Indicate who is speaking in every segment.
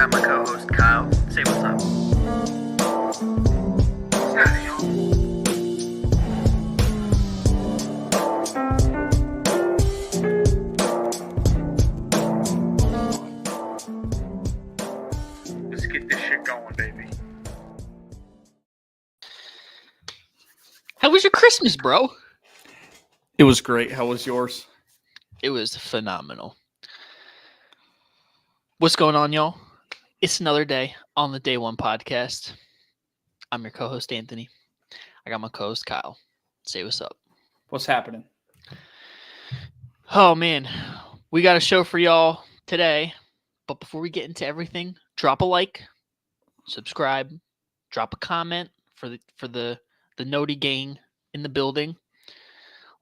Speaker 1: got my co-host Kyle. Say what's up. What's happening, y'all? Let's get this shit going, baby.
Speaker 2: How was your Christmas, bro?
Speaker 3: It was great. How was yours?
Speaker 2: It was phenomenal. What's going on, y'all? It's another day on the Day One podcast. I'm your co-host, Anthony. I got my co-host, Kyle. Say what's up.
Speaker 3: What's happening?
Speaker 2: Oh, man. We got a show for y'all today. But before we get into everything, drop a like, subscribe, drop a comment for the Noti gang in the building.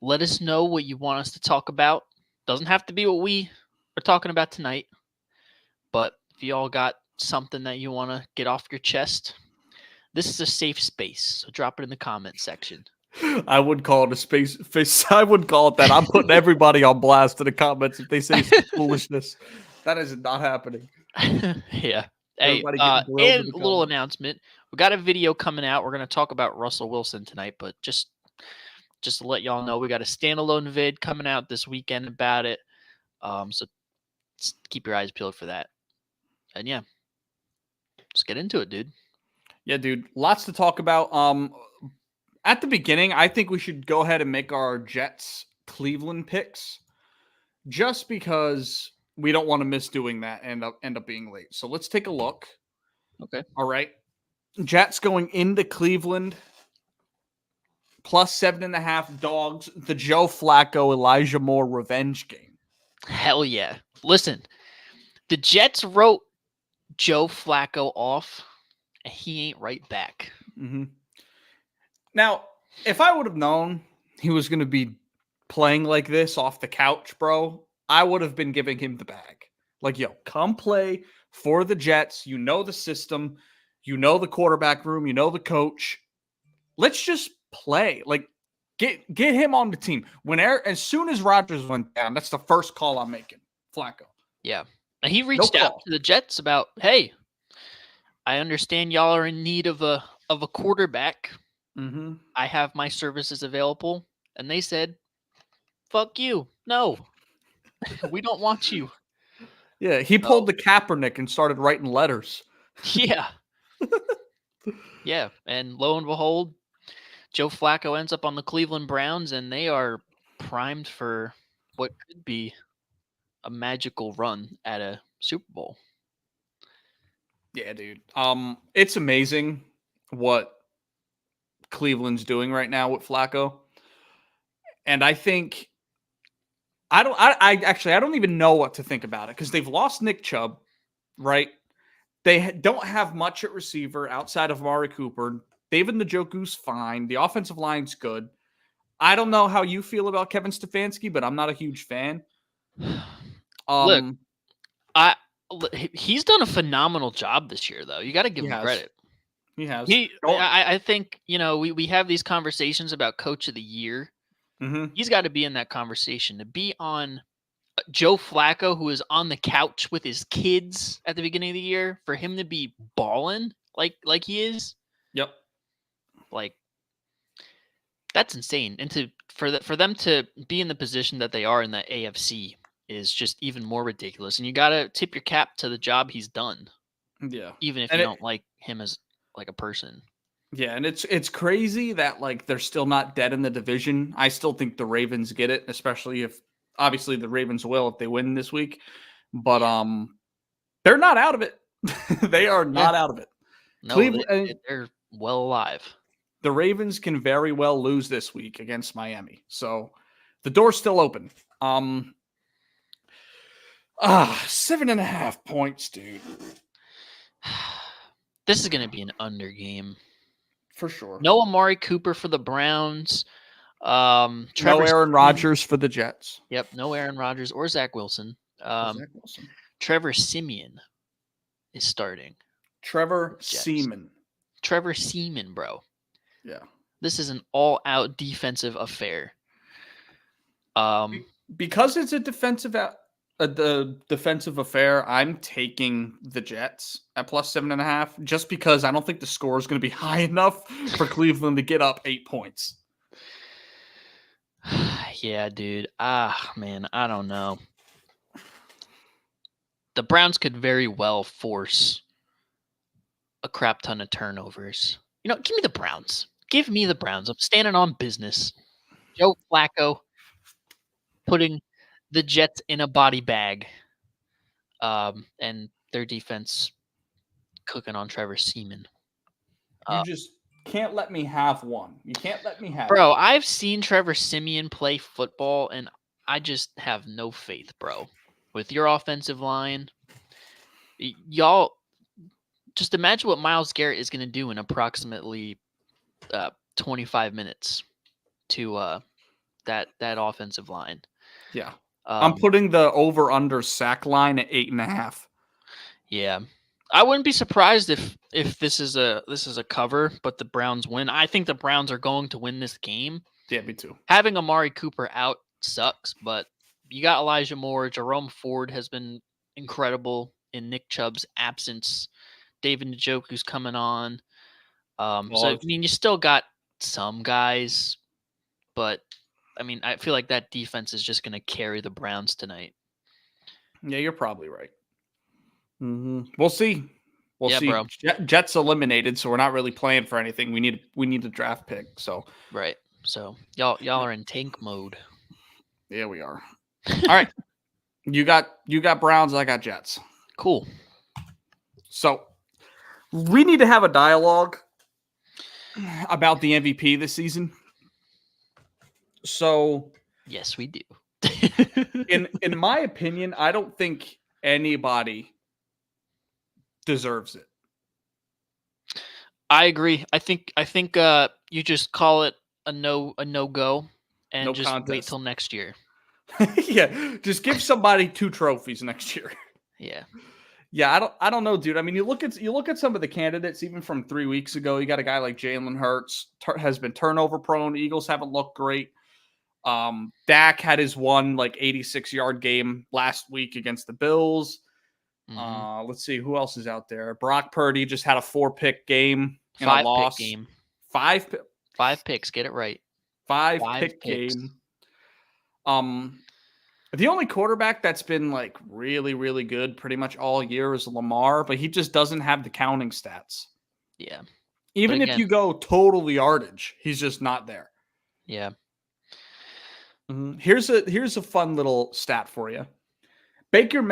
Speaker 2: Let us know what you want us to talk about. Doesn't have to be what we are talking about tonight. But if you all got something that you want to get off your chest, this is a safe space. So drop it in the comment section.
Speaker 3: I would call it a space. I would call it that. I'm putting everybody on blast in the comments if they say some foolishness. That is not happening.
Speaker 2: Yeah. Hey,
Speaker 3: Everybody
Speaker 2: and
Speaker 3: getting grilled in
Speaker 2: a
Speaker 3: the
Speaker 2: little
Speaker 3: comments.
Speaker 2: announcement. We got a video coming out. We're going to talk about Russell Wilson tonight, but just to let y'all know, we got a standalone vid coming out this weekend about it. So keep your eyes peeled for that. And yeah, let's get into it, dude.
Speaker 3: Yeah, dude. Lots to talk about. At the beginning, I think we should go ahead and make our Jets Cleveland picks, just because we don't want to miss doing that and end up being late. So let's take a look.
Speaker 2: Okay.
Speaker 3: All right. Jets going into Cleveland. Plus 7.5 dogs. The Joe Flacco, Elijah Moore revenge game.
Speaker 2: Hell yeah. Listen, the Jets wrote Joe Flacco off, and he ain't right back.
Speaker 3: Mm-hmm. Now, if I would have known he was going to be playing like this off the couch, bro, I would have been giving him the bag. Like, yo, come play for the Jets. You know the system. You know the quarterback room. You know the coach. Let's just play. Like, get him on the team. As soon as Rodgers went down, that's the first call I'm making. Flacco.
Speaker 2: Yeah. And he reached out to the Jets about, hey, I understand y'all are in need of a quarterback.
Speaker 3: Mm-hmm.
Speaker 2: I have my services available. And they said, fuck you. No. We don't want you.
Speaker 3: Yeah, he pulled the Kaepernick and started writing letters.
Speaker 2: Yeah. Yeah. And lo and behold, Joe Flacco ends up on the Cleveland Browns, and they are primed for what could be a magical run at a Super Bowl.
Speaker 3: Yeah, dude. It's amazing what Cleveland's doing right now with Flacco. And I think I don't even know what to think about it, because they've lost Nick Chubb, right? They don't have much at receiver outside of Amari Cooper. David Njoku's fine. The offensive line's good. I don't know how you feel about Kevin Stefanski, but I'm not a huge fan.
Speaker 2: Look, he's done a phenomenal job this year, though. You got to give him credit.
Speaker 3: He has.
Speaker 2: I think, we have these conversations about Coach of the Year.
Speaker 3: Mm-hmm.
Speaker 2: He's got to be in that conversation. To be on Joe Flacco, who is on the couch with his kids at the beginning of the year, for him to be balling like he is.
Speaker 3: Yep.
Speaker 2: Like, that's insane. And for them to be in the position that they are in the AFC is just even more ridiculous. And you got to tip your cap to the job he's done.
Speaker 3: Yeah.
Speaker 2: Even if you don't like him as like a person.
Speaker 3: Yeah, and it's crazy that like they're still not dead in the division. I still think the Ravens get it, especially if obviously the Ravens will if they win this week. But they're not out of it. They are not out of it.
Speaker 2: No,
Speaker 3: Cleveland,
Speaker 2: they're well alive.
Speaker 3: The Ravens can very well lose this week against Miami. So the door's still open. 7.5 points, dude.
Speaker 2: This is going to be an under game.
Speaker 3: For sure.
Speaker 2: No Amari Cooper for the Browns.
Speaker 3: No Aaron Rodgers for the Jets.
Speaker 2: Yep, no Aaron Rodgers or Zach Wilson. Trevor Siemian is starting.
Speaker 3: Trevor Seaman,
Speaker 2: bro.
Speaker 3: Yeah.
Speaker 2: This is an all-out defensive affair.
Speaker 3: Because it's a defensive the defensive affair, I'm taking the Jets at plus 7.5, just because I don't think the score is going to be high enough for Cleveland to get up 8 points.
Speaker 2: Yeah, dude. Man, I don't know. The Browns could very well force a crap ton of turnovers. You know, give me the Browns. Give me the Browns. I'm standing on business. Joe Flacco putting the Jets in a body bag. And their defense cooking on Trevor Seaman.
Speaker 3: You just can't let me have one. You can't let me have
Speaker 2: Bro, I've seen Trevor Siemian play football, and I just have no faith, bro. With your offensive line, y'all just imagine what Myles Garrett is going to do in approximately 25 minutes to that offensive line.
Speaker 3: Yeah. I'm putting the over-under sack line at 8.5.
Speaker 2: Yeah. I wouldn't be surprised if this is a cover, but the Browns win. I think the Browns are going to win this game.
Speaker 3: Yeah, me too.
Speaker 2: Having Amari Cooper out sucks, but you got Elijah Moore. Jerome Ford has been incredible in Nick Chubb's absence. David Njoku's coming on. So, I mean, you still got some guys, but, I mean, I feel like that defense is just going to carry the Browns tonight.
Speaker 3: Yeah, you're probably right. Mm-hmm. We'll see. We'll see.
Speaker 2: Bro.
Speaker 3: Jets eliminated, so we're not really playing for anything. We need a draft pick. So
Speaker 2: right. So y'all are in tank mode.
Speaker 3: Yeah, we are. All right. You got Browns. I got Jets.
Speaker 2: Cool.
Speaker 3: So we need to have a dialogue about the MVP this season. So
Speaker 2: yes, we do.
Speaker 3: in my opinion, I don't think anybody deserves it.
Speaker 2: I agree. I think you just call it a no go and
Speaker 3: No
Speaker 2: just
Speaker 3: contest.
Speaker 2: wait till next year.
Speaker 3: Yeah, just give somebody 2 trophies next year.
Speaker 2: Yeah.
Speaker 3: Yeah, I don't know, dude. I mean, you look at some of the candidates even from 3 weeks ago. You got a guy like Jalen Hurts has been turnover prone. Eagles haven't looked great. Dak had his one 86-yard game last week against the Bills. Mm-hmm. Let's see who else is out there. Brock Purdy just had a 4-pick game in a loss.
Speaker 2: 5-pick game.
Speaker 3: 5
Speaker 2: picks. Get it right.
Speaker 3: 5-pick game. The only quarterback that's been really, really good pretty much all year is Lamar, but he just doesn't have the counting stats.
Speaker 2: Yeah.
Speaker 3: Even if you go total yardage, he's just not there.
Speaker 2: Yeah.
Speaker 3: Mm-hmm. Here's a fun little stat for you. Baker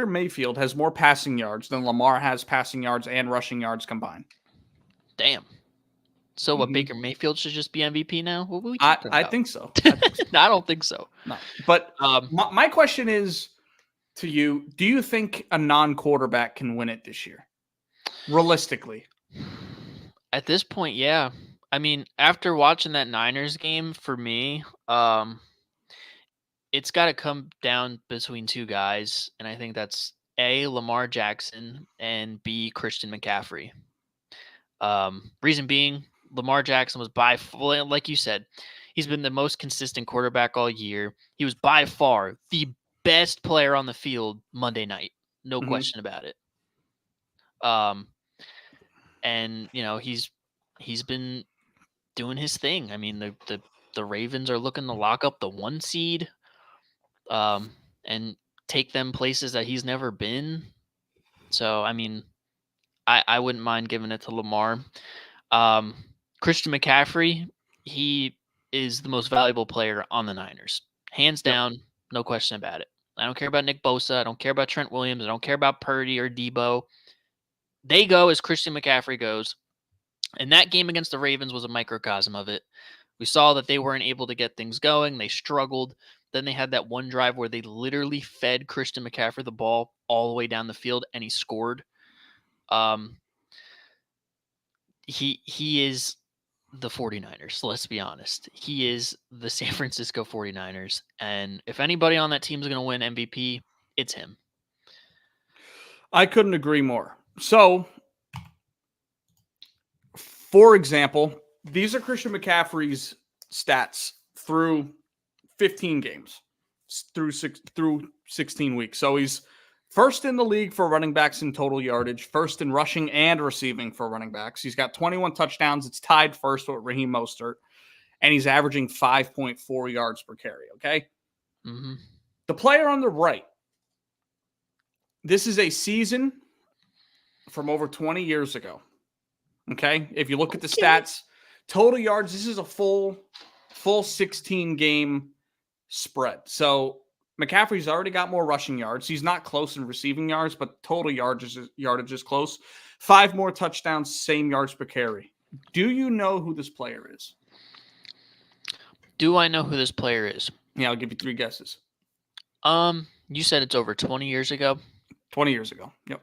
Speaker 3: Mayfield has more passing yards than Lamar has passing yards and rushing yards combined.
Speaker 2: Damn. So what? Baker Mayfield should just be MVP now? What were we
Speaker 3: talking about? I think so.
Speaker 2: No, I don't think so.
Speaker 3: No. But my question is to you: do you think a non-quarterback can win it this year? Realistically,
Speaker 2: at this point, yeah. I mean, after watching that Niners game, for me, it's got to come down between 2 guys, and I think that's A, Lamar Jackson, and B, Christian McCaffrey. Reason being, Lamar Jackson was like you said, he's been the most consistent quarterback all year. He was by far the best player on the field Monday night. No question about it. And he's been doing his thing. I mean, the Ravens are looking to lock up the 1 seed, and take them places that he's never been. So, I mean, I wouldn't mind giving it to Lamar. Christian McCaffrey, he is the most valuable player on the Niners. Hands down, no question about it. I don't care about Nick Bosa. I don't care about Trent Williams. I don't care about Purdy or Debo. They go as Christian McCaffrey goes. And that game against the Ravens was a microcosm of it. We saw that they weren't able to get things going. They struggled. Then they had that one drive where they literally fed Christian McCaffrey the ball all the way down the field, and he scored. He is the 49ers. So let's be honest. He is the San Francisco 49ers. And if anybody on that team is going to win MVP, it's him.
Speaker 3: I couldn't agree more. So, for example, these are Christian McCaffrey's stats through 15 games. through 16 weeks. So he's first in the league for running backs in total yardage, first in rushing and receiving for running backs. He's got 21 touchdowns. It's tied first with Raheem Mostert, and he's averaging 5.4 yards per carry, okay?
Speaker 2: Mm-hmm.
Speaker 3: The player on the right, this is a season from over 20 years ago, okay? If you look at the stats, total yards, this is a full 16-game spread. So McCaffrey's already got more rushing yards. He's not close in receiving yards, but total yardage is close. 5 more touchdowns, same yards per carry. Do you know who this player is?
Speaker 2: Do I know who this player is?
Speaker 3: Yeah, I'll give you 3 guesses.
Speaker 2: You said it's over 20 years ago.
Speaker 3: 20 years ago. Yep.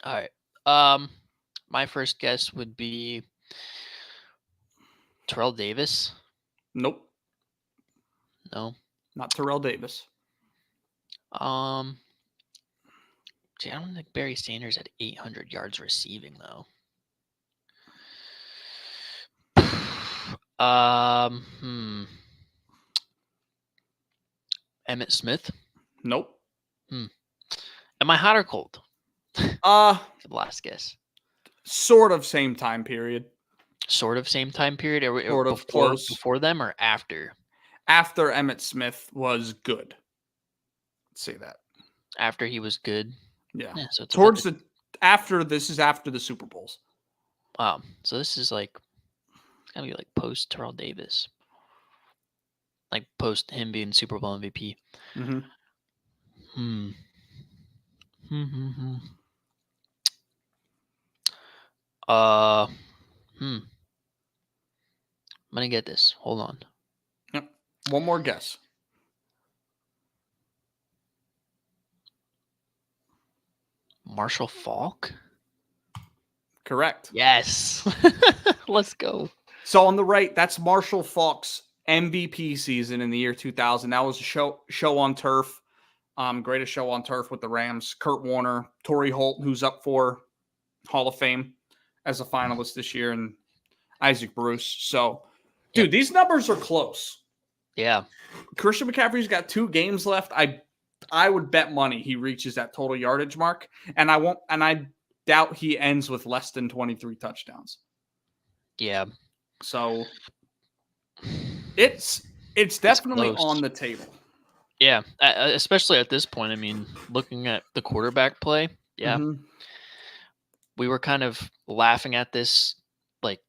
Speaker 2: All right. My first guess would be Terrell Davis.
Speaker 3: Nope.
Speaker 2: No.
Speaker 3: Not Terrell Davis.
Speaker 2: Gee, I don't think Barry Sanders had 800 yards receiving though. Emmitt Smith.
Speaker 3: Nope.
Speaker 2: Am I hot or cold? Last guess.
Speaker 3: Sort of same time period.
Speaker 2: Sort of same time period.
Speaker 3: Sort of close.
Speaker 2: Before them or after?
Speaker 3: After Emmitt Smith was good. Let's say that.
Speaker 2: After he was good.
Speaker 3: Yeah.
Speaker 2: So it's
Speaker 3: this is after the Super Bowls.
Speaker 2: Wow. So this is like, it's gotta be like post Terrell Davis. Like post him being Super Bowl MVP.
Speaker 3: Mm-hmm.
Speaker 2: I'm gonna get this. Hold on.
Speaker 3: Yep. One more guess.
Speaker 2: Marshall Faulk?
Speaker 3: Correct.
Speaker 2: Yes. Let's go.
Speaker 3: So on the right, that's Marshall Faulk's MVP season in the year 2000. That was a show on turf. Greatest show on turf with the Rams. Kurt Warner, Torrey Holt, who's up for Hall of Fame as a finalist this year, and Isaac Bruce. So, dude, these numbers are close.
Speaker 2: Yeah.
Speaker 3: Christian McCaffrey's got 2 games left. I would bet money he reaches that total yardage mark, and I doubt he ends with less than 23 touchdowns.
Speaker 2: Yeah.
Speaker 3: So it's definitely on the table.
Speaker 2: Yeah, especially at this point. I mean, looking at the quarterback play, yeah, we were kind of laughing at this like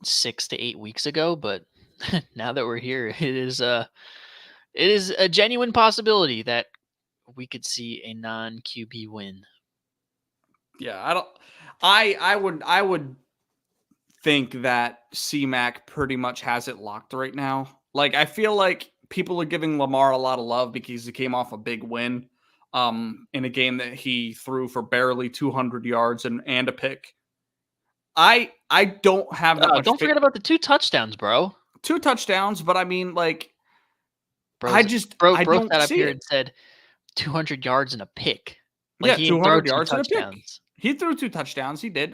Speaker 2: 6 to 8 weeks ago, but now that we're here, it is a genuine possibility that we could see a non-QB win.
Speaker 3: Yeah, I would think that C-Mac pretty much has it locked right now. Like, I feel like people are giving Lamar a lot of love because he came off a big win in a game that he threw for barely 200 yards and a pick. I don't have that much.
Speaker 2: Don't forget about the 2 touchdowns, bro.
Speaker 3: 2 touchdowns, but I mean, like,
Speaker 2: bro,
Speaker 3: I
Speaker 2: broke
Speaker 3: don't
Speaker 2: that up
Speaker 3: see
Speaker 2: here
Speaker 3: it.
Speaker 2: and said 200 yards and a pick. Like,
Speaker 3: Yeah,
Speaker 2: he
Speaker 3: 200
Speaker 2: throw
Speaker 3: yards
Speaker 2: 2
Speaker 3: and a pick.
Speaker 2: touchdowns.
Speaker 3: He threw 2 touchdowns. He did.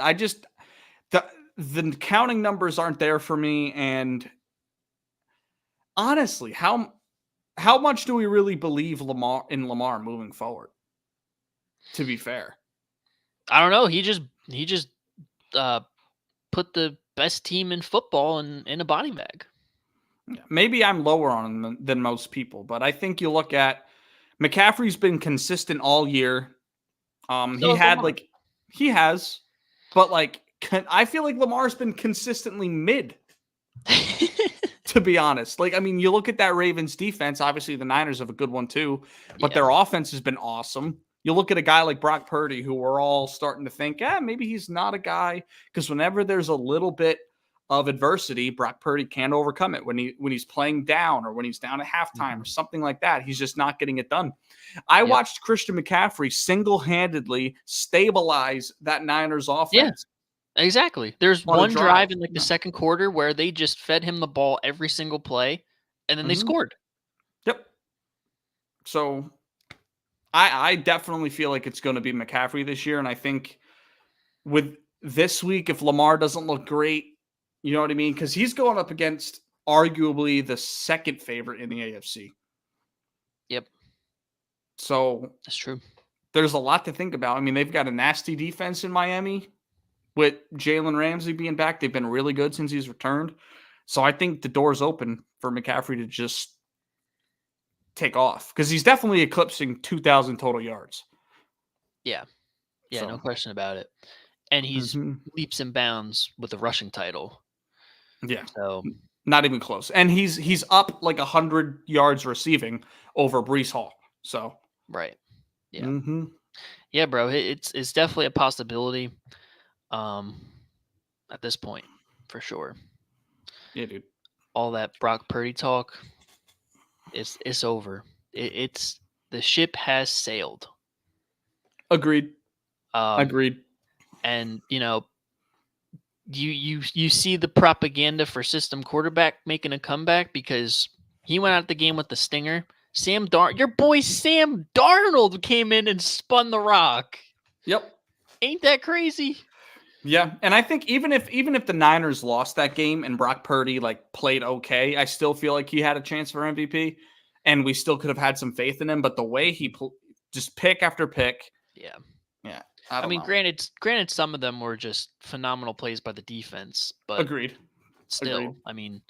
Speaker 3: The counting numbers aren't there for me. And honestly, how much do we really believe Lamar moving forward? To be fair,
Speaker 2: I don't know. He just put the best team in football in a body bag.
Speaker 3: maybe I'm lower on him than most people, but I think you look at McCaffrey's been consistent all year. He has, but like, I feel like Lamar's been consistently mid, to be honest. Like, I mean, you look at that Ravens defense, obviously the Niners have a good one too, but their offense has been awesome. You look at a guy like Brock Purdy, who we're all starting to think, maybe he's not a guy, because whenever there's a little bit of adversity, Brock Purdy can't overcome it. When he's playing down or when he's down at halftime or something like that, he's just not getting it done. I watched Christian McCaffrey single-handedly stabilize that Niners offense.
Speaker 2: Yeah, exactly. There's
Speaker 3: On a
Speaker 2: one
Speaker 3: drive.
Speaker 2: drive in like the second quarter where they just fed him the ball every single play, and then they scored.
Speaker 3: Yep. So I definitely feel like it's going to be McCaffrey this year, and I think with this week, if Lamar doesn't look great, you know what I mean? Because he's going up against arguably the second favorite in the AFC.
Speaker 2: Yep.
Speaker 3: So
Speaker 2: That's true.
Speaker 3: there's a lot to think about. I mean, they've got a nasty defense in Miami with Jalen Ramsey being back. They've been really good since he's returned. So I think the door's open for McCaffrey to just take off because he's definitely eclipsing 2,000 total yards.
Speaker 2: Yeah. Yeah,
Speaker 3: So,
Speaker 2: no question about it. And he's leaps and bounds with the rushing title.
Speaker 3: Yeah.
Speaker 2: So
Speaker 3: not even close. And he's up like 100 yards receiving over Breece Hall. So
Speaker 2: right. Yeah. Yeah, bro. It's definitely a possibility. At this point, for sure.
Speaker 3: Yeah, dude.
Speaker 2: All that Brock Purdy talk, it's over. It's the ship has sailed.
Speaker 3: Agreed. Agreed.
Speaker 2: And you see the propaganda for system quarterback making a comeback because he went out the game with the stinger. Your boy Sam Darnold came in and spun the rock.
Speaker 3: Yep.
Speaker 2: Ain't that crazy?
Speaker 3: Yeah, and I think even if the Niners lost that game and Brock Purdy like played okay, I still feel like he had a chance for MVP, and we still could have had some faith in him. But the way he just pick after pick,
Speaker 2: yeah.
Speaker 3: I mean,
Speaker 2: granted, some of them were just phenomenal plays by the defense, but
Speaker 3: agreed.
Speaker 2: Still,
Speaker 3: Agreed.
Speaker 2: I mean,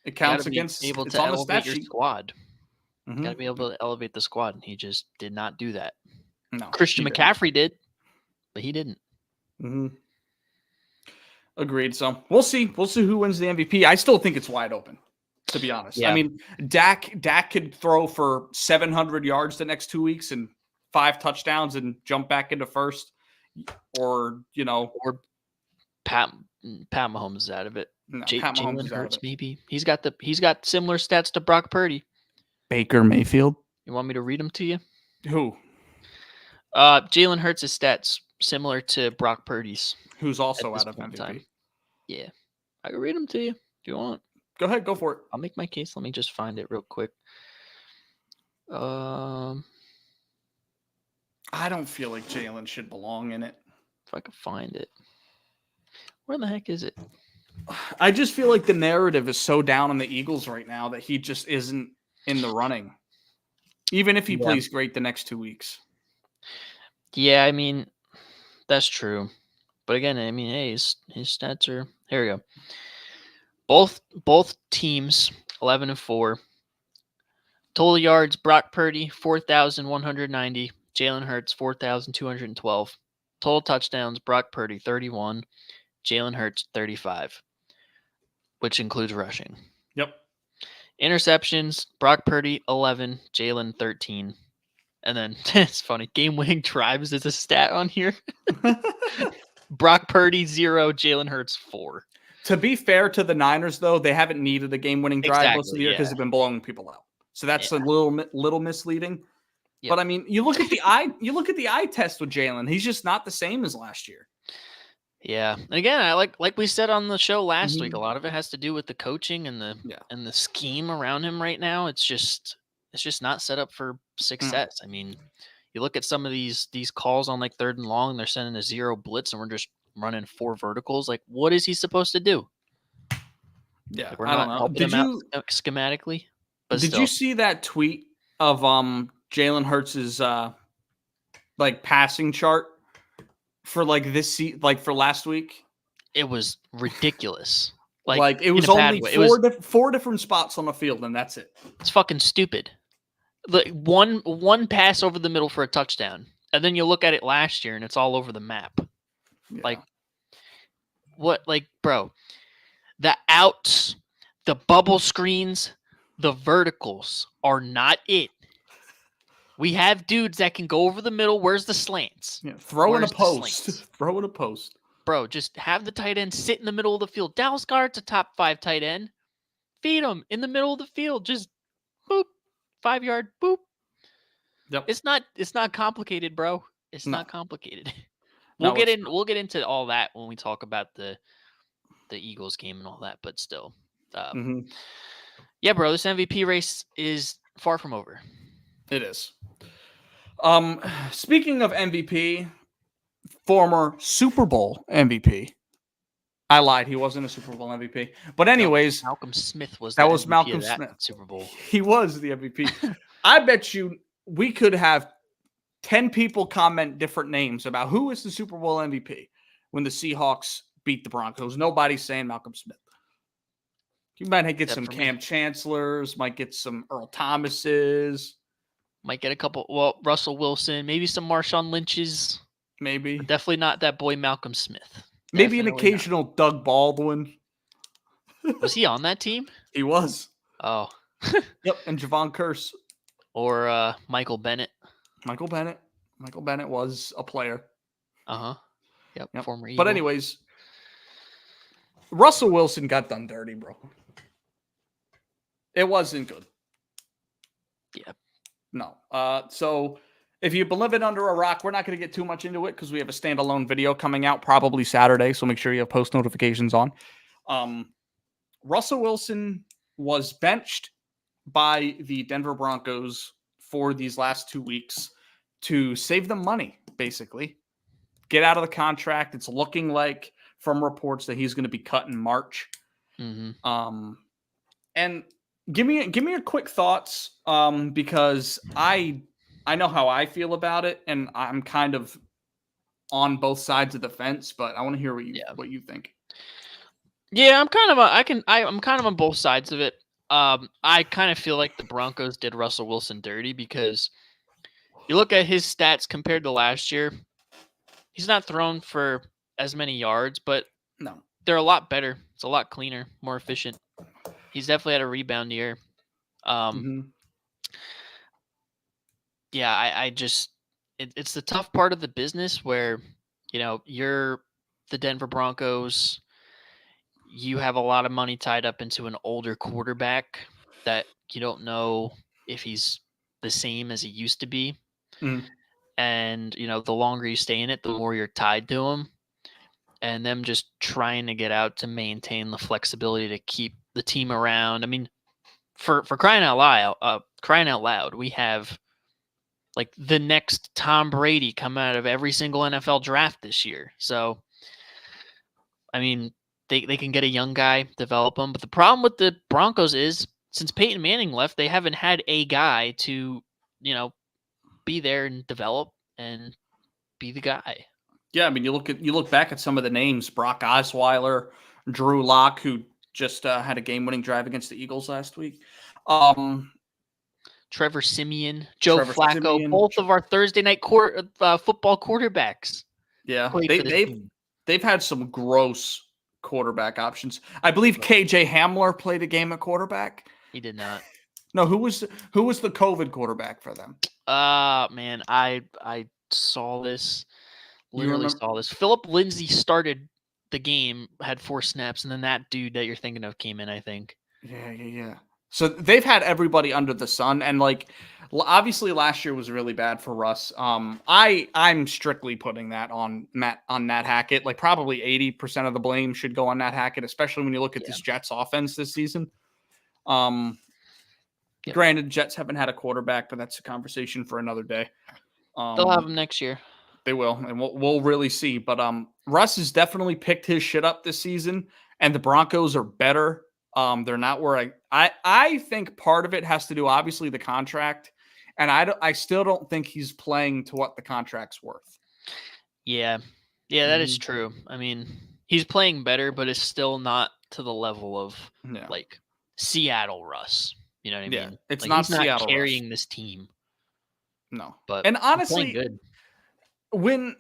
Speaker 3: it counts against
Speaker 2: able
Speaker 3: it's
Speaker 2: to
Speaker 3: on the
Speaker 2: elevate
Speaker 3: stat
Speaker 2: your
Speaker 3: sheet.
Speaker 2: squad. Got to be able to elevate the squad, and he just did not do that.
Speaker 3: No,
Speaker 2: Christian McCaffrey did, but he didn't.
Speaker 3: Agreed. So we'll see. We'll see who wins the MVP. I still think it's wide open, to be honest.
Speaker 2: Yeah.
Speaker 3: I mean, Dak could throw for 700 yards the next 2 weeks and 5 touchdowns and jump back into first, or
Speaker 2: Pat Mahomes is out of it.
Speaker 3: No, Pat Mahomes
Speaker 2: Jalen
Speaker 3: is out of
Speaker 2: Hurts,
Speaker 3: it.
Speaker 2: maybe he's got similar stats to Brock Purdy.
Speaker 3: Baker Mayfield.
Speaker 2: You want me to read them to you?
Speaker 3: Who?
Speaker 2: Jalen Hurts' stats similar to Brock Purdy's.
Speaker 3: Who's also out of MVP.
Speaker 2: Time. Yeah, I can read them to you if you want.
Speaker 3: Go ahead, go for it.
Speaker 2: I'll make my case. Let me just find it real quick. I
Speaker 3: don't feel like Jalen should belong in it.
Speaker 2: If I could find it. Where the heck is it?
Speaker 3: I just feel like the narrative is so down on the Eagles right now that he just isn't in the running. Even if he plays great the next 2 weeks.
Speaker 2: Yeah, I mean, that's true. But again, I mean, hey, his stats are... Here we go. Both teams, 11-4. Total yards, Brock Purdy, 4,190. Jalen Hurts, 4,212. Total touchdowns, Brock Purdy, 31. Jalen Hurts, 35. Which includes rushing.
Speaker 3: Yep.
Speaker 2: Interceptions, Brock Purdy, 11. Jalen, 13. And then, it's funny, game-winning drives is a stat on here. Brock Purdy, 0. Jalen Hurts, 4.
Speaker 3: To be fair to the Niners, though, they haven't needed a game-winning drive most of the year because they've been blowing people out. So that's a little misleading. Yep. But I mean, you look at the eye test with Jalen. He's just not the same as last year.
Speaker 2: Yeah, and again, I like we said on the show last week. A lot of it has to do with the coaching and the scheme around him right now. It's just not set up for success. I mean, you look at some of these calls on like 3rd and long, and they're sending a 0 blitz, and we're just running 4 verticals. Like, what is he supposed to do?
Speaker 3: Yeah,
Speaker 2: like, we're not helping him out schematically. But
Speaker 3: did you see that tweet of Jalen Hurts' like passing chart for like for last week?
Speaker 2: It was ridiculous.
Speaker 3: Like it was only four different spots on the field, and that's it.
Speaker 2: It's fucking stupid. Like one pass over the middle for a touchdown, and then you look at it last year, and it's all over the map. Yeah. Like what? Like, bro, the outs, the bubble screens, the verticals are not it. We have dudes that can go over the middle. Where's the slants?
Speaker 3: Yeah, throw in a post. Throw in a post.
Speaker 2: Bro, just have the tight end sit in the middle of the field. Dallas Goedert's a top 5 tight end. Feed him in the middle of the field. Just boop, 5-yard boop.
Speaker 3: Yep.
Speaker 2: It's not complicated, bro. It's not complicated.
Speaker 3: We'll
Speaker 2: get into all that when we talk about the Eagles game and all that. But still, yeah, bro, this MVP race is far from over.
Speaker 3: It is. Speaking of MVP, former Super Bowl MVP. I lied. He wasn't a Super Bowl MVP. But anyways,
Speaker 2: Malcolm Smith was
Speaker 3: that
Speaker 2: the
Speaker 3: was
Speaker 2: MVP
Speaker 3: Malcolm
Speaker 2: of that
Speaker 3: Smith.
Speaker 2: Super Bowl.
Speaker 3: He was the MVP. I bet you we could have 10 people comment different names about who is the Super Bowl MVP when the Seahawks beat the Broncos. Nobody's saying Malcolm Smith. You might get
Speaker 2: Except
Speaker 3: some
Speaker 2: for me.
Speaker 3: Cam Chancellors, might get some Earl Thomases,
Speaker 2: Might get a couple. Well, Russell Wilson, maybe some Marshawn Lynch's.
Speaker 3: maybe.
Speaker 2: But definitely not that boy Malcolm Smith.
Speaker 3: Maybe an
Speaker 2: Definitely not.
Speaker 3: occasional Doug Baldwin.
Speaker 2: Was he on that team?
Speaker 3: He was.
Speaker 2: Oh.
Speaker 3: Yep, and Javon Curse.
Speaker 2: Or Michael Bennett.
Speaker 3: Michael Bennett. Michael Bennett was a player.
Speaker 2: Uh-huh. Yep. Former Eagle.
Speaker 3: But anyways, Russell Wilson got done dirty, bro. It wasn't good.
Speaker 2: Yeah.
Speaker 3: No. So if you've been living under a rock, we're not going to get too much into it because we have a standalone video coming out probably Saturday. So make sure you have post notifications on. Russell Wilson was benched by the Denver Broncos for these last 2 weeks to save them money, basically. Get out of the contract. It's looking like from reports that he's going to be cut in March.
Speaker 2: Mm-hmm.
Speaker 3: And give me a quick thoughts because I know how I feel about it, and I'm kind of on both sides of the fence, but I want to hear what you think.
Speaker 2: Yeah, I'm kind of on both sides of it. I kind of feel like the Broncos did Russell Wilson dirty because you look at his stats compared to last year. He's not thrown for as many yards, but
Speaker 3: no,
Speaker 2: they're a lot better. It's a lot cleaner, more efficient. He's definitely had a rebound year. Yeah, I just it's the tough part of the business where, you're the Denver Broncos. You have a lot of money tied up into an older quarterback that you don't know if he's the same as he used to be. And, the longer you stay in it, the more you're tied to him. And them just trying to get out to maintain the flexibility to keep the team around. I mean, for crying out loud, we have like the next Tom Brady come out of every single NFL draft this year. So, I mean, they can get a young guy, develop him. But the problem with the Broncos is since Peyton Manning left, they haven't had a guy to, be there and develop and be the guy.
Speaker 3: Yeah, I mean, you look back at some of the names: Brock Osweiler, Drew Lock, who just had a game-winning drive against the Eagles last week.
Speaker 2: Trevor Siemian, Joe Flacco, both of our Thursday night football quarterbacks.
Speaker 3: Yeah, they've had some gross quarterback options. I believe KJ Hamler played a game at quarterback.
Speaker 2: He did not.
Speaker 3: No, who was the COVID quarterback for them?
Speaker 2: Man, I saw this. Literally saw this. Philip Lindsay started the game, had 4 snaps, and then that dude that you're thinking of came in, I think.
Speaker 3: Yeah. So they've had everybody under the sun, and obviously last year was really bad for Russ. I'm strictly putting that on Matt Hackett. Like probably 80% of the blame should go on Matt Hackett, especially when you look at this Jets offense this season. Granted, Jets haven't had a quarterback, but that's a conversation for another day.
Speaker 2: They'll have him next year.
Speaker 3: They will, and we'll really see. But Russ has definitely picked his shit up this season, and the Broncos are better. They're not where I think part of it has to do, obviously, the contract, and I still don't think he's playing to what the contract's worth.
Speaker 2: Yeah, that is true. I mean, he's playing better, but it's still not to the level of like Seattle Russ. You know what I mean?
Speaker 3: It's
Speaker 2: like,
Speaker 3: not
Speaker 2: he's
Speaker 3: Seattle
Speaker 2: carrying
Speaker 3: Russ.
Speaker 2: this team.
Speaker 3: No,
Speaker 2: but
Speaker 3: and honestly,
Speaker 2: good.
Speaker 3: When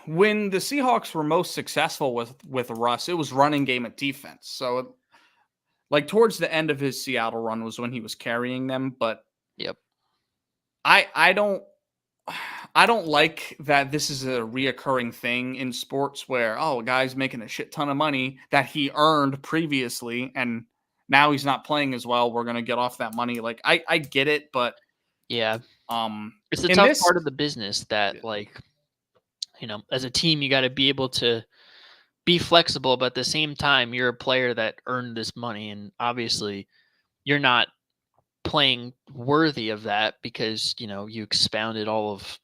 Speaker 3: the Seahawks were most successful with Russ, it was running game at defense. So, towards the end of his Seattle run was when he was carrying them. But I don't like that this is a reoccurring thing in sports where a guy's making a shit ton of money that he earned previously, and now he's not playing as well. We're gonna get off that money. I get it, but
Speaker 2: it's the tough part of the business that as a team, you got to be able to be flexible, but at the same time, you're a player that earned this money. And obviously you're not playing worthy of that because, you expounded all of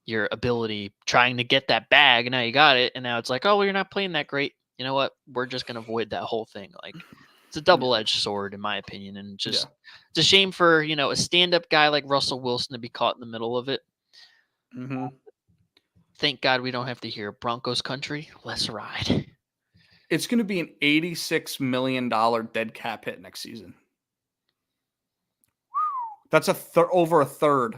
Speaker 2: your ability trying to get that bag. And now you got it. And now it's like, oh, well, you're not playing that great. You know what? We're just going to avoid that whole thing. It's a double-edged sword in my opinion. And it's It's a shame for, a stand-up guy like Russell Wilson to be caught in the middle of it.
Speaker 3: Mm-hmm.
Speaker 2: Thank God we don't have to hear Broncos country. Let's ride.
Speaker 3: It's going to be an $86 million dead cap hit next season. That's over a third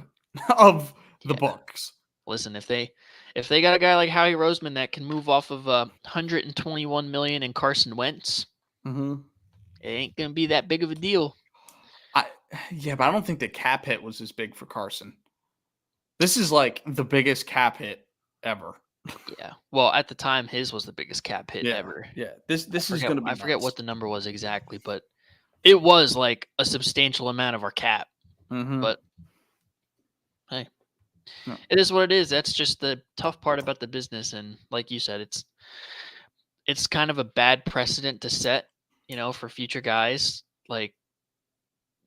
Speaker 3: of the books.
Speaker 2: Listen, if they got a guy like Howie Roseman that can move off of 121 million in Carson Wentz, it ain't gonna be that big of a deal.
Speaker 3: Yeah, but I don't think the cap hit was as big for Carson. This is like the biggest cap hit ever.
Speaker 2: Yeah. Well, at the time, his was the biggest cap hit ever.
Speaker 3: Yeah. This is going to be.
Speaker 2: I forget what the number was exactly, but it was like a substantial amount of our cap. But hey, it is what it is. That's just the tough part about the business, and like you said, it's kind of a bad precedent to set, for future guys. Like,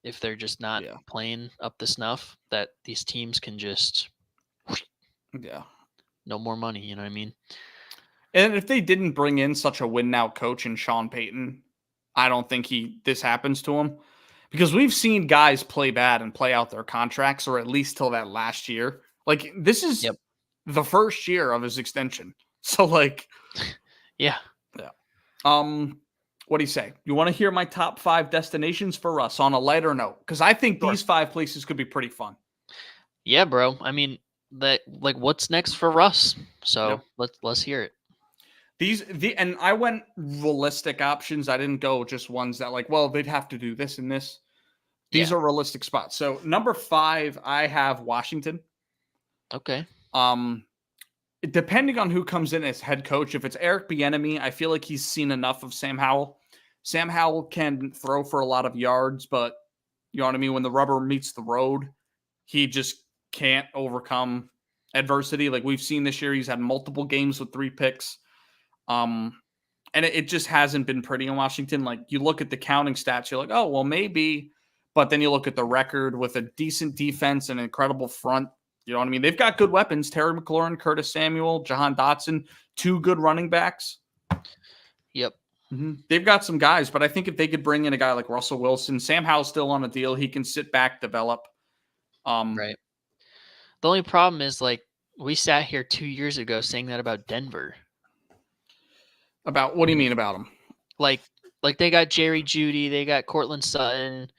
Speaker 2: if they're just not playing up to snuff, that these teams can just no more money. You know what I mean?
Speaker 3: And if they didn't bring in such a win now coach in Sean Payton, I don't think this happens to him, because we've seen guys play bad and play out their contracts, or at least till that last year. Like, this is the first year of his extension. So like,
Speaker 2: yeah.
Speaker 3: What do you say? You want to hear my top 5 destinations for Russ on a lighter note? Because I think these 5 places could be pretty fun.
Speaker 2: Yeah, bro. I mean, what's next for Russ? So let's hear it.
Speaker 3: And I went realistic options. I didn't go just ones that they'd have to do this and this. These are realistic spots. So number 5, I have Washington.
Speaker 2: Okay.
Speaker 3: Depending on who comes in as head coach, if it's Eric Bieniemy, I feel like he's seen enough of Sam Howell. Sam Howell can throw for a lot of yards, but you know what I mean? When the rubber meets the road, he just can't overcome adversity. Like we've seen this year, he's had multiple games with 3 picks. And it just hasn't been pretty in Washington. Like you look at the counting stats, you're like, oh, well, maybe. But then you look at the record with a decent defense and an incredible front. You know what I mean? They've got good weapons. Terry McLaurin, Curtis Samuel, Jahan Dotson, 2 good running backs.
Speaker 2: Yep.
Speaker 3: They've got some guys, but I think if they could bring in a guy like Russell Wilson, Sam Howell's still on a deal. He can sit back, develop.
Speaker 2: Right. The only problem is, we sat here 2 years ago saying that about Denver.
Speaker 3: About what do you mean about them?
Speaker 2: Like they got Jerry Jeudy, they got Cortland Sutton,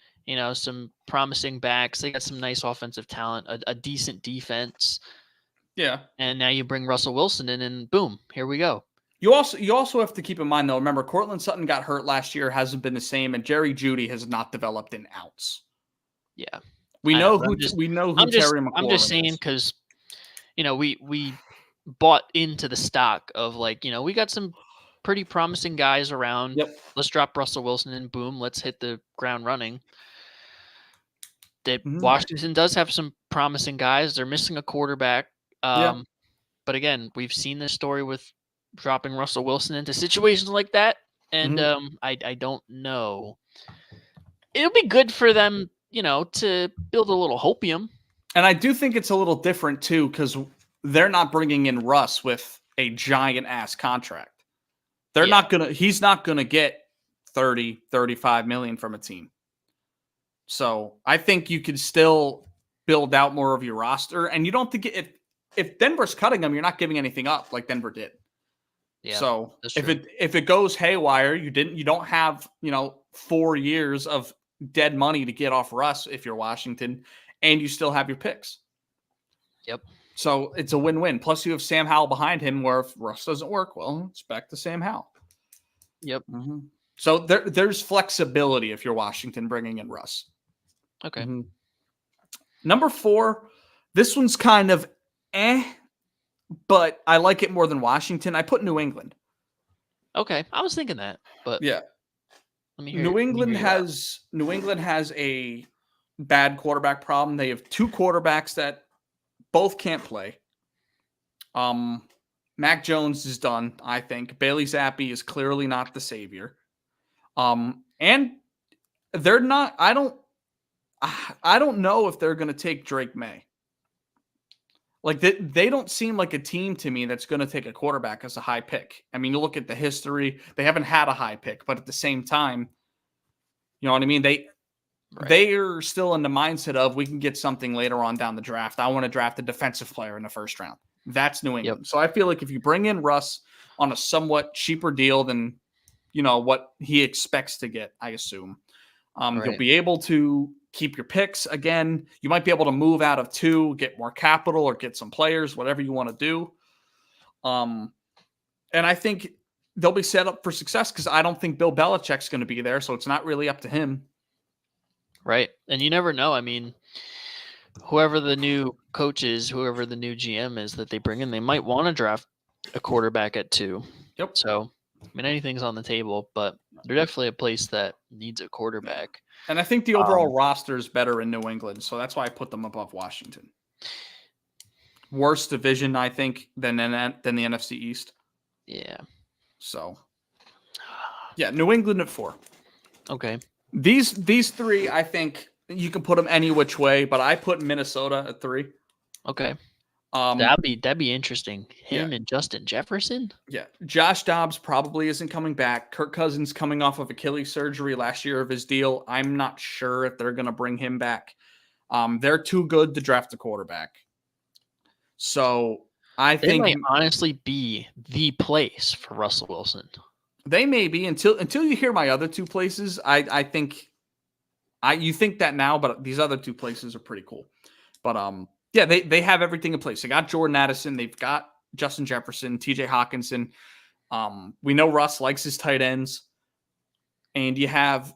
Speaker 2: some promising backs. They got some nice offensive talent, a decent defense.
Speaker 3: Yeah.
Speaker 2: And now you bring Russell Wilson in, and boom, here we go.
Speaker 3: You also have to keep in mind, though, remember, Cortland Sutton got hurt last year, hasn't been the same, and Jerry Jeudy has not developed an ounce.
Speaker 2: Yeah.
Speaker 3: We know who Terry McLaurin
Speaker 2: I'm just saying because, we bought into the stock of we got some pretty promising guys around.
Speaker 3: Yep.
Speaker 2: Let's drop Russell Wilson and boom, let's hit the ground running. Washington does have some promising guys. They're missing a quarterback. But again, we've seen this story with dropping Russell Wilson into situations like that. And I don't know. It'll be good for them, to build a little hopium.
Speaker 3: And I do think it's a little different, too, because they're not bringing in Russ with a giant-ass contract. He's not going to get 30, 35 million from a team. So I think you could still build out more of your roster. And you don't think if Denver's cutting them, you're not giving anything up like Denver did.
Speaker 2: Yeah,
Speaker 3: so if it goes haywire, you don't have, 4 years of dead money to get off Russ if you're Washington, and you still have your picks.
Speaker 2: Yep.
Speaker 3: So it's a win-win. Plus you have Sam Howell behind him, where if Russ doesn't work, well, it's back to Sam Howell.
Speaker 2: Yep.
Speaker 3: So there's flexibility if you're Washington bringing in Russ.
Speaker 2: Okay.
Speaker 3: Number 4, this one's kind of but I like it more than Washington. I put New England.
Speaker 2: Okay, I was thinking that, but
Speaker 3: yeah.
Speaker 2: Let me hear.
Speaker 3: New England has a bad quarterback problem. They have 2 quarterbacks that both can't play. Mac Jones is done, I think. Bailey Zappi is clearly not the savior. And they're not. I don't know if they're going to take Drake May. They don't seem like a team to me that's going to take a quarterback as a high pick. I mean, you look at the history; they haven't had a high pick, but at the same time, you know what I mean.
Speaker 2: Right.
Speaker 3: they're still in the mindset of we can get something later on down the draft. I want to draft a defensive player in the first round. That's New England. So I feel like if you bring in Russ on a somewhat cheaper deal than, what he expects to get, I assume, you'll be able to keep your picks. Again, you might be able to move out of 2, get more capital or get some players, whatever you want to do. And I think they'll be set up for success because I don't think Bill Belichick's going to be there. So it's not really up to him.
Speaker 2: Right. And you never know. I mean, whoever the new coach is, whoever the new GM is that they bring in, they might want to draft a quarterback at 2.
Speaker 3: Yep.
Speaker 2: So, I mean, anything's on the table, but they're definitely a place that needs a quarterback.
Speaker 3: And I think the overall roster is better in New England. So that's why I put them above Washington. Worst division, I think, than the NFC East.
Speaker 2: Yeah.
Speaker 3: So, yeah, New England at 4.
Speaker 2: Okay.
Speaker 3: These 3, I think you can put them any which way, but I put Minnesota at 3.
Speaker 2: Okay. That'd be interesting. Him and Justin Jefferson.
Speaker 3: Yeah, Josh Dobbs probably isn't coming back. Kirk Cousins coming off of Achilles surgery last year of his deal. I'm not sure if they're going to bring him back. They're too good to draft a quarterback. So I think
Speaker 2: might honestly be the place for Russell Wilson.
Speaker 3: They may be until you hear my other 2 places. I think you think that now, but these other 2 places are pretty cool. But yeah, they have everything in place. They got Jordan Addison, they've got Justin Jefferson, TJ Hawkinson. We know Russ likes his tight ends, and you have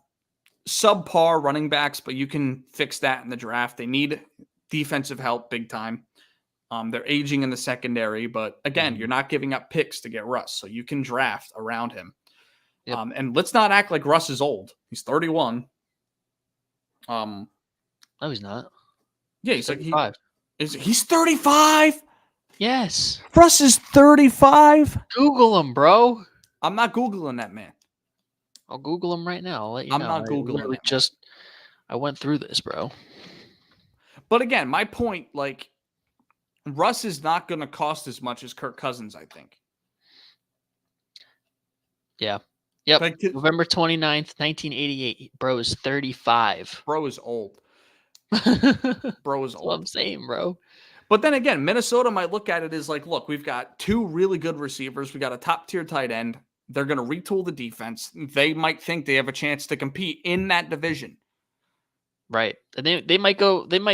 Speaker 3: subpar running backs, but you can fix that in the draft. They need defensive help big time. They're aging in the secondary, but again, you're not giving up picks to get Russ, so you can draft around him. Yep. And let's not act like Russ is old. He's 31.
Speaker 2: No, he's not.
Speaker 3: Yeah, he's
Speaker 2: 35.
Speaker 3: He's 35?
Speaker 2: Yes.
Speaker 3: Russ is 35?
Speaker 2: Google him, bro.
Speaker 3: I'm not Googling that, man.
Speaker 2: I'll Google him right now. I'll let you know.
Speaker 3: I'm not Googling it.
Speaker 2: I went through this, bro.
Speaker 3: But again, my point, Russ is not going to cost as much as Kirk Cousins, I think.
Speaker 2: Yeah. Yep. November 29th, 1988. Bro is 35.
Speaker 3: Bro is old. Bro is
Speaker 2: That's
Speaker 3: old.
Speaker 2: what I'm saying, bro.
Speaker 3: But then again, Minnesota might look at it as look, we've got 2 really good receivers. We got a top-tier tight end. They're going to retool the defense. They might think they have a chance to compete in that division.
Speaker 2: Right. And they might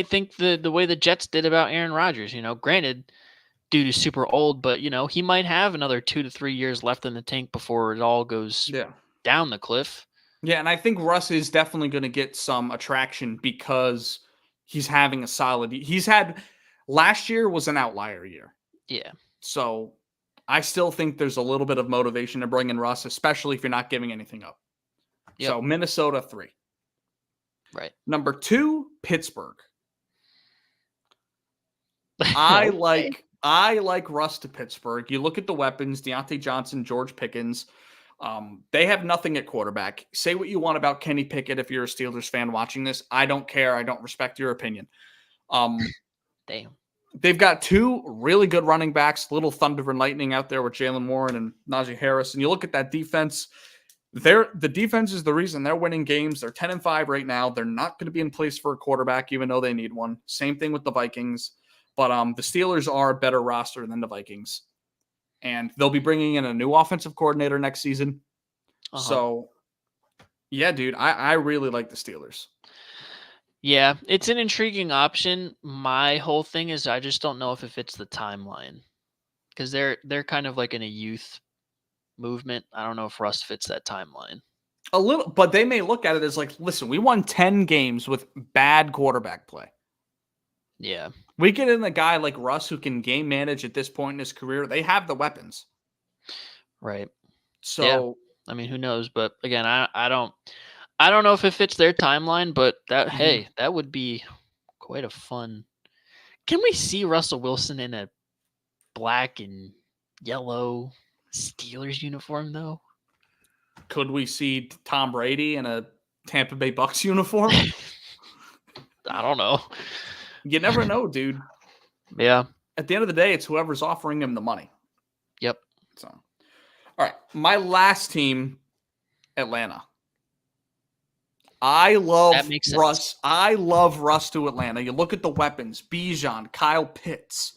Speaker 2: think the way the Jets did about Aaron Rodgers, granted, dude is super old, but he might have another 2 to 3 years left in the tank before it all goes down the cliff.
Speaker 3: Yeah, and I think Russ is definitely going to get some attraction because he's having a solid. Last year was an outlier year.
Speaker 2: Yeah.
Speaker 3: So I still think there's a little bit of motivation to bring in Russ, especially if you're not giving anything up. Yep. So Minnesota 3.
Speaker 2: Right.
Speaker 3: Number 2, Pittsburgh. I like Russ to Pittsburgh. You look at the weapons, Deontay Johnson, George Pickens. They have nothing at quarterback. Say what you want about Kenny Pickett if you're a Steelers fan watching this. I don't care. I don't respect your opinion.
Speaker 2: Damn.
Speaker 3: They've got 2 really good running backs, little thunder and lightning out there with Jalen Warren and Najee Harris. And you look at that defense. The defense is the reason they're winning games. They're 10-5 right now. They're not going to be in place for a quarterback, even though they need one. Same thing with the Vikings. But the Steelers are a better roster than the Vikings. And they'll be bringing in a new offensive coordinator next season. Uh-huh. So, yeah, dude, I really like the Steelers.
Speaker 2: Yeah, it's an intriguing option. My whole thing is I just don't know if it fits the timeline. Because they're kind of like in a youth movement. I don't know if Russ fits that timeline.
Speaker 3: A little, but they may look at it as listen, we won 10 games with bad quarterback play.
Speaker 2: Yeah.
Speaker 3: We get in a guy like Russ who can game manage at this point in his career. They have the weapons.
Speaker 2: Right.
Speaker 3: So,
Speaker 2: yeah. I mean, who knows? But again, I don't know if it fits their timeline, but hey, that would be quite a fun. Can we see Russell Wilson in a black and yellow Steelers uniform though?
Speaker 3: Could we see Tom Brady in a Tampa Bay Bucks uniform?
Speaker 2: I don't know.
Speaker 3: You never know, dude.
Speaker 2: Yeah.
Speaker 3: At the end of the day, it's whoever's offering him the money.
Speaker 2: Yep.
Speaker 3: So, all right. My last team, Atlanta. I love
Speaker 2: That makes sense.
Speaker 3: Russ. I love Russ to Atlanta. You look at the weapons: Bijan, Kyle Pitts,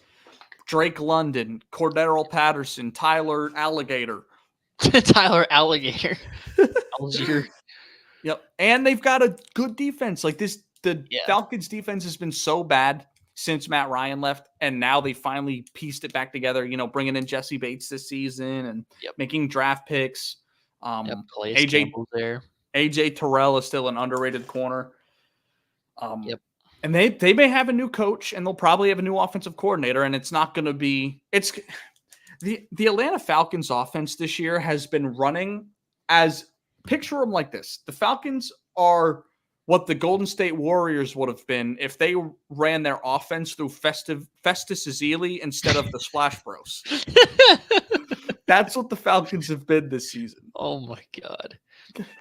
Speaker 3: Drake London, Cordero Patterson, Tyler Alligator.
Speaker 2: Tyler Alligator. Algier.
Speaker 3: Yep. And they've got a good defense. Like this, the
Speaker 2: Yeah.
Speaker 3: Falcons defense has been so bad since Matt Ryan left, and now they finally pieced it back together, bringing in Jesse Bates this season and making draft picks.
Speaker 2: Calais
Speaker 3: AJ
Speaker 2: Campbell's there.
Speaker 3: AJ Terrell is still an underrated corner.
Speaker 2: Yep.
Speaker 3: And they may have a new coach, and they'll probably have a new offensive coordinator, and it's not going to be the Atlanta Falcons offense this year has been running as picture them like this. The Falcons are what the Golden State Warriors would have been if they ran their offense through Festus Ezeli instead of the Splash Bros. That's what the Falcons have been this season.
Speaker 2: Oh my God.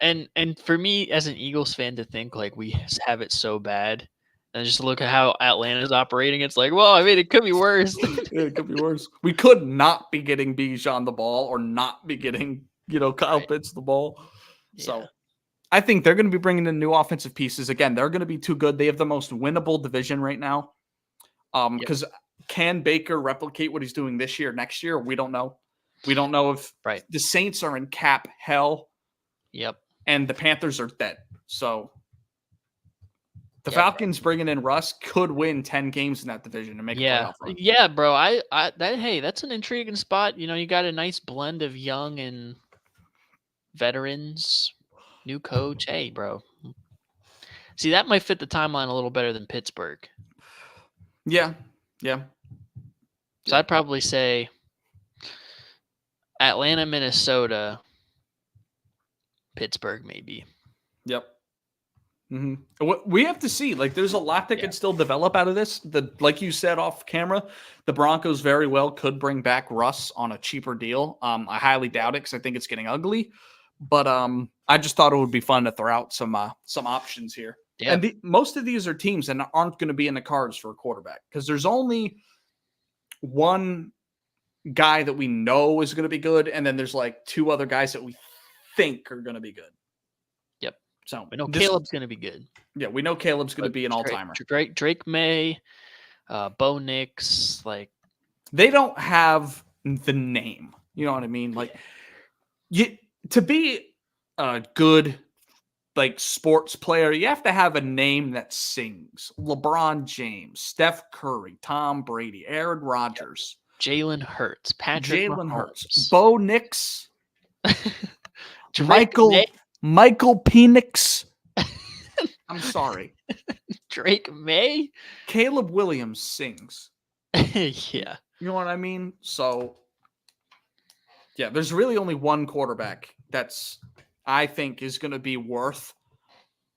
Speaker 2: And for me as an Eagles fan to think like we have it so bad and just look at how Atlanta's operating, it's like, well, I mean, it could be worse.
Speaker 3: Yeah, it could be worse. We could not be getting Bijan the ball or not be getting, Kyle Pitts the ball.
Speaker 2: Yeah.
Speaker 3: So I think they're going to be bringing in new offensive pieces. Again, they're going to be too good. They have the most winnable division right now. Because can Baker replicate what he's doing this year, next year? We don't know. We don't know if the Saints are in cap hell.
Speaker 2: Yep.
Speaker 3: And the Panthers are dead. So the Falcons bringing in Russ could win 10 games in that division and make a playoff run.
Speaker 2: Yeah, bro. Hey, that's an intriguing spot. You got a nice blend of young and veterans, new coach. Hey, bro. See, that might fit the timeline a little better than Pittsburgh.
Speaker 3: Yeah.
Speaker 2: So I'd probably say Atlanta, Minnesota, Pittsburgh, maybe.
Speaker 3: Yep. Mm-hmm. We have to see. Like, there's a lot that could still develop out of this. Like you said off camera, the Broncos very well could bring back Russ on a cheaper deal. I highly doubt it because I think it's getting ugly. But I just thought it would be fun to throw out some options here. Yeah. And most of these are teams that aren't going to be in the cards for a quarterback because there's only one guy that we know is going to be good, and then there's like two other guys that we think are going to be good.
Speaker 2: Yep.
Speaker 3: So
Speaker 2: we know Caleb's going to be good.
Speaker 3: Yeah, we know Caleb's going to be an all-timer.
Speaker 2: Drake May, Bo Nix, like
Speaker 3: they don't have the name. You know what I mean? Like to be a good sports player, you have to have a name that sings. LeBron James, Steph Curry, Tom Brady, Aaron Rodgers,
Speaker 2: Jalen Hurts, Patrick
Speaker 3: Jalen
Speaker 2: Mahomes.
Speaker 3: Hurts, Bo Nix, Michael Penix. I'm sorry.
Speaker 2: Drake May,
Speaker 3: Caleb Williams sings.
Speaker 2: Yeah.
Speaker 3: You know what I mean? So yeah, there's really only one quarterback that's I think is going to be worth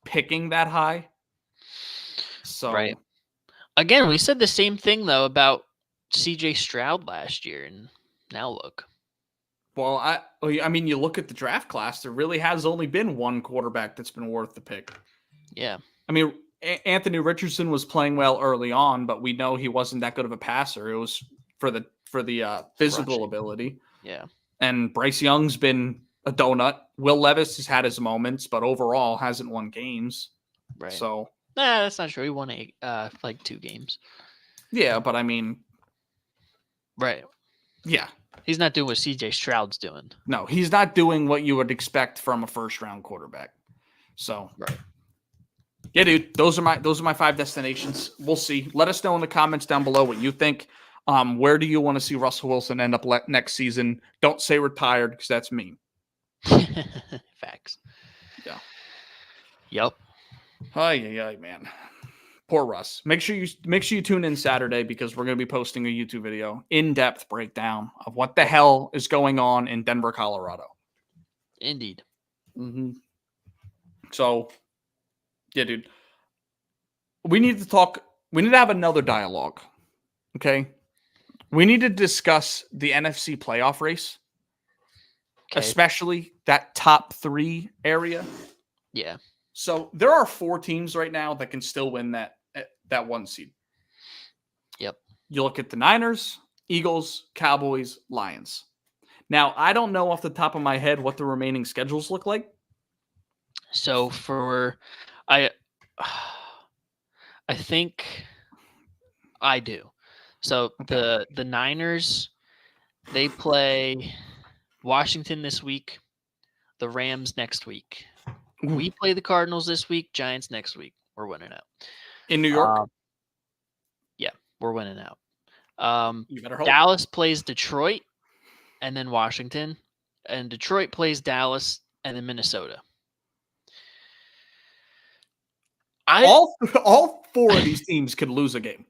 Speaker 3: picking that high. So
Speaker 2: again, we said the same thing though about CJ Stroud last year, and now look.
Speaker 3: Well, I mean, you look at the draft class, there really has only been one quarterback that's been worth the pick.
Speaker 2: Yeah.
Speaker 3: I mean, Anthony Richardson was playing well early on, but we know he wasn't that good of a passer. It was for the physical ability.
Speaker 2: Yeah.
Speaker 3: And Bryce Young's been a donut. Will Levis has had his moments, but overall hasn't won games.
Speaker 2: Right.
Speaker 3: So
Speaker 2: that's not true. He won 2 games.
Speaker 3: Yeah, but I mean,
Speaker 2: right.
Speaker 3: Yeah.
Speaker 2: He's not doing what CJ Stroud's doing.
Speaker 3: No, he's not doing what you would expect from a first-round quarterback. So, yeah, dude, those are my 5 destinations. We'll see. Let us know in the comments down below what you think. Where do you want to see Russell Wilson end up next season? Don't say retired because that's mean.
Speaker 2: Facts.
Speaker 3: Yeah.
Speaker 2: Yep.
Speaker 3: Ay, man. Poor Russ. Make sure you tune in Saturday because we're going to be posting a YouTube video, in-depth breakdown of what the hell is going on in Denver, Colorado.
Speaker 2: Indeed.
Speaker 3: Mm-hmm. So, yeah, dude. We need to have another dialogue. Okay? We need to discuss the NFC playoff race. Okay. Especially that top 3 area.
Speaker 2: Yeah.
Speaker 3: So there are 4 teams right now that can still win that 1 seed.
Speaker 2: Yep.
Speaker 3: You look at the Niners, Eagles, Cowboys, Lions. Now, I don't know off the top of my head what the remaining schedules look like.
Speaker 2: So I, I think I do. So
Speaker 3: Okay.
Speaker 2: the Niners, they play Washington this week, the Rams next week.
Speaker 3: Ooh.
Speaker 2: We play the Cardinals this week, Giants next week. We're winning out.
Speaker 3: In New York?
Speaker 2: Yeah, we're winning out.
Speaker 3: You better hope.
Speaker 2: Dallas plays Detroit and then Washington, and Detroit plays Dallas and then Minnesota.
Speaker 3: All 4 of these teams could lose a game.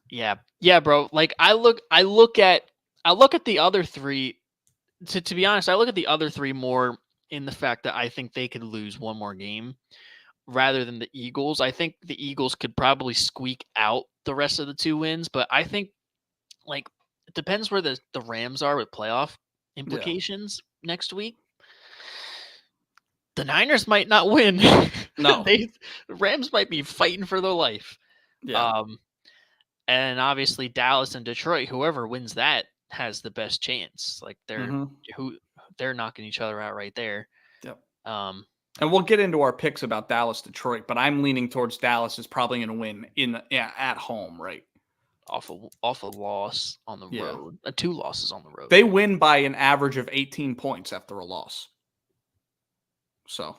Speaker 2: Yeah, bro. Like I look at the other 3. To be honest, I look at the other 3 more in the fact that I think they could lose one more game rather than the Eagles. I think the Eagles could probably squeak out the rest of the 2 wins, but I think like it depends where the Rams are with playoff implications next week. The Niners might not win.
Speaker 3: No.
Speaker 2: The Rams might be fighting for their life.
Speaker 3: Yeah.
Speaker 2: And obviously Dallas and Detroit, whoever wins that has the best chance. Like they're knocking each other out right there.
Speaker 3: Yep.
Speaker 2: And
Speaker 3: we'll get into our picks about Dallas, Detroit, but I'm leaning towards Dallas is probably going to win at home, right?
Speaker 2: Off a loss on the road. 2 losses on the road.
Speaker 3: They win by an average of 18 points after a loss. So,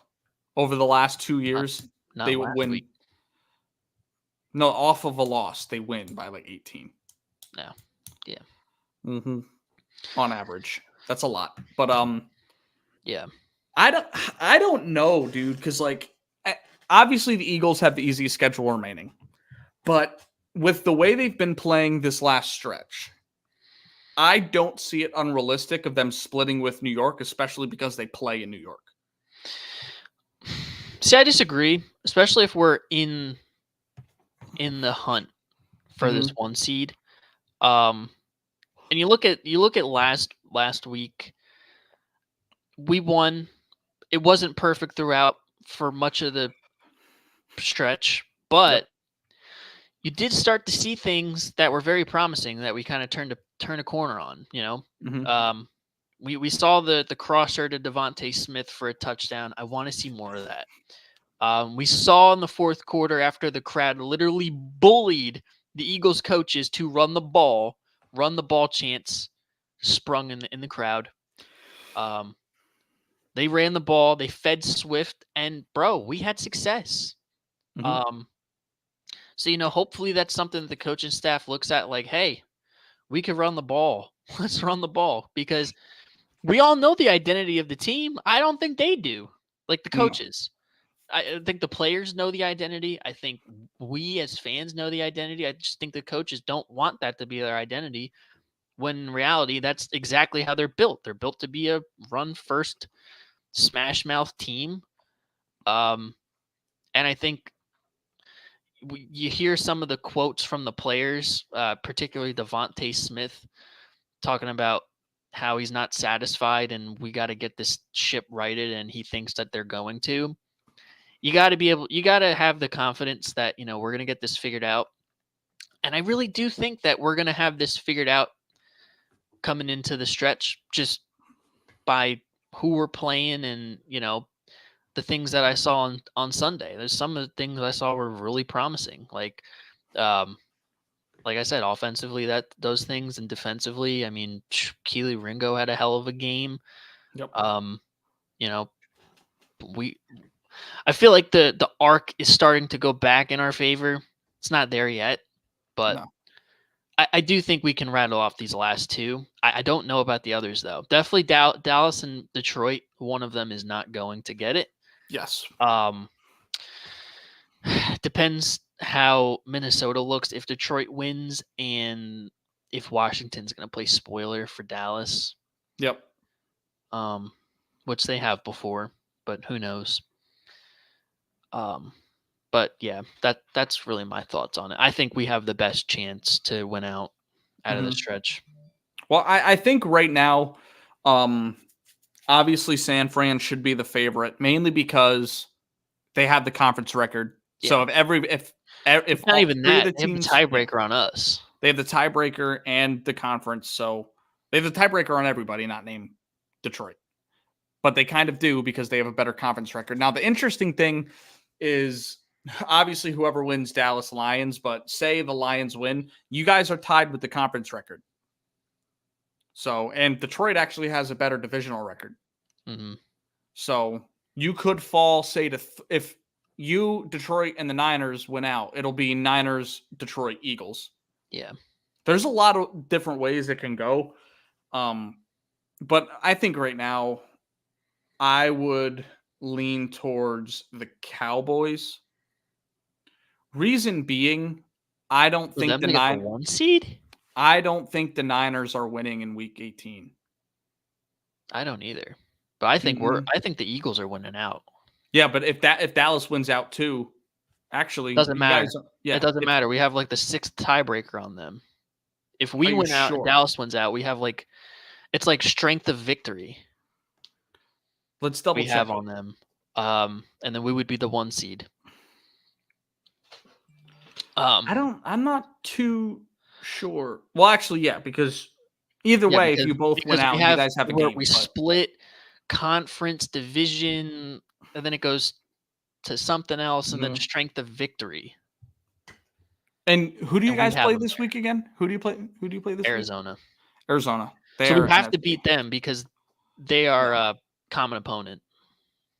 Speaker 3: over the last 2 years, they would win.
Speaker 2: Week.
Speaker 3: No, off of a loss, they win by like 18.
Speaker 2: No. Yeah.
Speaker 3: Mm-hmm. On average. That's a lot. But
Speaker 2: yeah.
Speaker 3: I don't know, dude, because like obviously the Eagles have the easiest schedule remaining. But with the way they've been playing this last stretch, I don't see it unrealistic of them splitting with New York, especially because they play in New York.
Speaker 2: See, I disagree, especially if we're in the hunt for this 1 seed. And you look at last week, we won. It wasn't perfect throughout for much of the stretch, but you did start to see things that were very promising that we kind of turn a corner on, you know. We saw the crosser to Devontae Smith for a touchdown. I want to see more of that. We saw in the 4th quarter after the crowd literally bullied the Eagles coaches to run the ball chants sprung in the crowd. They ran the ball, they fed Swift, and bro, we had success. So, you know, hopefully that's something that the coaching staff looks at like, hey, we could run the ball. Let's run the ball, because we all know the identity of the team. I don't think they do, like the coaches. I think the players know the identity. I think we as fans know the identity. I just think the coaches don't want that to be their identity, when in reality, that's exactly how they're built. They're built to be a run-first, smash-mouth team. And I think you hear some of the quotes from the players, particularly Devontae Smith, talking about how he's not satisfied and we got to get this ship righted, and he thinks that they're going to. You got to have the confidence that, you know, we're going to get this figured out. And I really do think that we're going to have this figured out coming into the stretch, just by who we're playing and, you know, the things that I saw on Sunday. There's some of the things I saw were really promising. Like I said, offensively, those things, and defensively, I mean, Keely Ringo had a hell of a game.
Speaker 3: Yep.
Speaker 2: You know, I feel like the arc is starting to go back in our favor. It's not there yet, but no. I do think we can rattle off these last 2. I don't know about the others, though. Definitely Dallas and Detroit. One of them is not going to get it.
Speaker 3: Yes.
Speaker 2: Depends how Minnesota looks if Detroit wins, and if Washington's going to play spoiler for Dallas.
Speaker 3: Yep.
Speaker 2: Which they have before, but who knows? But yeah, that's really my thoughts on it. I think we have the best chance to win out of the stretch.
Speaker 3: Well, I think right now, obviously San Fran should be the favorite, mainly because they have the conference record. Yeah. So if
Speaker 2: not even that, they have the tiebreaker on us.
Speaker 3: They have the tiebreaker and the conference, so they have the tiebreaker on everybody, not named Detroit. but they kind of do because they have a better conference record. Now, the interesting thing is obviously whoever wins Dallas Lions, but say the Lions win, you guys are tied with the conference record. So, and Detroit actually has a better divisional record.
Speaker 2: Mm-hmm.
Speaker 3: So you could fall, say, to if you, Detroit, and the Niners win out, it'll be Niners, Detroit, Eagles.
Speaker 2: Yeah.
Speaker 3: There's a lot of different ways it can go. But I think right now I would lean towards the Cowboys. Reason being, I don't
Speaker 2: For
Speaker 3: think
Speaker 2: them to get the 1 seed?
Speaker 3: I don't think the Niners are winning in week 18.
Speaker 2: I don't either. But I think I think the Eagles are winning out.
Speaker 3: Yeah, but if Dallas wins out too, actually
Speaker 2: doesn't matter.
Speaker 3: It
Speaker 2: doesn't matter. We have like the 6th tiebreaker on them. If we win out and Dallas wins out, we have like it's like strength of victory.
Speaker 3: Let's double check.
Speaker 2: We have on them. And then we would be the 1 seed.
Speaker 3: I'm not too sure. Well, actually, yeah, because either way, if you both win out, you guys have a game.
Speaker 2: We split conference, division, and then it goes to something else, and then strength of victory.
Speaker 3: And who do you guys play this week again? Who do you play this
Speaker 2: Arizona.
Speaker 3: week? Arizona.
Speaker 2: So we have to beat them because they are a common opponent.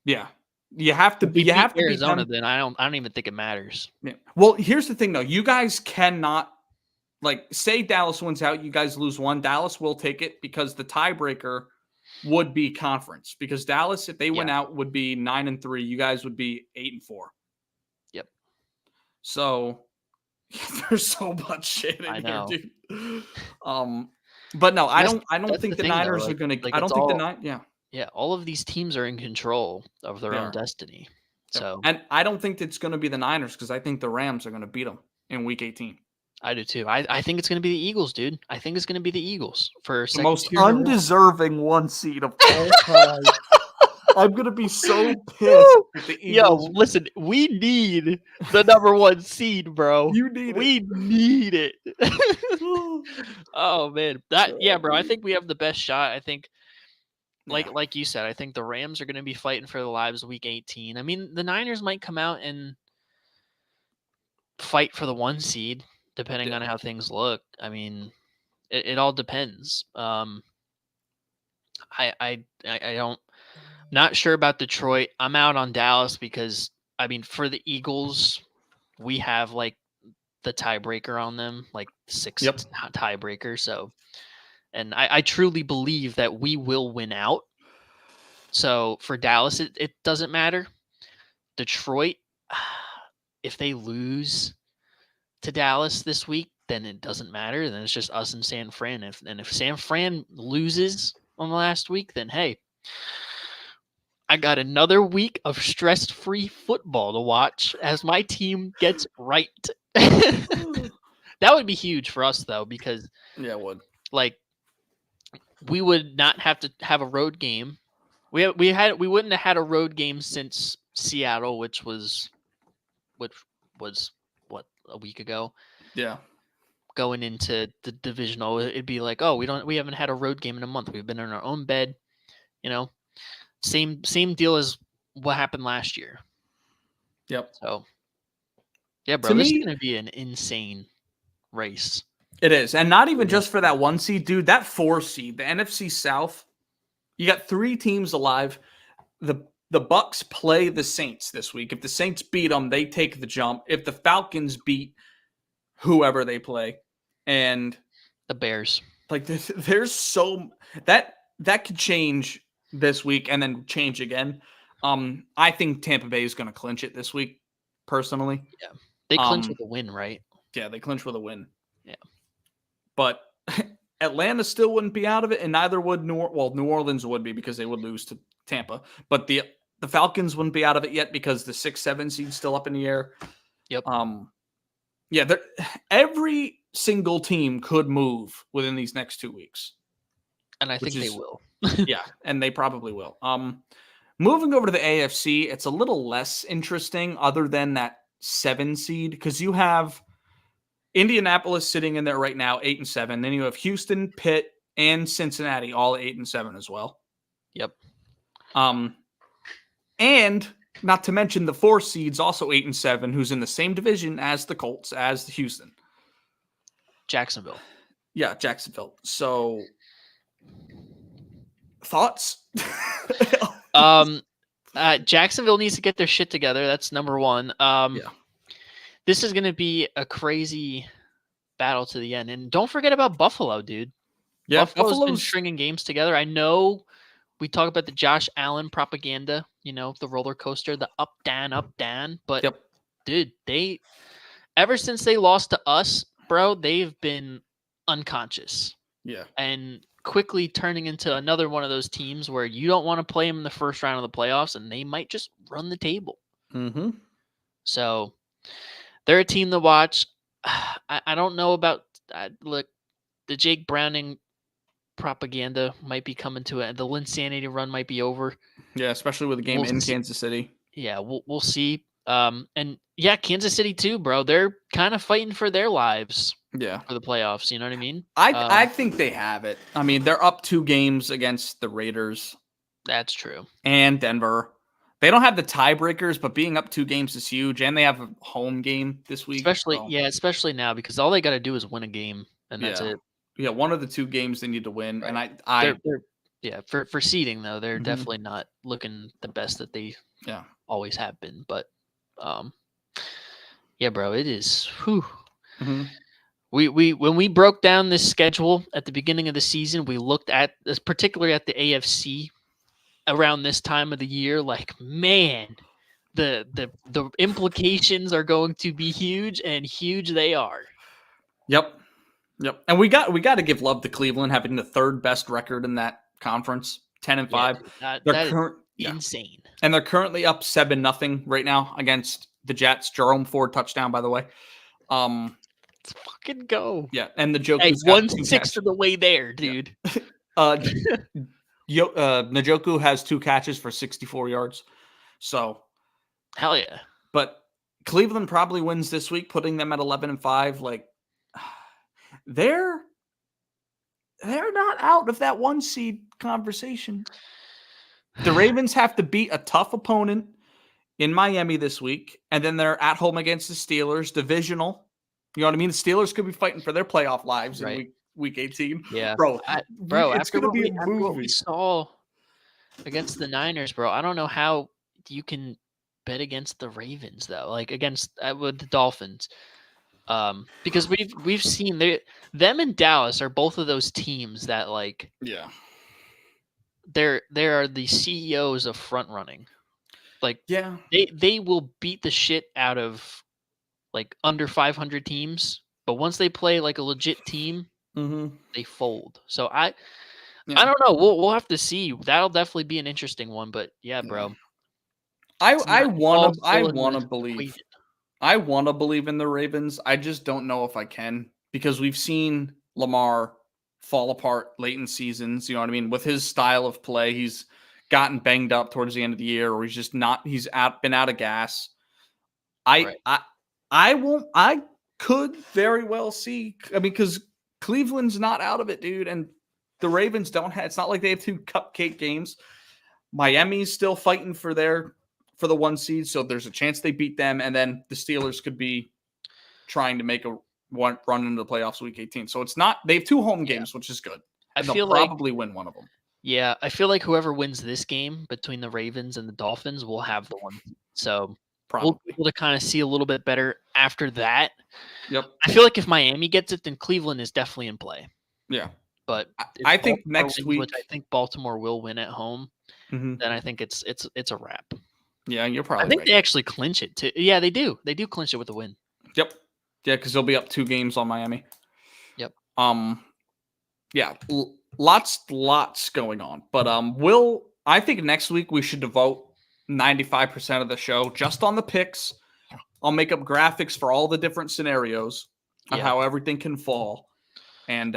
Speaker 3: Yeah. You have to beat
Speaker 2: Arizona, then I don't even think it matters.
Speaker 3: Yeah. Well, here's the thing though. You guys cannot say Dallas wins out, you guys lose 1. Dallas will take it because the tiebreaker would be conference. Because Dallas, if they went out, would be 9-3. You guys would be 8-4.
Speaker 2: Yep.
Speaker 3: So there's so much shit in here,
Speaker 2: know.
Speaker 3: dude. But no, I don't think the Niners are gonna I don't think the Niners
Speaker 2: Yeah, all of these teams are in control of their own destiny.
Speaker 3: Yep.
Speaker 2: So,
Speaker 3: and I don't think it's going to be the Niners because I think the Rams are going to beat them in Week 18.
Speaker 2: I do too. I think it's going to be the Eagles, dude. I think it's going to be the Eagles for
Speaker 3: the most undeserving 1 seed of all time. I'm going to be so pissed with the Eagles.
Speaker 2: Yo, listen, we need the number 1 seed, bro. We need it. Oh man, bro. I think we have the best shot. I think. Like you said, I think the Rams are going to be fighting for their lives week 18. I mean, the Niners might come out and fight for the 1 seed, depending on how things look. I mean, it all depends. I don't, not sure about Detroit. I'm out on Dallas because, I mean, for the Eagles, we have like the tiebreaker on them, like 6 tiebreaker. So. And I truly believe that we will win out. So for Dallas, it doesn't matter. Detroit, if they lose to Dallas this week, then it doesn't matter. Then it's just us and San Fran. If San Fran loses on the last week, then hey, I got another week of stress-free football to watch as my team gets right. That would be huge for us, though, because
Speaker 3: it would.
Speaker 2: We would not have to have a road game. We wouldn't have had a road game since Seattle, which was what a week ago.
Speaker 3: Yeah.
Speaker 2: Going into the divisional, it'd be like, oh, we haven't had a road game in a month. We've been in our own bed, Same deal as what happened last year.
Speaker 3: Yep.
Speaker 2: So, yeah, bro, this is gonna be an insane race.
Speaker 3: It is. And not even just for that 1 seed, dude. That 4 seed, the NFC South, you got 3 teams alive. The Bucks play the Saints this week. If the Saints beat them, they take the jump. If the Falcons beat whoever they play, and
Speaker 2: the Bears,
Speaker 3: there's so that could change this week and then change again. I think Tampa Bay is going to clinch it this week, personally.
Speaker 2: Yeah, they clinch with a win, right?
Speaker 3: Yeah, they clinch with a win.
Speaker 2: Yeah.
Speaker 3: But Atlanta still wouldn't be out of it, and neither would New Orleans would be because they would lose to Tampa. But the Falcons wouldn't be out of it yet because the 6-7 seed's still up in the air.
Speaker 2: Yep.
Speaker 3: Yeah, every single team could move within these next 2 weeks.
Speaker 2: And I think they will.
Speaker 3: Yeah, and they probably will. Moving over to the AFC, it's a little less interesting other than that 7 seed because you have Indianapolis sitting in there right now, 8-7. Then you have Houston, Pitt, and Cincinnati, all 8-7 as well.
Speaker 2: Yep.
Speaker 3: And not to mention the 4 seeds, also 8-7, who's in the same division as the Colts, as Houston.
Speaker 2: Jacksonville.
Speaker 3: Yeah, Jacksonville. So, thoughts?
Speaker 2: Jacksonville needs to get their shit together. That's number one. This is going to be a crazy battle to the end. And don't forget about Buffalo, dude.
Speaker 3: Yeah,
Speaker 2: Buffalo's been stringing games together. I know we talk about the Josh Allen propaganda, the roller coaster, the up, down. But, dude, ever since they lost to us, bro, they've been unconscious.
Speaker 3: Yeah. And
Speaker 2: quickly turning into another one of those teams where you don't want to play them in the first round of the playoffs, and they might just run the table.
Speaker 3: Mm-hmm.
Speaker 2: So they're a team to watch. I don't know about look, the Jake Browning propaganda might be coming to it. The Linsanity run might be over.
Speaker 3: Yeah, especially with the game in Kansas City.
Speaker 2: Yeah, we'll see. And yeah, Kansas City too, bro. They're kind of fighting for their lives.
Speaker 3: Yeah,
Speaker 2: for the playoffs. You know what I mean?
Speaker 3: I think they have it. I mean, they're up 2 games against the Raiders.
Speaker 2: That's true.
Speaker 3: And Denver. They don't have the tiebreakers, but being up 2 games is huge. And they have a home game this week.
Speaker 2: Especially now, because all they got to do is win a game, and that's it.
Speaker 3: Yeah, one of the 2 games they need to win.
Speaker 2: Right.
Speaker 3: And
Speaker 2: for seeding though, they're definitely not looking the best that they always have been. But yeah, bro, it is. Whew.
Speaker 3: Mm-hmm.
Speaker 2: We when we broke down this schedule at the beginning of the season, we looked at this, particularly at the AFC around this time of the year. Like, man, the implications are going to be huge, and huge they are.
Speaker 3: Yep. And we got to give love to Cleveland having the 3rd best record in that conference, 10-5.
Speaker 2: That is insane.
Speaker 3: And they're currently up 7-0 right now against the Jets. Jerome Ford touchdown, by the way.
Speaker 2: Let's fucking go.
Speaker 3: Yeah, and the joke is
Speaker 2: 1/6 of the way there, dude.
Speaker 3: Njoku has 2 catches for 64 yards. So,
Speaker 2: hell yeah.
Speaker 3: But Cleveland probably wins this week, putting them at 11-5. Like, they're not out of that 1 seed conversation. The Ravens have to beat a tough opponent in Miami this week, and then they're at home against the Steelers, divisional. You know what I mean? The Steelers could be fighting for their playoff lives in week 18.
Speaker 2: Yeah,
Speaker 3: bro,
Speaker 2: it's going to be a movie. After what we saw against the Niners, bro, I don't know how you can bet against the Ravens though, like against with the Dolphins, because we've seen them and Dallas are both of those teams that they are the CEOs of front running. Like, they will beat the shit out of like under 500 teams, but once they play like a legit team, they fold. So I don't know. We'll have to see. That'll definitely be an interesting one. But yeah, bro.
Speaker 3: I want to believe. I want to believe in the Ravens. I just don't know if I can, because we've seen Lamar fall apart late in seasons. You know what I mean? With his style of play, he's gotten banged up towards the end of the year, or he's been out of gas. I could very well see. I mean, because Cleveland's not out of it, dude, and the Ravens don't have. It's not like they have 2 cupcake games. Miami's still fighting for the 1 seed, so there's a chance they beat them, and then the Steelers could be trying to make a run into the playoffs week 18. So it's not. They have 2 home games, which is good. They'll probably win one of them.
Speaker 2: Yeah, I feel like whoever wins this game between the Ravens and the Dolphins will have the 1. So we'll be able to kind of see a little bit better after that.
Speaker 3: Yep.
Speaker 2: I feel like if Miami gets it, then Cleveland is definitely in play.
Speaker 3: Yeah.
Speaker 2: But
Speaker 3: I think next week,
Speaker 2: which I think Baltimore will win at home, then I think it's a wrap.
Speaker 3: Yeah, you're probably
Speaker 2: I think
Speaker 3: right.
Speaker 2: they actually clinch it too. Yeah, they do. They do clinch it with a win.
Speaker 3: Yep. Yeah, because they'll be up 2 games on Miami.
Speaker 2: Yep.
Speaker 3: Yeah, lots going on. But I think next week we should devote 95% of the show just on the picks. I'll make up graphics for all the different scenarios of how everything can fall. And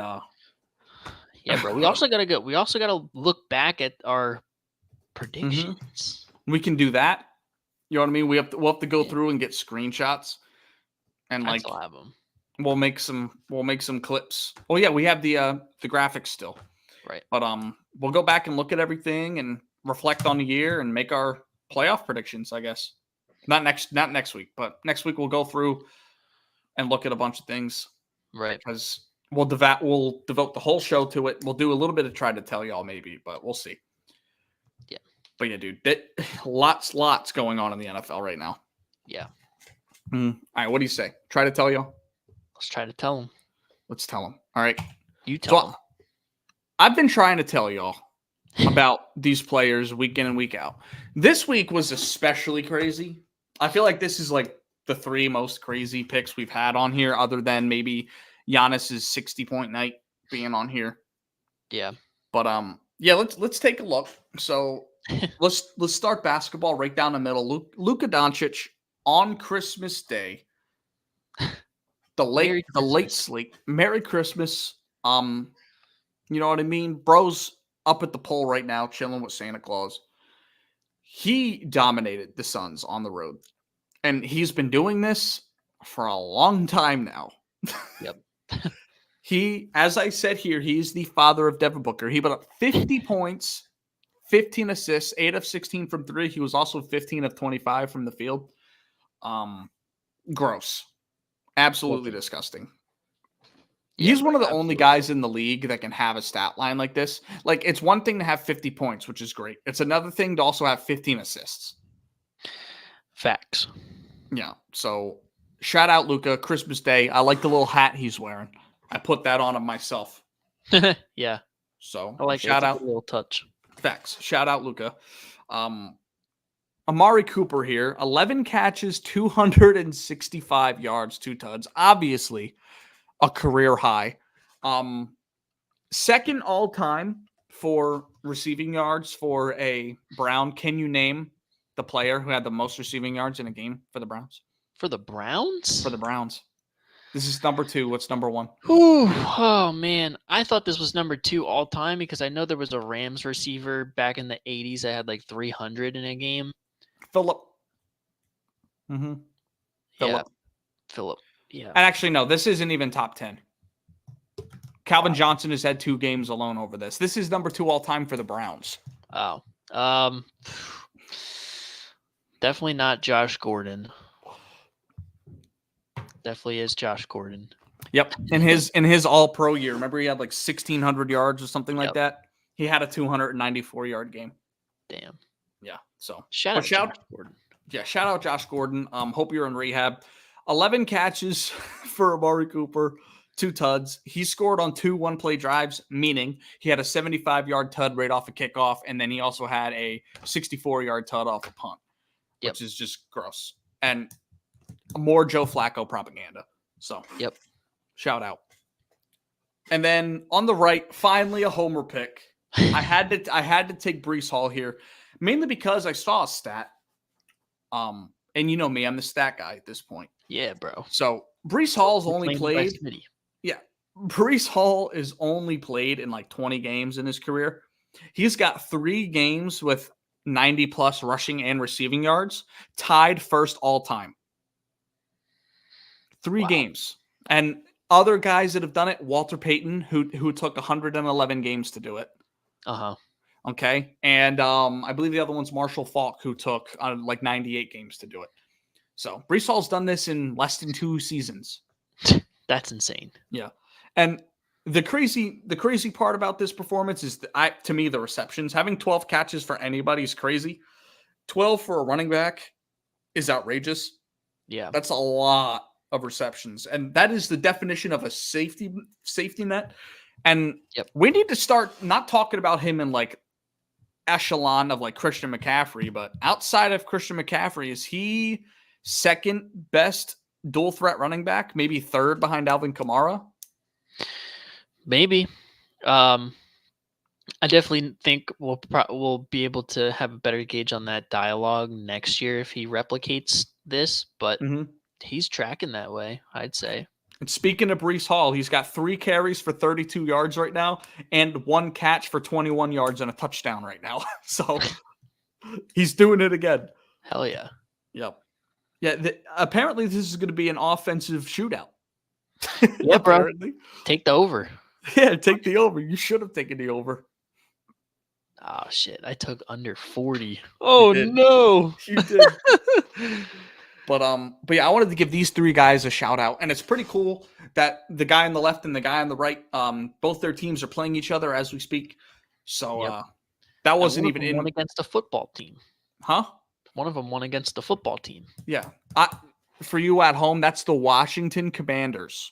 Speaker 2: yeah, bro. We also gotta look back at our predictions.
Speaker 3: We can do that. You know what I mean? We'll have to go through and get screenshots, and
Speaker 2: I still have them.
Speaker 3: We'll make some clips. Oh yeah, we have the graphics still.
Speaker 2: Right.
Speaker 3: But we'll go back and look at everything, and reflect on the year and make our playoff predictions, I guess. Not next week, but next week we'll go through and look at a bunch of things.
Speaker 2: Right.
Speaker 3: Because we'll devote the whole show to it. We'll do a little bit of try to tell y'all maybe, but we'll see.
Speaker 2: Yeah.
Speaker 3: But yeah, dude, lots going on in the NFL right now.
Speaker 2: Yeah.
Speaker 3: All right, what do you say? Try to tell y'all?
Speaker 2: Let's try to tell them.
Speaker 3: Let's tell them. All right.
Speaker 2: You tell them.
Speaker 3: I've been trying to tell y'all about these players week in and week out. This week was especially crazy. I feel like this is like the 3 most crazy picks we've had on here, other than maybe Giannis's 60-point night being on here.
Speaker 2: Yeah.
Speaker 3: But yeah, let's take a look. So let's start basketball right down the middle. Luka Doncic on Christmas Day. The late sleep. Merry Christmas. You know what I mean? Bro's up at the pole right now, chilling with Santa Claus. He dominated the Suns on the road. And he's been doing this for a long time now.
Speaker 2: Yep.
Speaker 3: He, as I said here, he's the father of Devin Booker. He put up 50 points, 15 assists, 8 of 16 from 3. He was also 15 of 25 from the field. Gross. Absolutely disgusting. He's one of the only guys in the league that can have a stat line like this. Like, it's one thing to have 50 points, which is great. It's another thing to also have 15 assists.
Speaker 2: Facts.
Speaker 3: Yeah. So, shout out Luka. Christmas Day. I like the little hat he's wearing. I put that on him myself.
Speaker 2: Yeah.
Speaker 3: So,
Speaker 2: I like
Speaker 3: shout out.
Speaker 2: A little touch.
Speaker 3: Facts. Shout out Luka. Amari Cooper here. 11 catches, 265 yards, 2 tuds. Obviously, a career high. Second all time for receiving yards for a Brown. Can you name the player who had the most receiving yards in a game for the Browns?
Speaker 2: For the Browns?
Speaker 3: For the Browns. This is number 2. What's number 1?
Speaker 2: Ooh, oh, man. I thought this was number 2 all time because I know there was a Rams receiver back in the 80s that had like 300 in a game.
Speaker 3: Philip. Mm-hmm.
Speaker 2: Philip. Yeah.
Speaker 3: And actually, no, this isn't even top 10. Calvin Johnson has had 2 games alone over this. This is number 2 all time for the Browns.
Speaker 2: Oh. Definitely not Josh Gordon. Definitely is Josh Gordon.
Speaker 3: Yep. In his all-pro year, remember he had like 1,600 yards or something like that? He had a 294-yard game.
Speaker 2: Damn.
Speaker 3: Yeah. So
Speaker 2: shout out Josh Gordon.
Speaker 3: Yeah, shout out Josh Gordon. Hope you're in rehab. 11 catches for Amari Cooper, 2 tuds. He scored on 2 one-play drives, meaning he had a 75-yard tud right off a kickoff, and then he also had a 64-yard tud off a punt, which is just gross. And more Joe Flacco propaganda. So, shout out. And then on the right, finally a homer pick. I had to take Breece Hall here, mainly because I saw a stat. And you know me, I'm the stat guy at this point.
Speaker 2: Yeah, bro.
Speaker 3: So Breece Hall's only played. Yeah, Breece Hall is only played in like 20 games in his career. He's got 3 games with 90 plus rushing and receiving yards, tied first all time. 3 games. And other guys that have done it, Walter Payton, who took 111 games to do it.
Speaker 2: Uh-huh.
Speaker 3: Okay. And I believe the other one's Marshall Faulk, who took like 98 games to do it. So Breece Hall's done this in less than 2 seasons.
Speaker 2: That's insane.
Speaker 3: Yeah. And the crazy part about this performance is to me, the receptions. Having 12 catches for anybody is crazy. 12 for a running back is outrageous.
Speaker 2: Yeah.
Speaker 3: That's a lot of receptions. And that is the definition of a safety net. And we need to start not talking about him in like echelon of like Christian McCaffery, but outside of Christian McCaffrey, is he second best dual threat running back? Maybe third behind Alvin Kamara?
Speaker 2: Maybe. I definitely think we'll be able to have a better gauge on that dialogue next year if he replicates this, but he's tracking that way, I'd say.
Speaker 3: And speaking of Breece Hall, he's got 3 carries for 32 yards right now and 1 catch for 21 yards and a touchdown right now. So he's doing it again.
Speaker 2: Hell yeah.
Speaker 3: Yep. Yeah. Apparently this is going to be an offensive shootout.
Speaker 2: Yeah, bro. Take the over.
Speaker 3: Yeah, take the over. You should have taken the over.
Speaker 2: Oh shit! I took under 40. Oh
Speaker 3: did.
Speaker 2: no!
Speaker 3: You did. But yeah, I wanted to give these three guys a shout out, and it's pretty cool that the guy on the left and the guy on the right, both their teams are playing each other as we speak. So
Speaker 2: Yep.
Speaker 3: that
Speaker 2: And
Speaker 3: wasn't
Speaker 2: one of
Speaker 3: even
Speaker 2: them
Speaker 3: in,
Speaker 2: won against a football team.
Speaker 3: huh?
Speaker 2: One of them won against the football team.
Speaker 3: Yeah. For you at home, that's the Washington Commanders.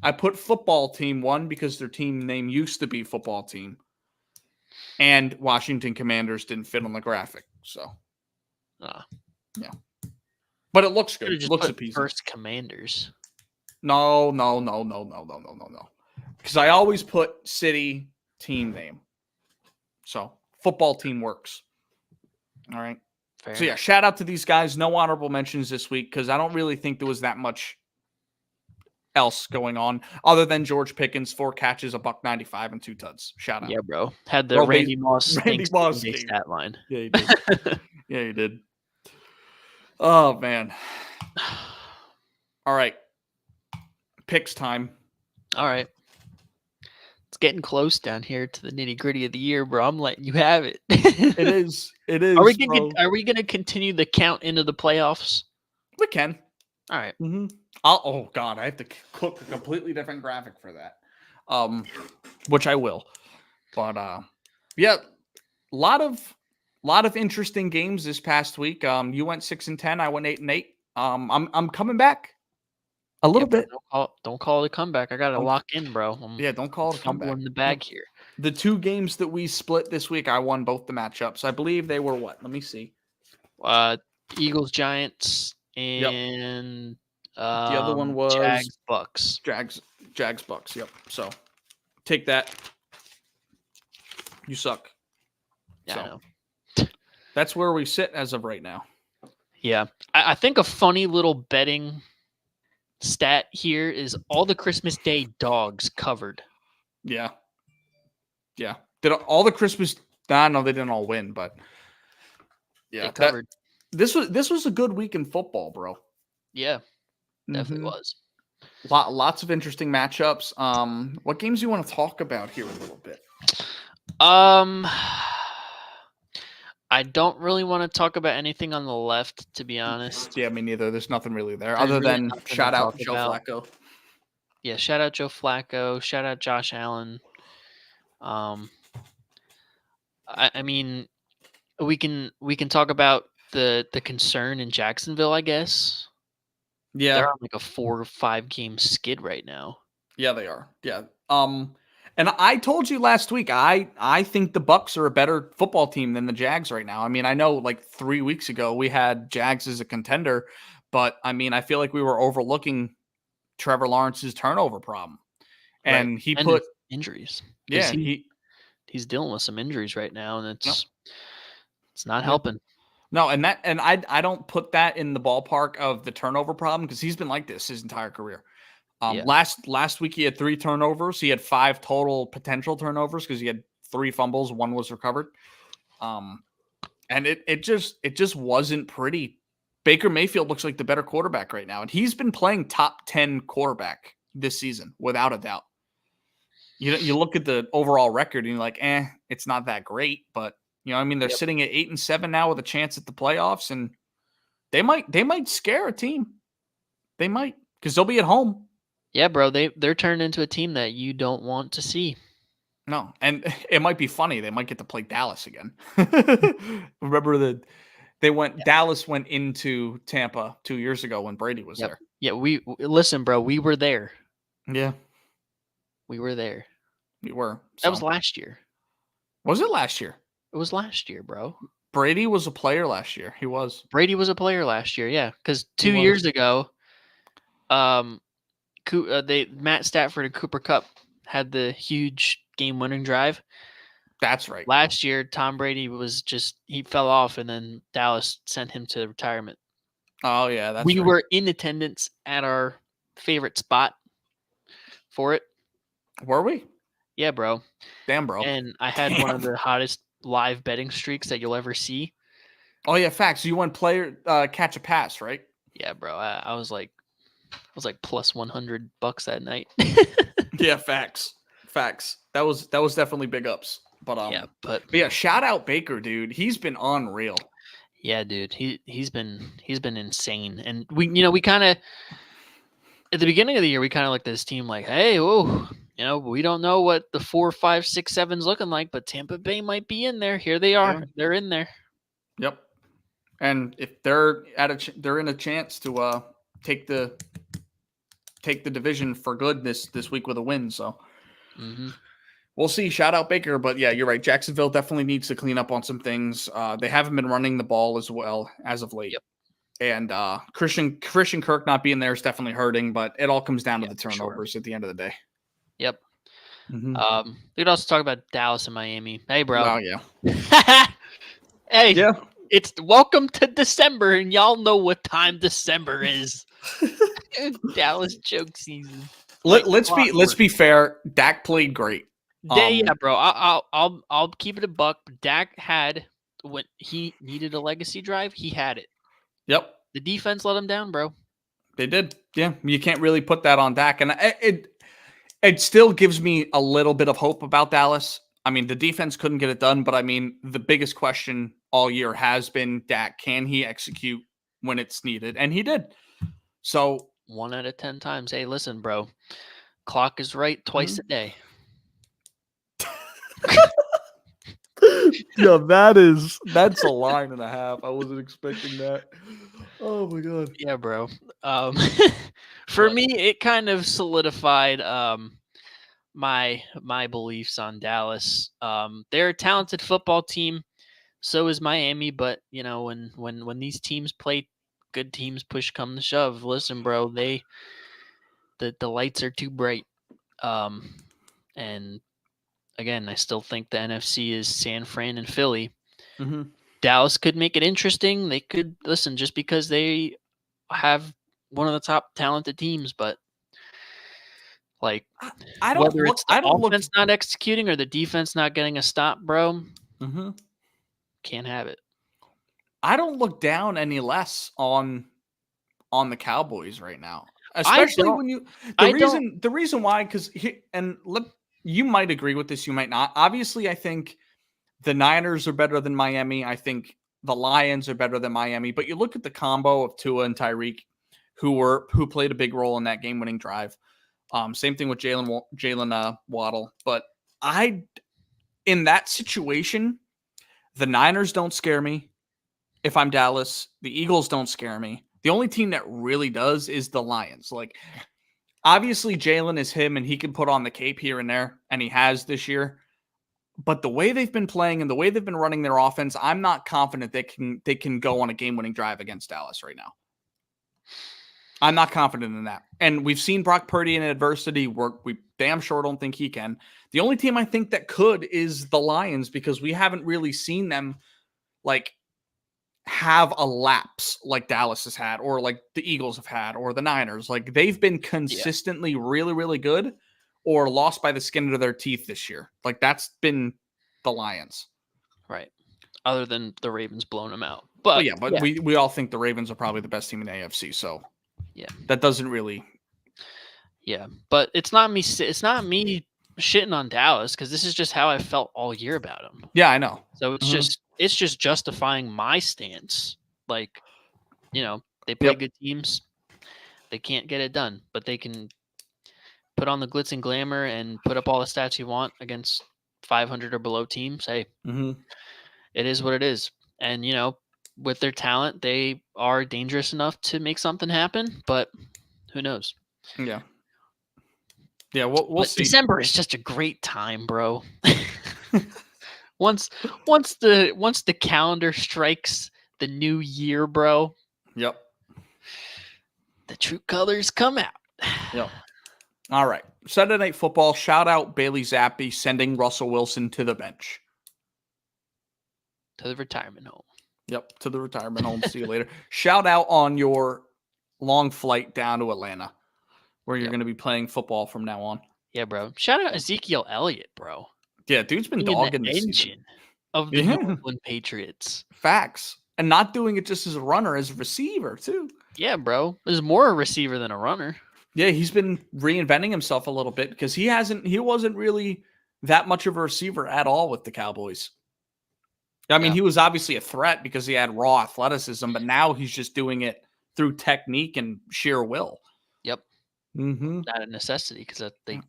Speaker 3: I put football team one because their team name used to be football team, and Washington Commanders didn't fit on the graphic. So yeah. But it looks good.
Speaker 2: Could've
Speaker 3: It
Speaker 2: just
Speaker 3: looks
Speaker 2: put
Speaker 3: appeasing.
Speaker 2: First Commanders.
Speaker 3: No. Because I always put city team name. So football team works. All right.
Speaker 2: Fair
Speaker 3: So yeah,
Speaker 2: enough.
Speaker 3: shout out to these guys. No honorable mentions this week because I don't really think there was that much else going on other than George Pickens, 4 catches, $195 and 2 tuds. Shout out.
Speaker 2: Yeah, bro. Had the
Speaker 3: Well,
Speaker 2: Randy Moss
Speaker 3: Randy Moss
Speaker 2: Thanksgiving Day
Speaker 3: game.
Speaker 2: stat line.
Speaker 3: Yeah, he did. Yeah, he did. Oh man. All right. Picks time.
Speaker 2: All right. It's getting close down here to the nitty gritty of the year, bro. I'm letting you have it.
Speaker 3: It is. It is.
Speaker 2: Are we
Speaker 3: bro.
Speaker 2: gonna continue the count into the playoffs?
Speaker 3: We can.
Speaker 2: All right.
Speaker 3: Mm-hmm. Oh God, I have to cook a completely different graphic for that. Which I will. But yeah, a lot of interesting games this past week. You went 6-10. I went 8-8. I'm coming back a little bit.
Speaker 2: Don't call it a comeback. I got to
Speaker 3: Don't-
Speaker 2: lock in, bro.
Speaker 3: Yeah, don't call it a comeback.
Speaker 2: Fumbling the bag here.
Speaker 3: The 2 games that we split this week, I won both the matchups. I believe they were what? Let me see.
Speaker 2: Eagles, Giants, and
Speaker 3: The other one was
Speaker 2: Jags, Bucks.
Speaker 3: Jags, Bucks. Yep. So take that. You suck.
Speaker 2: Yeah,
Speaker 3: So
Speaker 2: I know.
Speaker 3: that's where we sit as of right now.
Speaker 2: Yeah. I think a funny little betting stat here is all the Christmas Day dogs covered.
Speaker 3: Yeah. Yeah. Did all the Christmas? No, they didn't all win, but yeah,
Speaker 2: They covered.
Speaker 3: This was a good week in football, bro.
Speaker 2: Yeah, definitely
Speaker 3: Mhm.
Speaker 2: was.
Speaker 3: Lots of interesting matchups. What games do you want to talk about here a little bit?
Speaker 2: I don't really want to talk about anything on the left, to be honest.
Speaker 3: Yeah, me neither. There's nothing really there
Speaker 2: There's
Speaker 3: other
Speaker 2: really
Speaker 3: than
Speaker 2: nothing to
Speaker 3: shout out
Speaker 2: talk
Speaker 3: Joe
Speaker 2: about.
Speaker 3: Flacco.
Speaker 2: Yeah, shout out Joe Flacco. Shout out Josh Allen. I mean, we can talk about the concern in Jacksonville, I guess.
Speaker 3: Yeah.
Speaker 2: They're on like a 4 or 5 game skid right now.
Speaker 3: Yeah, they are. Yeah. And I told you last week, I think the Bucks are a better football team than the Jags right now. I mean, I know like 3 weeks ago we had Jags as a contender, but I mean, I feel like we were overlooking Trevor Lawrence's turnover problem. And
Speaker 2: Right.
Speaker 3: he
Speaker 2: And
Speaker 3: put
Speaker 2: his injuries.
Speaker 3: yeah,
Speaker 2: He's dealing with some injuries right now, and it's not helping.
Speaker 3: No, and I don't put that in the ballpark of the turnover problem because he's been like this his entire career.
Speaker 2: Yeah.
Speaker 3: Last week he had 3 turnovers. He had 5 total potential turnovers because he had 3 fumbles, 1 was recovered. And it just wasn't pretty. Baker Mayfield looks like the better quarterback right now, and he's been playing top 10 quarterback this season without a doubt. You look at the overall record and you're like, it's not that great, but you know, I mean, they're sitting at 8-7 now with a chance at the playoffs, and they might scare a team. They might because they'll be at home.
Speaker 2: Yeah, bro, they're turned into a team that you don't want to see.
Speaker 3: No, and it might be funny. They might get to play Dallas again. Remember Dallas went into Tampa 2 years ago when Brady was there.
Speaker 2: Yeah, listen, bro, we were there.
Speaker 3: Yeah,
Speaker 2: we were there.
Speaker 3: We were.
Speaker 2: That was last year.
Speaker 3: Was it last year?
Speaker 2: It was last year, bro.
Speaker 3: Brady was a player last year. He was.
Speaker 2: Brady was a player last year, yeah. Because 2 years ago, Matt Stafford and Cooper Kupp had the huge game-winning drive.
Speaker 3: That's right.
Speaker 2: Last year, Tom Brady he fell off, and then Dallas sent him to retirement.
Speaker 3: Oh, yeah, that's
Speaker 2: We
Speaker 3: right.
Speaker 2: were in attendance at our favorite spot for it.
Speaker 3: Were we?
Speaker 2: Yeah, bro.
Speaker 3: Damn, bro.
Speaker 2: And I had one of the hottest live betting streaks that you'll ever see.
Speaker 3: Oh, yeah, facts. You won player catch a pass, right?
Speaker 2: Yeah, bro. I was like plus $100 that night.
Speaker 3: Yeah, facts. That was definitely big ups. But yeah, shout out Baker, dude. He's been unreal.
Speaker 2: Yeah, dude. He's been insane. And we kind of at the beginning of the year we kind of looked at this team like, hey, whoa, we don't know what the 4, 5, 6, 7's looking like, but Tampa Bay might be in there. Here they are. Yeah. They're in there.
Speaker 3: Yep. And if they're they're in a chance to take the division for good this week with a win. So we'll see. Shout out Baker, but yeah, you're right. Jacksonville definitely needs to clean up on some things. They haven't been running the ball as well as of late.
Speaker 2: Yep.
Speaker 3: And Christian Kirk not being there is definitely hurting, but it all comes down to the turnovers at the end of the day.
Speaker 2: Yep. We could also talk about Dallas and Miami. Hey, bro.
Speaker 3: Oh yeah.
Speaker 2: Hey. Yeah. It's welcome to December, and y'all know what time December is. Dallas joke season.
Speaker 3: Let's be fair. Dak played great.
Speaker 2: Yeah, bro. I'll keep it a buck. Dak had when he needed a legacy drive, he had it.
Speaker 3: Yep.
Speaker 2: The defense let him down, bro.
Speaker 3: They did. Yeah, you can't really put that on Dak, and it still gives me a little bit of hope about Dallas. I mean, the defense couldn't get it done, but I mean, the biggest question all year has been Dak. Can he execute when it's needed? And he did. So
Speaker 2: 1 out of 10 times. Hey, listen, bro. Clock is right twice a day.
Speaker 3: Yeah, that's a line and a half. I wasn't expecting that. Oh my god.
Speaker 2: Yeah, bro. For me, it kind of solidified my beliefs on Dallas. They're a talented football team. So is Miami, but when these teams play good teams, push come to shove. Listen, bro, the lights are too bright. And again, I still think the NFC is San Fran and Philly. Dallas could make it interesting. They could just because they have one of the top talented teams, but like whether it's the offense not executing or the defense not getting a stop, bro. Can't have it.
Speaker 3: I don't look down any less on the Cowboys right now, especially when the reason why, because you might agree with this, you might not. Obviously, I think the Niners are better than Miami. I think the Lions are better than Miami. But you look at the combo of Tua and Tyreek, who played a big role in that game-winning drive. Same thing with Jalen Waddle. But in that situation, the Niners don't scare me. If I'm Dallas, the Eagles don't scare me. The only team that really does is the Lions. Like, obviously, Jalen is him, and he can put on the cape here and there, and he has this year. But the way they've been playing and the way they've been running their offense, I'm not confident they can go on a game-winning drive against Dallas right now. I'm not confident in that. And we've seen Brock Purdy in adversity work. We damn sure don't think he can. The only team I think that could is the Lions, because we haven't really seen them have a lapse like Dallas has had, or like the Eagles have had, or the Niners. Like, they've been consistently really, really good, or lost by the skin of their teeth this year. Like, that's been the Lions.
Speaker 2: Right. Other than the Ravens blowing them out.
Speaker 3: But we all think the Ravens are probably the best team in the AFC. So
Speaker 2: yeah,
Speaker 3: that doesn't really.
Speaker 2: Yeah, but it's not me shitting on Dallas, because this is just how I felt all year about them.
Speaker 3: Yeah, I know.
Speaker 2: So it's just justifying my stance. Like, they play good teams. They can't get it done, but they can put on the glitz and glamour and put up all the stats you want against 500 or below teams. Hey, it is what it is. And, with their talent, they are dangerous enough to make something happen, but who knows?
Speaker 3: Yeah. Yeah, we'll see.
Speaker 2: December is just a great time, bro. Once the calendar strikes the new year, bro.
Speaker 3: Yep.
Speaker 2: The true colors come out.
Speaker 3: Yep. All right. Saturday Night Football. Shout out Bailey Zappi sending Russell Wilson to the bench.
Speaker 2: To the retirement home.
Speaker 3: Yep. To the retirement home. See you later. Shout out on your long flight down to Atlanta, where you're going to be playing football from now on.
Speaker 2: Yeah, bro. Shout out Ezekiel Elliott, bro.
Speaker 3: Yeah, dude's been dogging the
Speaker 2: engine of the New England Patriots.
Speaker 3: Facts. And not doing it just as a runner, as a receiver, too.
Speaker 2: Yeah, bro. There's more a receiver than a runner.
Speaker 3: Yeah, he's been reinventing himself a little bit, because he wasn't really that much of a receiver at all with the Cowboys. I mean,
Speaker 2: Yeah.
Speaker 3: he was obviously a threat because he had raw athleticism, but now he's just doing it through technique and sheer will.
Speaker 2: Yep.
Speaker 3: Mm-hmm.
Speaker 2: Not a necessity because they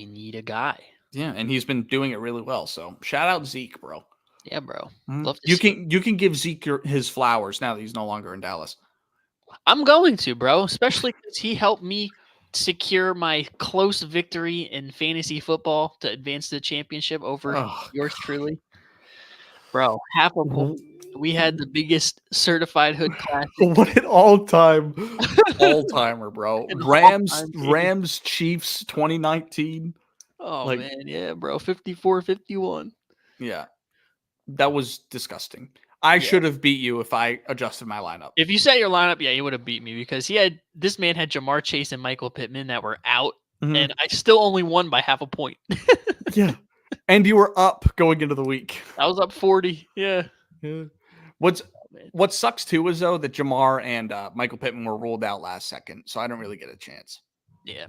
Speaker 2: need a guy.
Speaker 3: Yeah, and he's been doing it really well. So shout out Zeke, bro.
Speaker 2: Yeah, bro.
Speaker 3: Mhm.
Speaker 2: Love to
Speaker 3: You
Speaker 2: see
Speaker 3: can you can give Zeke his flowers now that he's no longer in Dallas.
Speaker 2: I'm going to, bro, especially because he helped me secure my close victory in fantasy football to advance to the championship over
Speaker 3: Oh,
Speaker 2: yours truly. Bro, half a point. We had the biggest certified hood classic.
Speaker 3: what an all-timer, bro.
Speaker 2: An
Speaker 3: Rams,
Speaker 2: all-time game.
Speaker 3: Rams, Chiefs, 2019.
Speaker 2: Oh,
Speaker 3: like-
Speaker 2: man. Yeah, bro. 54-51.
Speaker 3: Yeah, that was disgusting. I
Speaker 2: Yeah.
Speaker 3: should have beat you if I adjusted my lineup.
Speaker 2: If you set your lineup, yeah, you would have beat me because this man had Jamar Chase and Michael Pittman that were out,
Speaker 3: Mhm.
Speaker 2: and I still only won by half a point.
Speaker 3: Yeah, and you were up going into the week.
Speaker 2: I was up 40. Yeah.
Speaker 3: Yeah.
Speaker 2: Man.
Speaker 3: What sucks too is though that Jamar and Michael Pittman were ruled out last second, so I don't really get a chance.
Speaker 2: Yeah.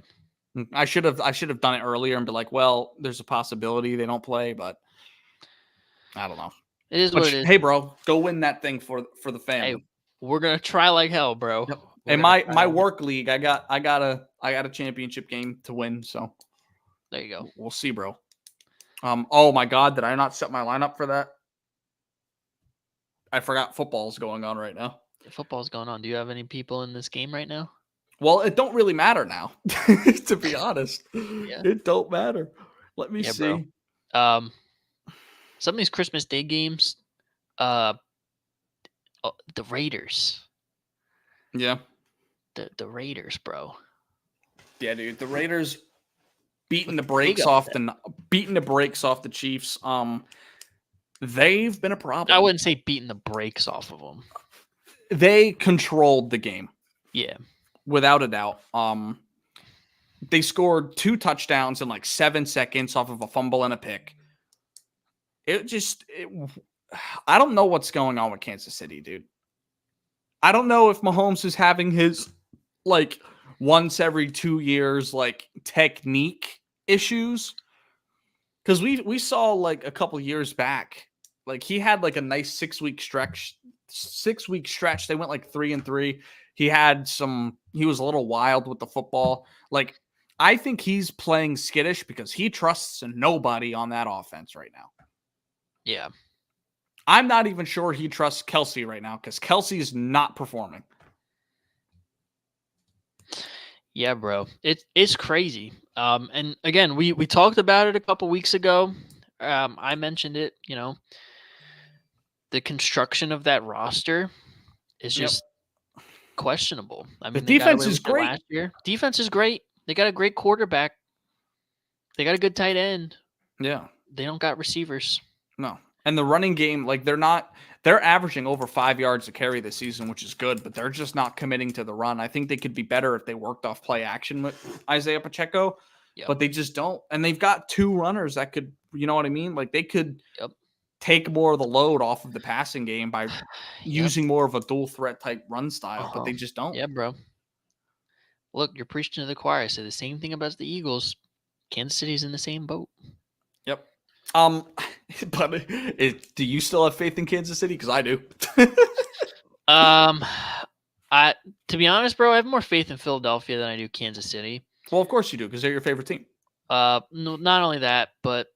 Speaker 3: I should have done it earlier and be like, well, there's a possibility they don't play, but I don't know.
Speaker 2: It is what it is.
Speaker 3: Hey, bro, go win that thing for the family.
Speaker 2: Hey, we're gonna try like hell, bro.
Speaker 3: Yep.
Speaker 2: We're
Speaker 3: In
Speaker 2: gonna try
Speaker 3: my
Speaker 2: like-
Speaker 3: work league, I got a championship game to win, so
Speaker 2: There you go.
Speaker 3: we'll see, bro. Oh my God, did I not set my lineup for that? I forgot football's going on right now.
Speaker 2: Football's going on. Do you have any people in this game right now?
Speaker 3: Well, it don't really matter now, to be honest.
Speaker 2: Yeah.
Speaker 3: It don't matter. Let me
Speaker 2: Yeah,
Speaker 3: see.
Speaker 2: bro. Some of these Christmas Day games, the Raiders.
Speaker 3: Yeah.
Speaker 2: The Raiders, bro.
Speaker 3: Yeah, dude. The Raiders beating the brakes
Speaker 2: big
Speaker 3: off the Chiefs. They've been a problem.
Speaker 2: I wouldn't say beating the brakes off of them.
Speaker 3: They controlled the game
Speaker 2: Yeah.
Speaker 3: without a doubt. They scored 2 touchdowns in like 7 seconds off of a fumble and a pick. I don't know what's going on with Kansas City, dude. I don't know if Mahomes is having his like once every 2 years like technique issues. Because we saw like a couple years back, like he had like a nice 6-week stretch. 6-week stretch. They went like 3-3. He was a little wild with the football. Like, I think he's playing skittish because he trusts nobody on that offense right now.
Speaker 2: Yeah.
Speaker 3: I'm not even sure he trusts Kelsey right now because Kelsey is not performing.
Speaker 2: Yeah, bro. It's crazy. And again, we talked about it a couple weeks ago. I mentioned it, the construction of that roster is just questionable. I mean,
Speaker 3: The defense is
Speaker 2: they got away with it
Speaker 3: great.
Speaker 2: last year. Defense is great. They got a great quarterback. They got a good tight end.
Speaker 3: Yeah.
Speaker 2: They don't got receivers.
Speaker 3: No. And the running game, like they're averaging over 5 yards a carry this season, which is good, but they're just not committing to the run. I think they could be better if they worked off play action with Isaiah Pacheco, but they just don't. And they've got 2 runners that could, you know what I mean? Like they could take more of the load off of the passing game by using more of a dual threat type run style, but they just don't.
Speaker 2: Yeah, bro. Look, you're preaching to the choir. I say the same thing about the Eagles. Kansas City's in the same boat.
Speaker 3: Yep. But do you still have faith in Kansas City? Because I do.
Speaker 2: To be honest, bro, I have more faith in Philadelphia than I do Kansas City.
Speaker 3: Well, of course you do, because they're your favorite team.
Speaker 2: No, not only that, but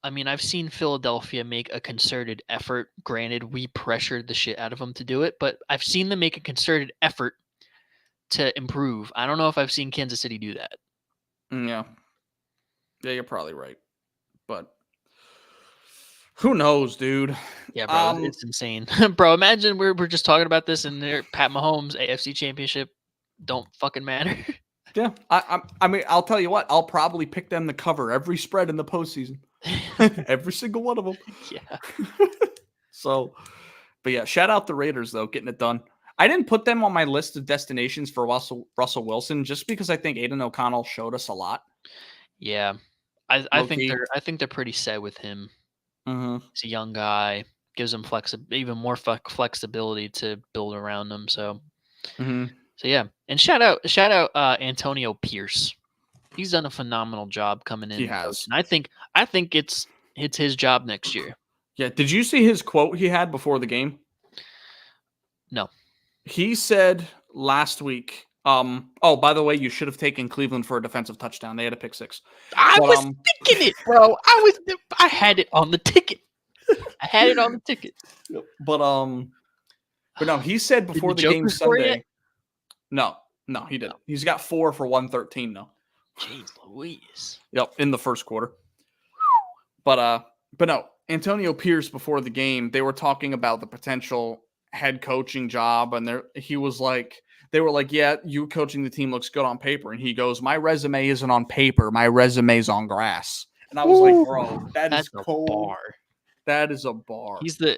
Speaker 2: I mean, I've seen Philadelphia make a concerted effort. Granted, we pressured the shit out of them to do it, but I've seen them make a concerted effort to improve. I don't know if I've seen Kansas City do that.
Speaker 3: Yeah. Yeah, you're probably right. But who knows, dude?
Speaker 2: Yeah, bro, it's insane. Bro, imagine we're just talking about this and Pat Mahomes AFC Championship don't fucking matter.
Speaker 3: Yeah, I mean, I'll tell you what. I'll probably pick them to cover every spread in the postseason. Every single one of them.
Speaker 2: Yeah.
Speaker 3: So, but yeah, shout out the Raiders, though, getting it done. I didn't put them on my list of destinations for Russell Wilson just because I think Aiden O'Connell showed us a lot.
Speaker 2: Yeah. I think they're pretty set with him.
Speaker 3: Mm-hmm.
Speaker 2: He's a young guy, gives him even more flexibility to build around them. So,
Speaker 3: Mm-hmm.
Speaker 2: so yeah. And shout out Antonio Pierce. He's done a phenomenal job coming in.
Speaker 3: He
Speaker 2: and
Speaker 3: has.
Speaker 2: coaching. I think it's his job next year.
Speaker 3: Yeah. Did you see his quote he had before the game?
Speaker 2: No.
Speaker 3: He said last week, oh, by the way, you should have taken Cleveland for a defensive touchdown. They had a pick 6.
Speaker 2: I
Speaker 3: But,
Speaker 2: was thinking it, bro. I had it on the ticket. I had it on the ticket.
Speaker 3: But no, he said before the game
Speaker 2: Joker score yet?
Speaker 3: Sunday. No, he didn't. He's got 4 for 113 now.
Speaker 2: Jeez Louise.
Speaker 3: Yep, in the first quarter. But no, Antonio Pierce before the game, they were talking about the potential head coaching job, and they were like, yeah, you coaching the team looks good on paper, and he goes, my resume isn't on paper, my resume's on grass. And I was like, bro, that's cold.
Speaker 2: Bar.
Speaker 3: That is a bar.
Speaker 2: He's the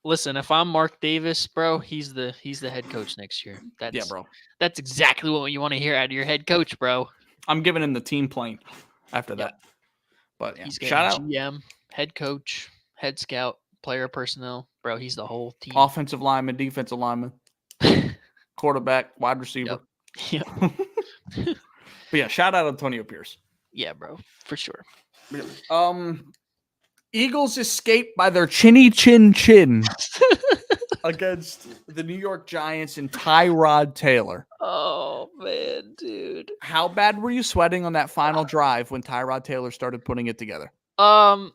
Speaker 2: listen, if I'm Mark Davis, bro, he's the head coach next year.
Speaker 3: Yeah, bro.
Speaker 2: That's exactly what you want to hear out of your head coach, bro.
Speaker 3: I'm giving him the team plane after that. But yeah,
Speaker 2: He's
Speaker 3: shout out
Speaker 2: GM, head coach, head scout, player personnel, bro. He's the whole team.
Speaker 3: Offensive lineman, defensive lineman, quarterback, wide receiver.
Speaker 2: Yep.
Speaker 3: But yeah, shout out Antonio Pierce.
Speaker 2: Yeah, bro, for sure.
Speaker 3: Eagles escaped by their chinny chin chin against the New York Giants and Tyrod Taylor.
Speaker 2: Oh man, dude.
Speaker 3: How bad were you sweating on that final drive when Tyrod Taylor started putting it together?
Speaker 2: I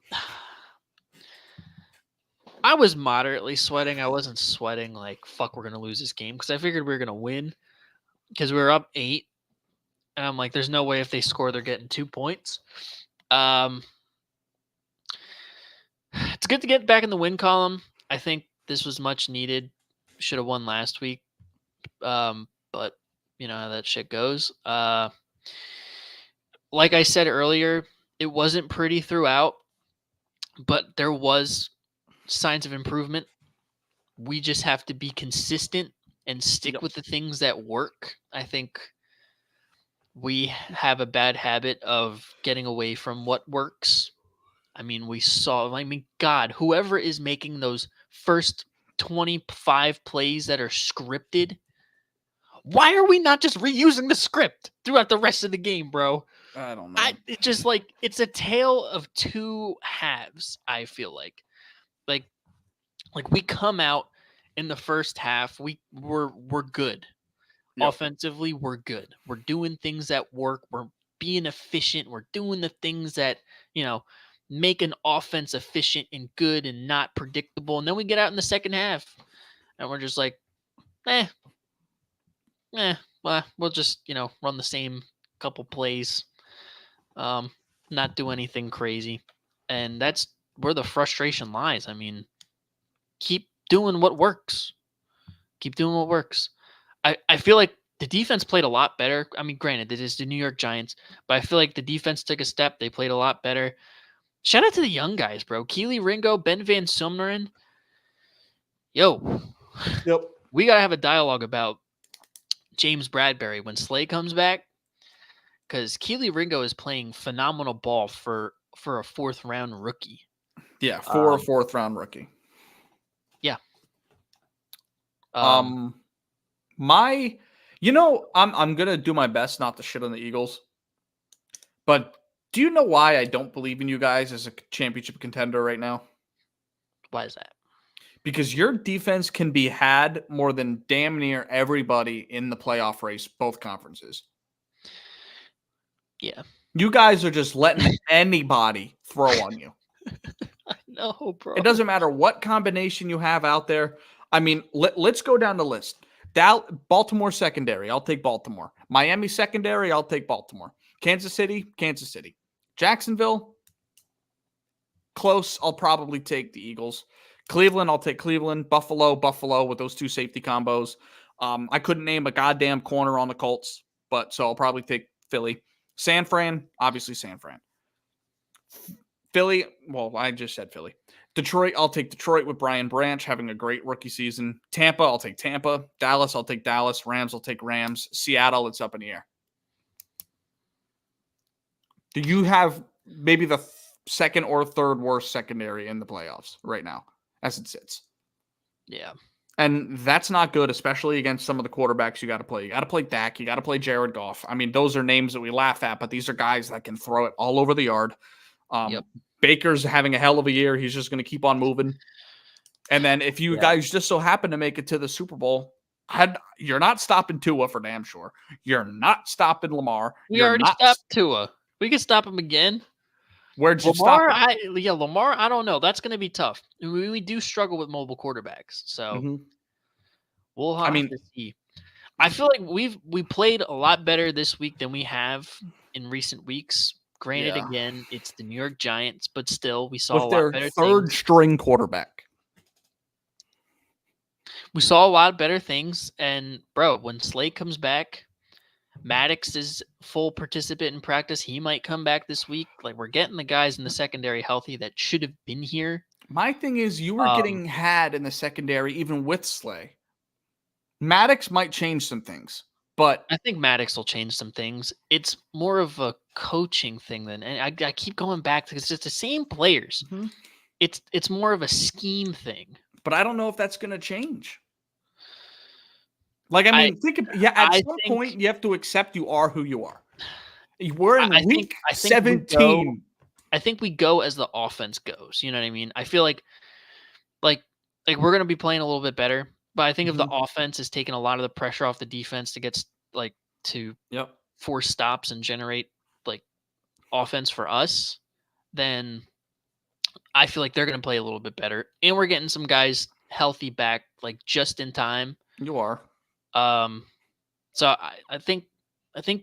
Speaker 2: was moderately sweating. I wasn't sweating like fuck we're gonna lose this game because I figured we were gonna win because we were up 8, and I'm like, there's no way if they score they're getting 2 points. It's good to get back in the win column. I think this was much needed. Should have won last week. But you know how that shit goes. Like I said earlier, it wasn't pretty throughout, but there was signs of improvement. We just have to be consistent and stick with the things that work. I think we have a bad habit of getting away from what works. I mean, God, whoever is making those first 25 plays that are scripted, why are we not just reusing the script throughout the rest of the game, bro?
Speaker 3: I don't know.
Speaker 2: It's just like it's a tale of two halves, I feel like. Like we come out in the first half, we're good. Yep. Offensively, we're good. We're doing things that work. We're being efficient. We're doing the things that, make an offense efficient and good and not predictable. And then we get out in the second half and we're just like, well, we'll just, run the same couple plays, not do anything crazy. And that's where the frustration lies. I mean, keep doing what works. Keep doing what works. I feel like the defense played a lot better. I mean, granted, it is the New York Giants, but I feel like the defense took a step. They played a lot better. Shout out to the young guys, bro. Keely Ringo, Ben Van Sumeren. Yo.
Speaker 3: Yep. We
Speaker 2: got to have a dialogue about James Bradbury when Slay comes back, because Keely Ringo is playing phenomenal ball for a fourth-round rookie.
Speaker 3: Yeah, for a fourth-round rookie.
Speaker 2: Yeah.
Speaker 3: I'm gonna do my best not to shit on the Eagles, but do you know why I don't believe in you guys as a championship contender right now?
Speaker 2: Why is that?
Speaker 3: Because your defense can be had more than damn near everybody in the playoff race, both conferences.
Speaker 2: Yeah.
Speaker 3: You guys are just letting anybody throw on you.
Speaker 2: I know, bro.
Speaker 3: It doesn't matter what combination you have out there. I mean, let's go down the list. Baltimore secondary, I'll take Baltimore. Miami secondary, I'll take Baltimore. Kansas City. Jacksonville, close, I'll probably take the Eagles. Cleveland, I'll take Cleveland. Buffalo with those two safety combos. I couldn't name a goddamn corner on the Colts, so I'll probably take Philly. San Fran, obviously San Fran. Philly, well, I just said Philly. Detroit, I'll take Detroit with Brian Branch having a great rookie season. Tampa, I'll take Tampa. Dallas, I'll take Dallas. Rams, I'll take Rams. Seattle, it's up in the air. Do you have maybe the second or third worst secondary in the playoffs right now, as it sits?
Speaker 2: Yeah.
Speaker 3: And that's not good, especially against some of the quarterbacks you got to play. You got to play Dak. You got to play Jared Goff. I mean, those are names that we laugh at, but these are guys that can throw it all over the yard.
Speaker 2: Yep.
Speaker 3: Baker's having a hell of a year. He's just going to keep on moving. And then if you guys just so happen to make it to the Super Bowl, you're not stopping Tua for damn sure. You're not stopping Lamar.
Speaker 2: We already stopped Tua. We can stop him again.
Speaker 3: Where'd you
Speaker 2: Lamar,
Speaker 3: stop him?
Speaker 2: Lamar, I don't know. That's going to be tough. We do struggle with mobile quarterbacks, so we'll have to see. I feel like we played a lot better this week than we have in recent weeks. Granted, again, it's the New York Giants, but still, we saw
Speaker 3: with
Speaker 2: a lot
Speaker 3: their
Speaker 2: better
Speaker 3: third
Speaker 2: things.
Speaker 3: String quarterback.
Speaker 2: We saw a lot better things, and bro, when Slade comes back, Maddox is full participant in practice. He might come back this week. Like, we're getting the guys in the secondary healthy that should have been here.
Speaker 3: My thing is, you were getting had in the secondary even with Slay. Maddox might change some things, but
Speaker 2: I think Maddox will change some things. It's more of a coaching thing than, and I keep going back to it's just the same players. It's more of a scheme thing.
Speaker 3: But I don't know if that's going to change. Like, I mean, at some point you have to accept you are who you are. We're in week 17.
Speaker 2: I think we go as the offense goes. You know what I mean? I feel like we're going to be playing a little bit better, but I think if the offense is taking a lot of the pressure off the defense to get to force stops and generate like offense for us, then I feel like they're going to play a little bit better. And we're getting some guys healthy back, like just in time.
Speaker 3: You are.
Speaker 2: So I think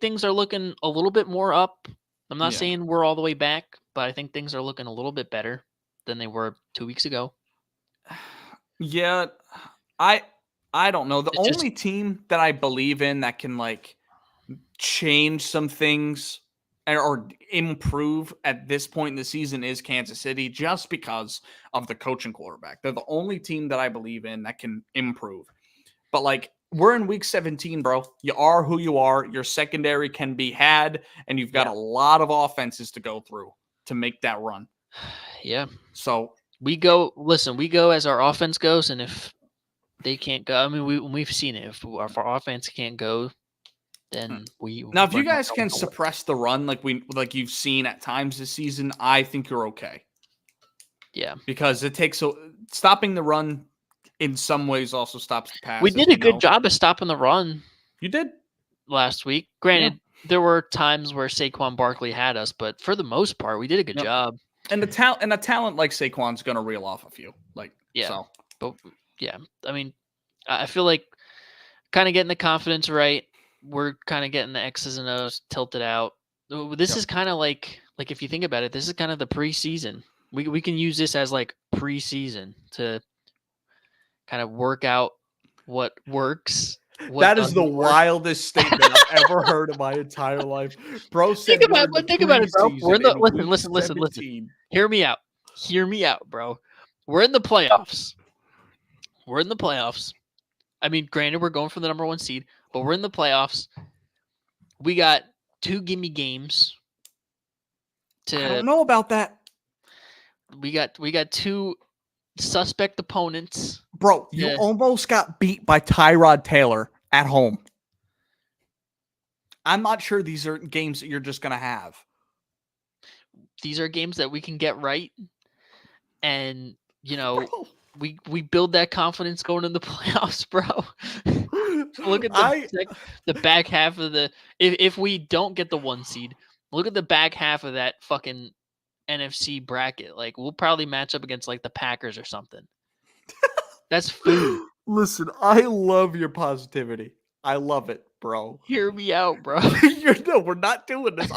Speaker 2: things are looking a little bit more up. I'm not saying we're all the way back, but I think things are looking a little bit better than they were 2 weeks ago.
Speaker 3: Yeah, I don't know. The only team that I believe in that can like change some things or improve at this point in the season is Kansas City, just because of the coach and quarterback. They're the only team that I believe in that can improve. But like, we're in week 17, bro. You are who you are. Your secondary can be had, and you've got a lot of offenses to go through to make that run.
Speaker 2: Yeah.
Speaker 3: So
Speaker 2: we go as our offense goes, and if they can't go, I mean, we've seen it. If our offense can't go, then
Speaker 3: now if you guys can suppress the run like you've seen at times this season, I think you're okay.
Speaker 2: Yeah,
Speaker 3: because it takes stopping the run in some ways also stops the pass.
Speaker 2: We did a good job of stopping the run.
Speaker 3: You did
Speaker 2: last week. Granted, there were times where Saquon Barkley had us, but for the most part, we did a good job.
Speaker 3: And a talent like Saquon's going to reel off a few.
Speaker 2: But I mean, I feel like kind of getting the confidence right. We're kind of getting the X's and O's tilted out. This is kind of like if you think about it, this is kind of the preseason. We can use this as like preseason to kind of work out what works.
Speaker 3: That is the wildest statement I've ever heard in my entire life. Bro said
Speaker 2: think about it, bro. We're in the listen. Hear me out, bro. We're in the playoffs. I mean, granted, we're going for the number 1 seed, but we're in the playoffs. We got 2 gimme games.
Speaker 3: I don't know about that.
Speaker 2: We got 2 suspect opponents.
Speaker 3: Bro, you almost got beat by Tyrod Taylor at home. I'm not sure these are games that you're just going to have.
Speaker 2: These are games that we can get right. And, we build that confidence going in the playoffs, bro. Look at the back half of if we don't get the 1 seed, look at the back half of that fucking NFC bracket. Like, we'll probably match up against like the Packers or something. That's food.
Speaker 3: Listen, I love your positivity. I love it, bro.
Speaker 2: Hear me out, bro.
Speaker 3: No, we're not doing this.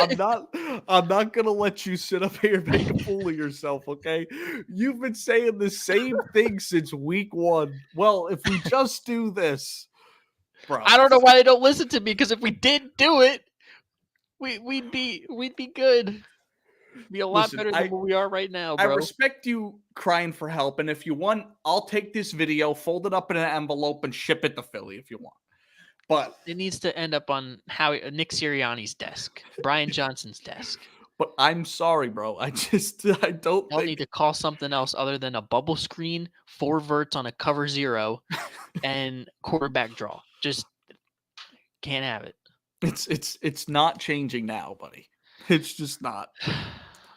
Speaker 3: I'm not gonna let you sit up here and make a fool of yourself, okay? You've been saying the same thing since week 1. Well, if we just do this, bro.
Speaker 2: I don't know why they don't listen to me, because if we did do it, we'd be good. Be a lot better than what we are right now, bro.
Speaker 3: I respect you crying for help, and if you want, I'll take this video, fold it up in an envelope, and ship it to Philly if you want. But
Speaker 2: it needs to end up on Nick Sirianni's desk, Brian Johnson's desk.
Speaker 3: But I'm sorry, bro. I don't
Speaker 2: need to call something else other than a bubble screen, 4 verts on a cover 0, and quarterback draw. Just can't have it.
Speaker 3: It's not changing now, buddy. It's just not.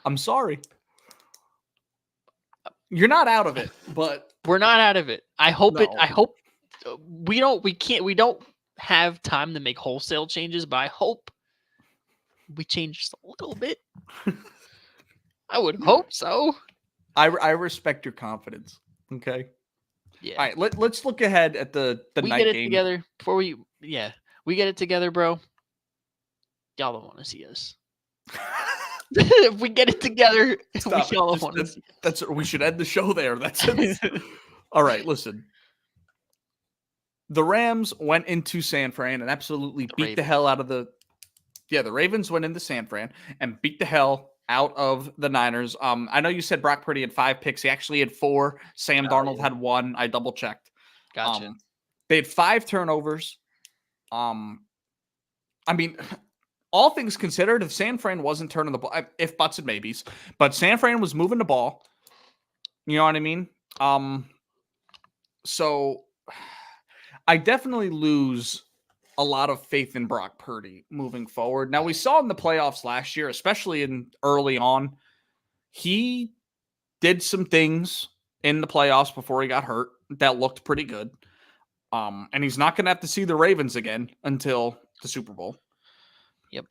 Speaker 3: I'm sorry. You're not out of it, but
Speaker 2: We're not out of it. I hope
Speaker 3: no.
Speaker 2: I hope we don't have time to make wholesale changes, but I hope we change just a little bit. I would hope so.
Speaker 3: I respect your confidence. Okay.
Speaker 2: Yeah.
Speaker 3: All right. Let's look ahead at the
Speaker 2: We
Speaker 3: night
Speaker 2: get it
Speaker 3: game.
Speaker 2: together before we get it together, bro. Y'all don't want to see us. If we get it together,
Speaker 3: Stop
Speaker 2: y'all
Speaker 3: it.
Speaker 2: don't want to see
Speaker 3: That's we should end the show there. That's it. All right. Listen. The Rams went into San Fran and absolutely beat the hell out of the Ravens went into San Fran and beat the hell out of the Niners. I know you said Brock Purdy had 5 picks. He actually had 4. Sam Darnold had 1. I double checked.
Speaker 2: Gotcha.
Speaker 3: They had 5 turnovers. I mean, all things considered, if San Fran wasn't turning the ball, if buts and maybes, but San Fran was moving the ball. You know what I mean? So I definitely lose a lot of faith in Brock Purdy moving forward. Now, we saw in the playoffs last year, especially in early on, he did some things in the playoffs before he got hurt that looked pretty good. And he's not going to have to see the Ravens again until the Super Bowl.
Speaker 2: Yep.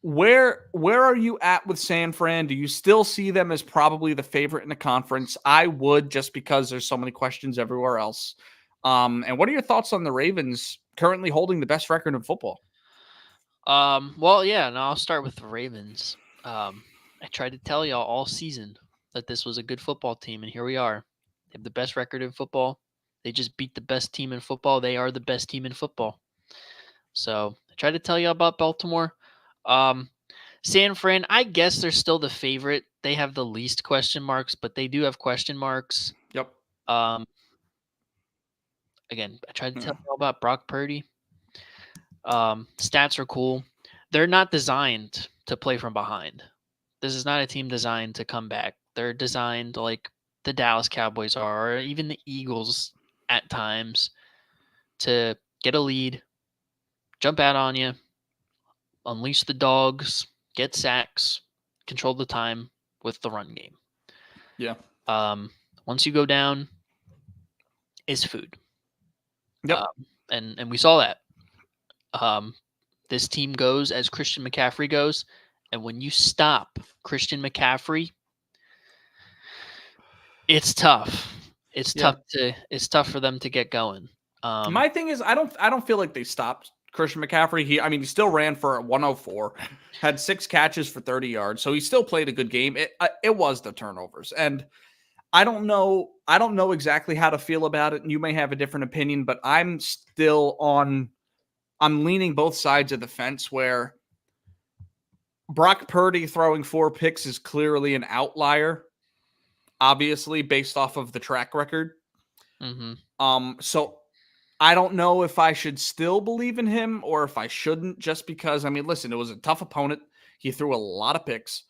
Speaker 3: Where are you at with San Fran? Do you still see them as probably the favorite in the conference? I would, just because there's so many questions everywhere else. And what are your thoughts on the Ravens currently holding the best record in football?
Speaker 2: Well, yeah, and I'll start with the Ravens. I tried to tell y'all all season that this was a good football team, and here we are. They have the best record in football. They just beat the best team in football. They are the best team in football. So I tried to tell you about Baltimore. San Fran, I guess they're still the favorite. They have the least question marks, but they do have question marks.
Speaker 3: Yep.
Speaker 2: Again, I tried to tell you all about Brock Purdy. Stats are cool. They're not designed to play from behind. This is not a team designed to come back. They're designed like the Dallas Cowboys are, or even the Eagles at times, to get a lead, jump out on you, unleash the dogs, get sacks, control the time with the run game.
Speaker 3: Yeah.
Speaker 2: Once you go down, is food.
Speaker 3: Yep.
Speaker 2: And we saw that. This team goes as Christian McCaffrey goes, and when you stop Christian McCaffrey, it's tough. It's tough for them to get going.
Speaker 3: My thing is, I don't feel like they stopped Christian McCaffrey. He still ran for 104, had 6 catches for 30 yards, so he still played a good game. It was the turnovers, and I don't know exactly how to feel about it. And you may have a different opinion, but I'm leaning both sides of the fence where Brock Purdy throwing 4 picks is clearly an outlier, obviously, based off of the track record.
Speaker 2: Mm-hmm.
Speaker 3: So I don't know if I should still believe in him or if I shouldn't, just because, listen, it was a tough opponent. He threw a lot of picks.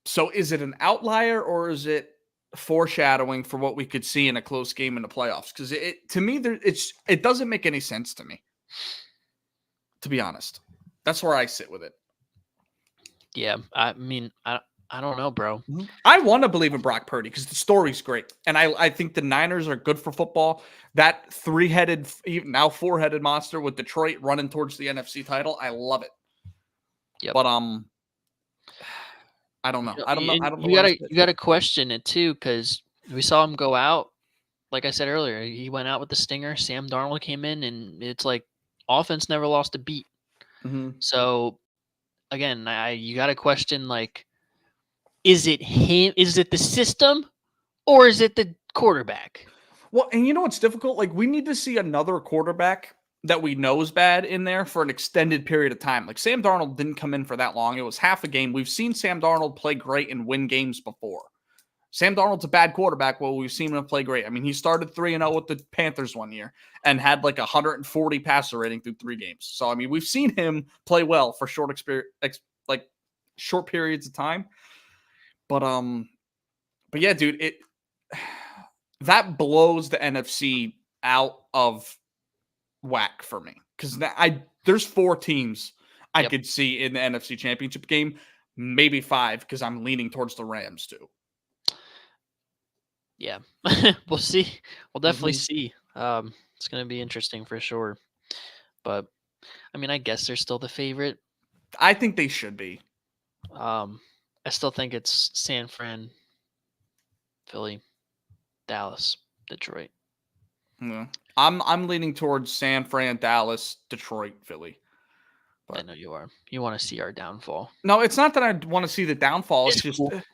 Speaker 3: So is it an outlier or is it foreshadowing for what we could see in a close game in the playoffs? Because to me, it doesn't make any sense to me, to be honest. That's where I sit with it.
Speaker 2: Yeah, I don't know, bro.
Speaker 3: I want to believe in Brock Purdy because the story's great. And I think the Niners are good for football. That 3-headed, now 4-headed monster with Detroit running towards the NFC title, I love it.
Speaker 2: Yep.
Speaker 3: But I don't know. I don't know.
Speaker 2: You got to question it too, because we saw him go out. Like I said earlier, he went out with the stinger. Sam Darnold came in, and it's like offense never lost a beat.
Speaker 3: Mm-hmm.
Speaker 2: So again, you got to question, like, is it him? Is it the system, or is it the quarterback?
Speaker 3: Well, and you know what's difficult? Like, we need to see another quarterback that we know is bad in there for an extended period of time. Like, Sam Darnold didn't come in for that long. It was half a game. We've seen Sam Darnold play great and win games before. Sam Darnold's a bad quarterback. Well, we've seen him play great. He started 3-0 with the Panthers one year and had like 140 passer rating through 3 games. So, we've seen him play well for short periods of time. But yeah, dude, that blows the NFC out of whack for me because there's 4 teams I
Speaker 2: Yep.
Speaker 3: could see in the NFC Championship game, maybe 5 because I'm leaning towards the Rams too.
Speaker 2: Yeah. We'll see. We'll definitely
Speaker 3: Mhm.
Speaker 2: see. It's going to be interesting for sure. But I mean, I guess they're still the favorite.
Speaker 3: I think they should be.
Speaker 2: I still think it's San Fran, Philly, Dallas, Detroit.
Speaker 3: Yeah. I'm leaning towards San Fran, Dallas, Detroit, Philly.
Speaker 2: I know you are. You want to see our downfall.
Speaker 3: No, it's not that I want to see the downfall. It's just
Speaker 2: cool.
Speaker 3: and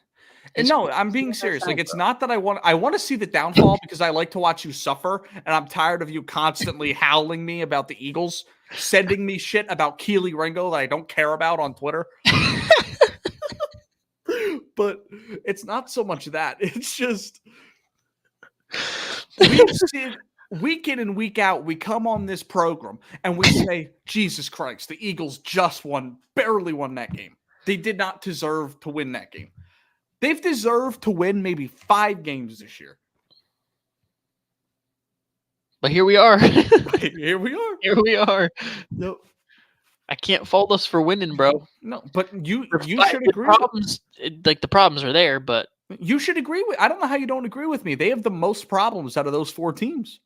Speaker 2: It's
Speaker 3: no,
Speaker 2: cool.
Speaker 3: I'm being
Speaker 2: See how that
Speaker 3: serious. Like
Speaker 2: sounds,
Speaker 3: it's
Speaker 2: bro.
Speaker 3: not that I want to see the downfall because I like to watch you suffer and I'm tired of you constantly howling me about the Eagles, sending me shit about Keely Ringo that I don't care about on Twitter. But it's not so much that. It's just we see week in and week out, we come on this program and we say, Jesus Christ, the Eagles just barely won that game. They did not deserve to win that game. They've deserved to win maybe 5 games this year.
Speaker 2: But here we are.
Speaker 3: Here we are.
Speaker 2: Here we are.
Speaker 3: No,
Speaker 2: I can't fault us for winning, bro.
Speaker 3: no, but you
Speaker 2: The
Speaker 3: should agree. With,
Speaker 2: problems, like the problems are there, but
Speaker 3: you should agree with. I don't know how you don't agree with me. They have the most problems out of those 4 teams.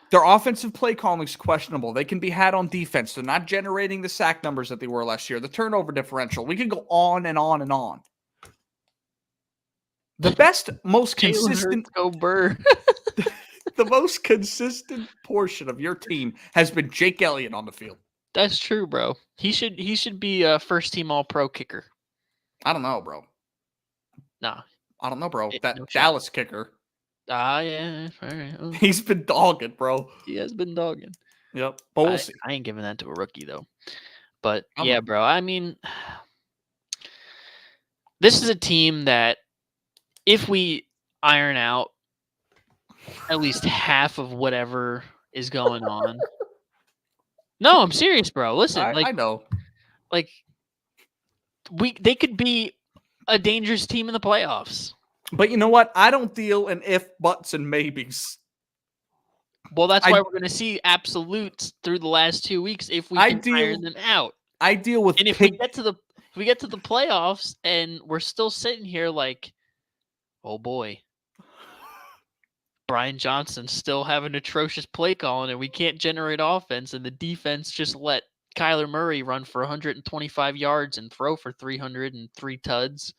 Speaker 3: Their offensive play calling is questionable. They can be had on defense. They're not generating the sack numbers that they were last year. The turnover differential. We could go on and on and on. The best, most consistent,
Speaker 2: go Burr.
Speaker 3: the most consistent portion of your team has been Jake Elliott on the field.
Speaker 2: That's true, bro. He should be a first team All Pro kicker.
Speaker 3: I don't know, bro.
Speaker 2: Nah.
Speaker 3: I don't know, bro. That
Speaker 2: no shot.
Speaker 3: Dallas kicker.
Speaker 2: Yeah. All right. Oh,
Speaker 3: He's been dogging, bro.
Speaker 2: he has been dogging.
Speaker 3: Yep. But we'll see.
Speaker 2: I ain't giving that to a rookie though. But
Speaker 3: I'm
Speaker 2: yeah,
Speaker 3: not.
Speaker 2: bro. I mean, this is a team that if we iron out at least half of whatever is going on. No, I'm serious, bro. Listen,
Speaker 3: I know.
Speaker 2: Like they could be a dangerous team in the playoffs.
Speaker 3: But you know what? I don't deal in if, buts, and maybes.
Speaker 2: Well, that's why we're going to see absolutes through the last 2 weeks if we can iron them out.
Speaker 3: I deal with
Speaker 2: and if we get to the playoffs and we're still sitting here like, oh boy, Brian Johnson's still having atrocious play calling and we can't generate offense and the defense just let Kyler Murray run for 125 yards and throw for 303 tuds.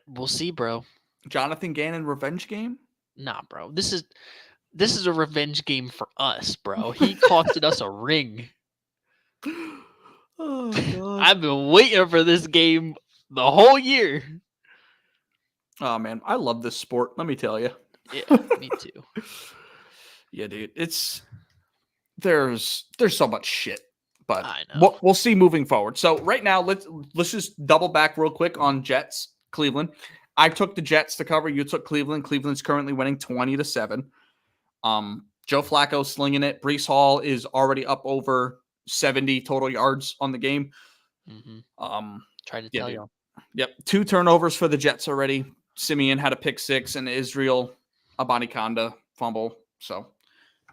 Speaker 2: We'll see, bro.
Speaker 3: Jonathan Gannon revenge game?
Speaker 2: Nah, bro. This is a revenge game for us, bro. He costed us a ring.
Speaker 3: Oh, God.
Speaker 2: I've been waiting for this game the whole year.
Speaker 3: Oh, man. I love this sport. Let me tell you.
Speaker 2: Yeah, me too.
Speaker 3: Yeah, dude. There's so much shit. But
Speaker 2: I know.
Speaker 3: we'll see moving forward. So right now, let's just double back real quick on Jets, Cleveland. I took the Jets to cover. You took Cleveland. Cleveland's currently winning 20-7. Joe Flacco slinging it. Breece Hall is already up over 70 total yards on the game.
Speaker 2: Mm-hmm. Try to tell y'all.
Speaker 3: Yep. 2 turnovers for the Jets already. Simeon had a pick 6 and Israel Abanikanda fumble. So,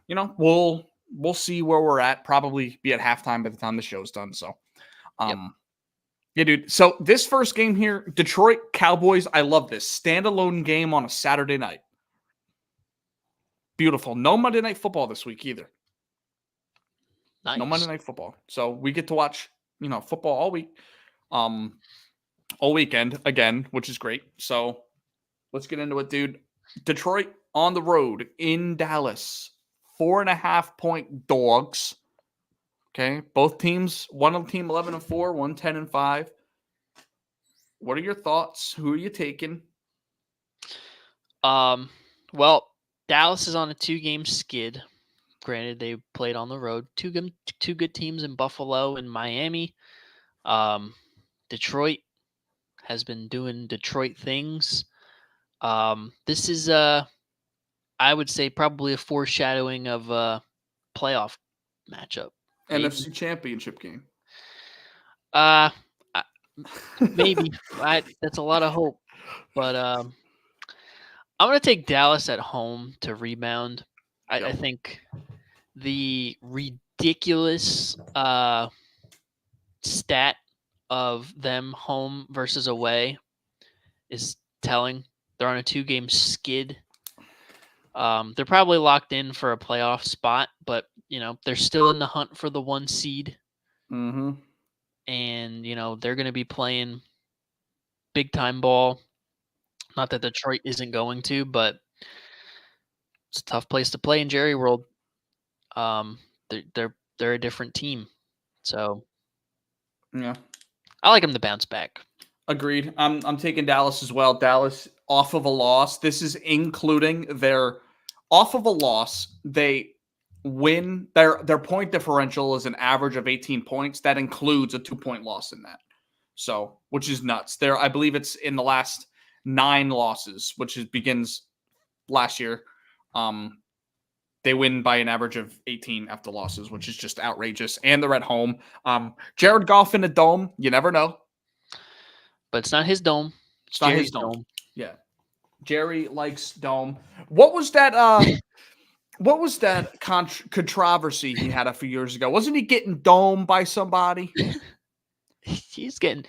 Speaker 3: we'll see where we're at. Probably be at halftime by the time the show's done. So, yeah, dude. So this first game here, Detroit Cowboys. I love this standalone game on a Saturday night. Beautiful. No Monday Night Football this week either.
Speaker 2: Nice.
Speaker 3: No Monday Night Football. So we get to watch, football all week, all weekend again, which is great. So let's get into it, dude. Detroit on the road in Dallas, 4.5-point dogs. Okay, both teams. One of the team 11-4, one 10-5. What are your thoughts? Who are you taking?
Speaker 2: Well, Dallas is on a 2-game skid. Granted, they played on the road. Two good teams in Buffalo and Miami. Detroit has been doing Detroit things. This is I would say probably a foreshadowing of a playoff matchup.
Speaker 3: NFC Championship game.
Speaker 2: maybe. That's a lot of hope. But I'm going to take Dallas at home to rebound. I
Speaker 3: Yep.
Speaker 2: think the ridiculous stat of them home versus away is telling. They're on a 2-game skid. They're probably locked in for a playoff spot, but they're still in the hunt for the 1 seed.
Speaker 3: Mm-hmm.
Speaker 2: And they're going to be playing big time ball. Not that Detroit isn't going to, but it's a tough place to play in Jerry World. They're a different team, so
Speaker 3: Yeah.
Speaker 2: I like them to bounce back.
Speaker 3: Agreed. I'm taking Dallas as well. Dallas off of a loss. This is including their off of a loss. They win. Their point differential is an average of 18 points. That includes a 2-point loss in that. So, which is nuts. I believe it's in the last 9 losses, which begins last year. They win by an average of 18 after losses, which is just outrageous. And they're at home. Jared Goff in a dome. You never know.
Speaker 2: But it's not his dome.
Speaker 3: It's not his dome. Yeah. Jerry likes dome. What was that controversy he had a few years ago? Wasn't he getting domed by somebody?
Speaker 2: He's getting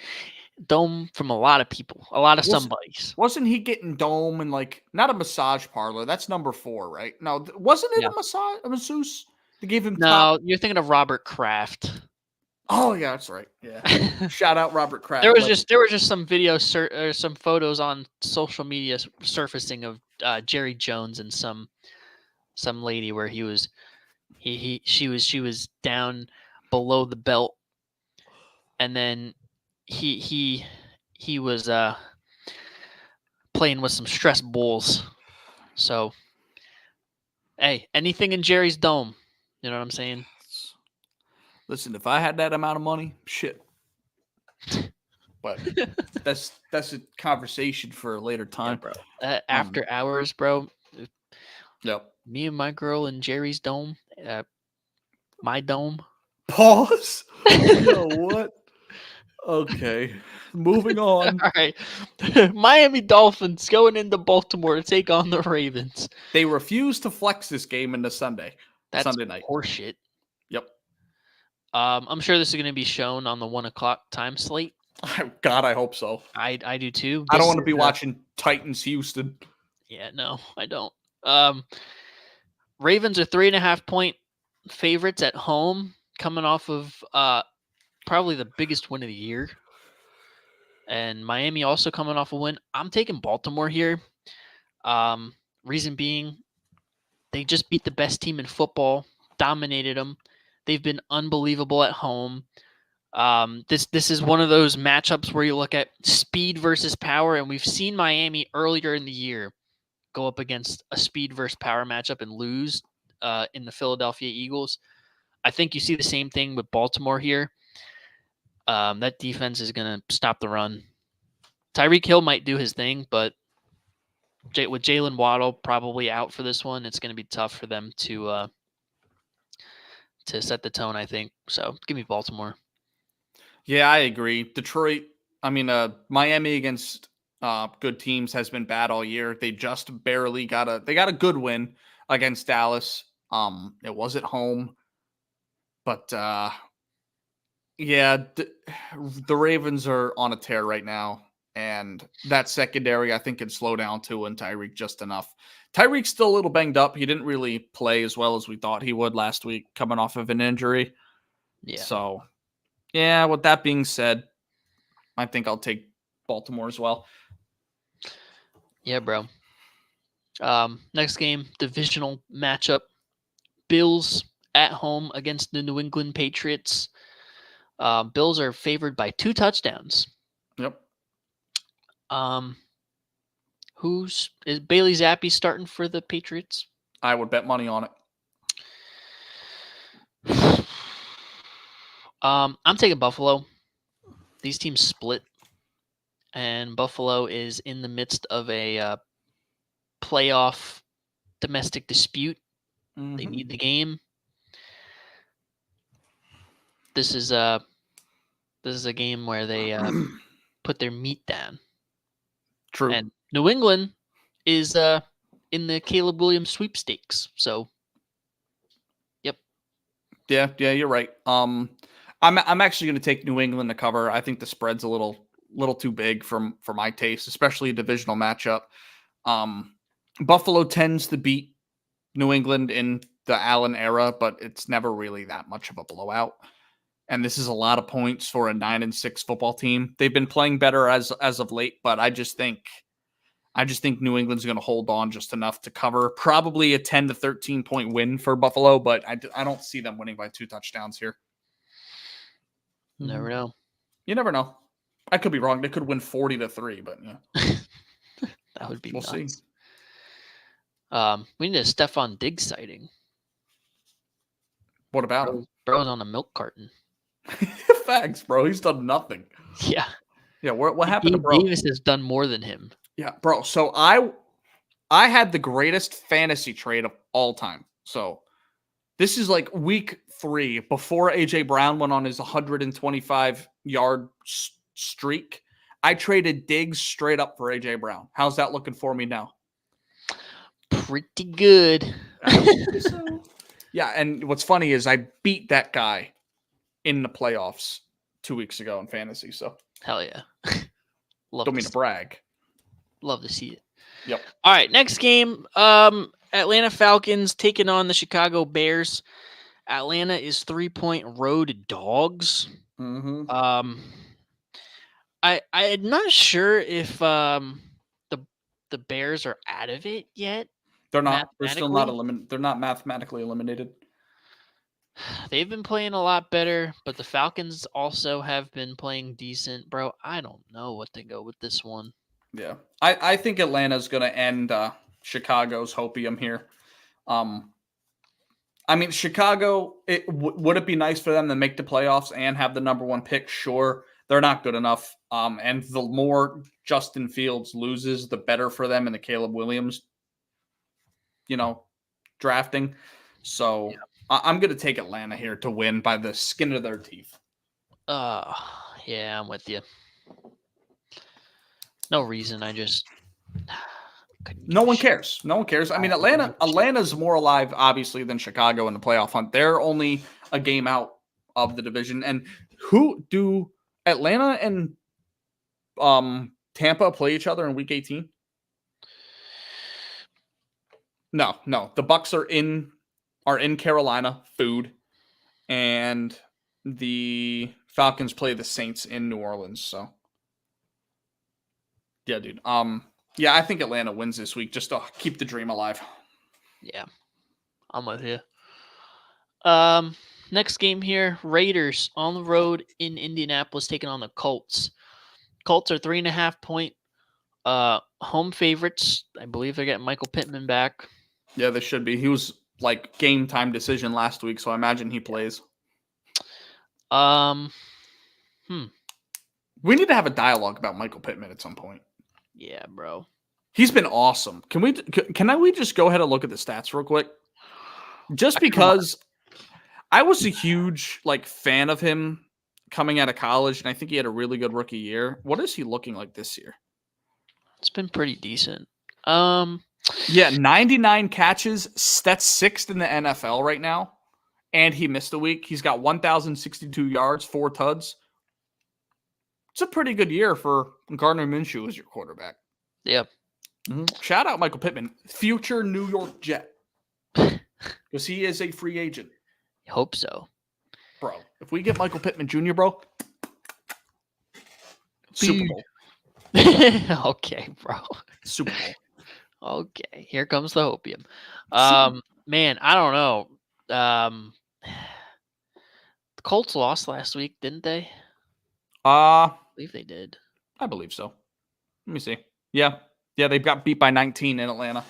Speaker 2: dome from a lot of people, a lot of somebodies.
Speaker 3: Wasn't he getting dome in not a massage parlor? That's number 4, right? No, wasn't it a masseuse? They gave him
Speaker 2: You're thinking of Robert Kraft.
Speaker 3: Oh yeah, that's right. Yeah. Shout out Robert Kraft.
Speaker 2: There were just some videos, some photos on social media surfacing of Jerry Jones and some lady where she was down below the belt, and then he was playing with some stress balls. So, hey, anything in Jerry's dome. You know what I'm saying?
Speaker 3: Listen, if I had that amount of money, shit. But that's a conversation for a later time,
Speaker 2: bro. After hours, bro.
Speaker 3: Yep.
Speaker 2: Me and my girl in Jerry's dome. My dome.
Speaker 3: Pause. You know what? Okay. Moving on.
Speaker 2: All right. Miami Dolphins going into Baltimore to take on the Ravens.
Speaker 3: They refuse to flex this game into Sunday.
Speaker 2: That's
Speaker 3: Sunday night.
Speaker 2: Horseshit.
Speaker 3: Yep.
Speaker 2: I'm sure this is going to be shown on the 1:00 time slate.
Speaker 3: God, I hope so.
Speaker 2: I do too.
Speaker 3: I don't want to be watching Titans Houston.
Speaker 2: Yeah, no, I don't. Ravens are 3.5 point favorites at home, coming off of probably the biggest win of the year. And Miami also coming off a win. I'm taking Baltimore here. Reason being, they just beat the best team in football, dominated them. They've been unbelievable at home. This is one of those matchups where you look at speed versus power, and we've seen Miami earlier in the year go up against a speed versus power matchup and lose in the Philadelphia Eagles. I think you see the same thing with Baltimore here. That defense is going to stop the run. Tyreek Hill might do his thing, but with Jalen Waddle probably out for this one, it's going to be tough for them to set the tone, I think. So give me Baltimore. Yeah,
Speaker 3: I agree. Miami against good teams has been bad all year. They just barely got a good win against Dallas. It was at home, but the Ravens are on a tear right now, and that secondary I think can slow down Tua and Tyreek just enough. Tyreek's still a little banged up. He didn't really play as well as we thought he would last week, coming off of an injury.
Speaker 2: Yeah.
Speaker 3: So, yeah, with that being said, I think I'll take Baltimore as well.
Speaker 2: Yeah, bro. Next game, divisional matchup. Bills at home against the New England Patriots. Bills are favored by 2 touchdowns.
Speaker 3: Yep.
Speaker 2: Is Bailey Zappi starting for the Patriots?
Speaker 3: I would bet money on
Speaker 2: it. I'm taking Buffalo. These teams split, and Buffalo is in the midst of a playoff domestic dispute. Mm-hmm. They need the game. This is This is a game where they put their meat down.
Speaker 3: True.
Speaker 2: And New England is in the Caleb Williams sweepstakes. So, yep.
Speaker 3: Yeah, you're right. I'm actually going to take New England to cover. I think the spread's a little too big for my taste, especially a divisional matchup. Buffalo tends to beat New England in the Allen era, but it's never really that much of a blowout. And this is a lot of points for a 9-6 football team. They've been playing better as of late, but I just think New England's going to hold on just enough to cover. Probably a 10 to 13 point win for Buffalo, but I don't see them winning by 2 touchdowns here.
Speaker 2: Never know.
Speaker 3: You never know. I could be wrong. They could win 40-3, but yeah.
Speaker 2: That would be
Speaker 3: We'll
Speaker 2: nuts.
Speaker 3: see.
Speaker 2: We need a Stephon Diggs sighting.
Speaker 3: What about him?
Speaker 2: Bro's on a milk carton.
Speaker 3: Facts, bro. He's done nothing.
Speaker 2: Yeah.
Speaker 3: Yeah, what happened to
Speaker 2: Gabe
Speaker 3: bro?
Speaker 2: Davis has done more than him.
Speaker 3: Yeah, bro. So I had the greatest fantasy trade of all time. So this is like week 3 before AJ Brown went on his 125-yard streak. I traded Diggs straight up for AJ Brown. How's that looking for me now?
Speaker 2: Pretty good.
Speaker 3: Yeah, and what's funny is I beat that guy in the playoffs 2 weeks ago in fantasy. So
Speaker 2: Hell yeah.
Speaker 3: don't mean to brag.
Speaker 2: Love to see it.
Speaker 3: Yep.
Speaker 2: All right, next game. Atlanta Falcons taking on the Chicago Bears. Atlanta is 3-point road dogs.
Speaker 3: Mm-hmm.
Speaker 2: I'm not sure if the Bears are out of it yet.
Speaker 3: They're not. They're still not eliminated. They're not mathematically eliminated.
Speaker 2: They've been playing a lot better, but the Falcons also have been playing decent, bro. I don't know what to go with this one.
Speaker 3: Yeah, I think Atlanta's going to end Chicago's hopium here. I mean, Chicago. Would it be nice for them to make the playoffs and have the number 1 pick? Sure, they're not good enough. And the more Justin Fields loses, the better for them in the Caleb Williams, drafting. So yeah. I'm going to take Atlanta here to win by the skin of their teeth.
Speaker 2: Yeah, I'm with you. No reason. I just
Speaker 3: no one cares. No one cares. I mean, Atlanta's more alive, obviously, than Chicago in the playoff hunt. They're only a game out of the division. And who do Atlanta and Tampa play each other in Week 18? No. The Bucs are in Carolina, food, and the Falcons play the Saints in New Orleans. So, yeah, dude. Yeah, I think Atlanta wins this week just to keep the dream alive.
Speaker 2: Yeah, I'm with you. Next game here, Raiders on the road in Indianapolis taking on the Colts. Colts are 3.5-point home favorites. I believe they're getting Michael Pittman back.
Speaker 3: Yeah, they should be. He was like game time decision last week, so I imagine he plays. We need to have a dialogue about Michael Pittman at some point.
Speaker 2: Yeah, bro.
Speaker 3: He's been awesome. Can we just go ahead and look at the stats real quick? Just because I was a huge fan of him coming out of college, and I think he had a really good rookie year. What is he looking like this year?
Speaker 2: It's been pretty decent.
Speaker 3: Yeah, 99 catches. That's 6th in the NFL right now. And he missed a week. He's got 1,062 yards, 4 tuds. It's a pretty good year for Gardner Minshew as your quarterback.
Speaker 2: Yep.
Speaker 3: Mm-hmm. Shout out Michael Pittman, future New York Jet. Because he is a free agent.
Speaker 2: I hope so.
Speaker 3: Bro, if we get Michael Pittman Jr., bro, Super Bowl.
Speaker 2: Okay, bro.
Speaker 3: Super Bowl.
Speaker 2: Okay, here comes the hopium. Man, I don't know. The Colts lost last week, didn't they? I believe they did.
Speaker 3: I believe so. Let me see. Yeah, they got beat by 19 in Atlanta.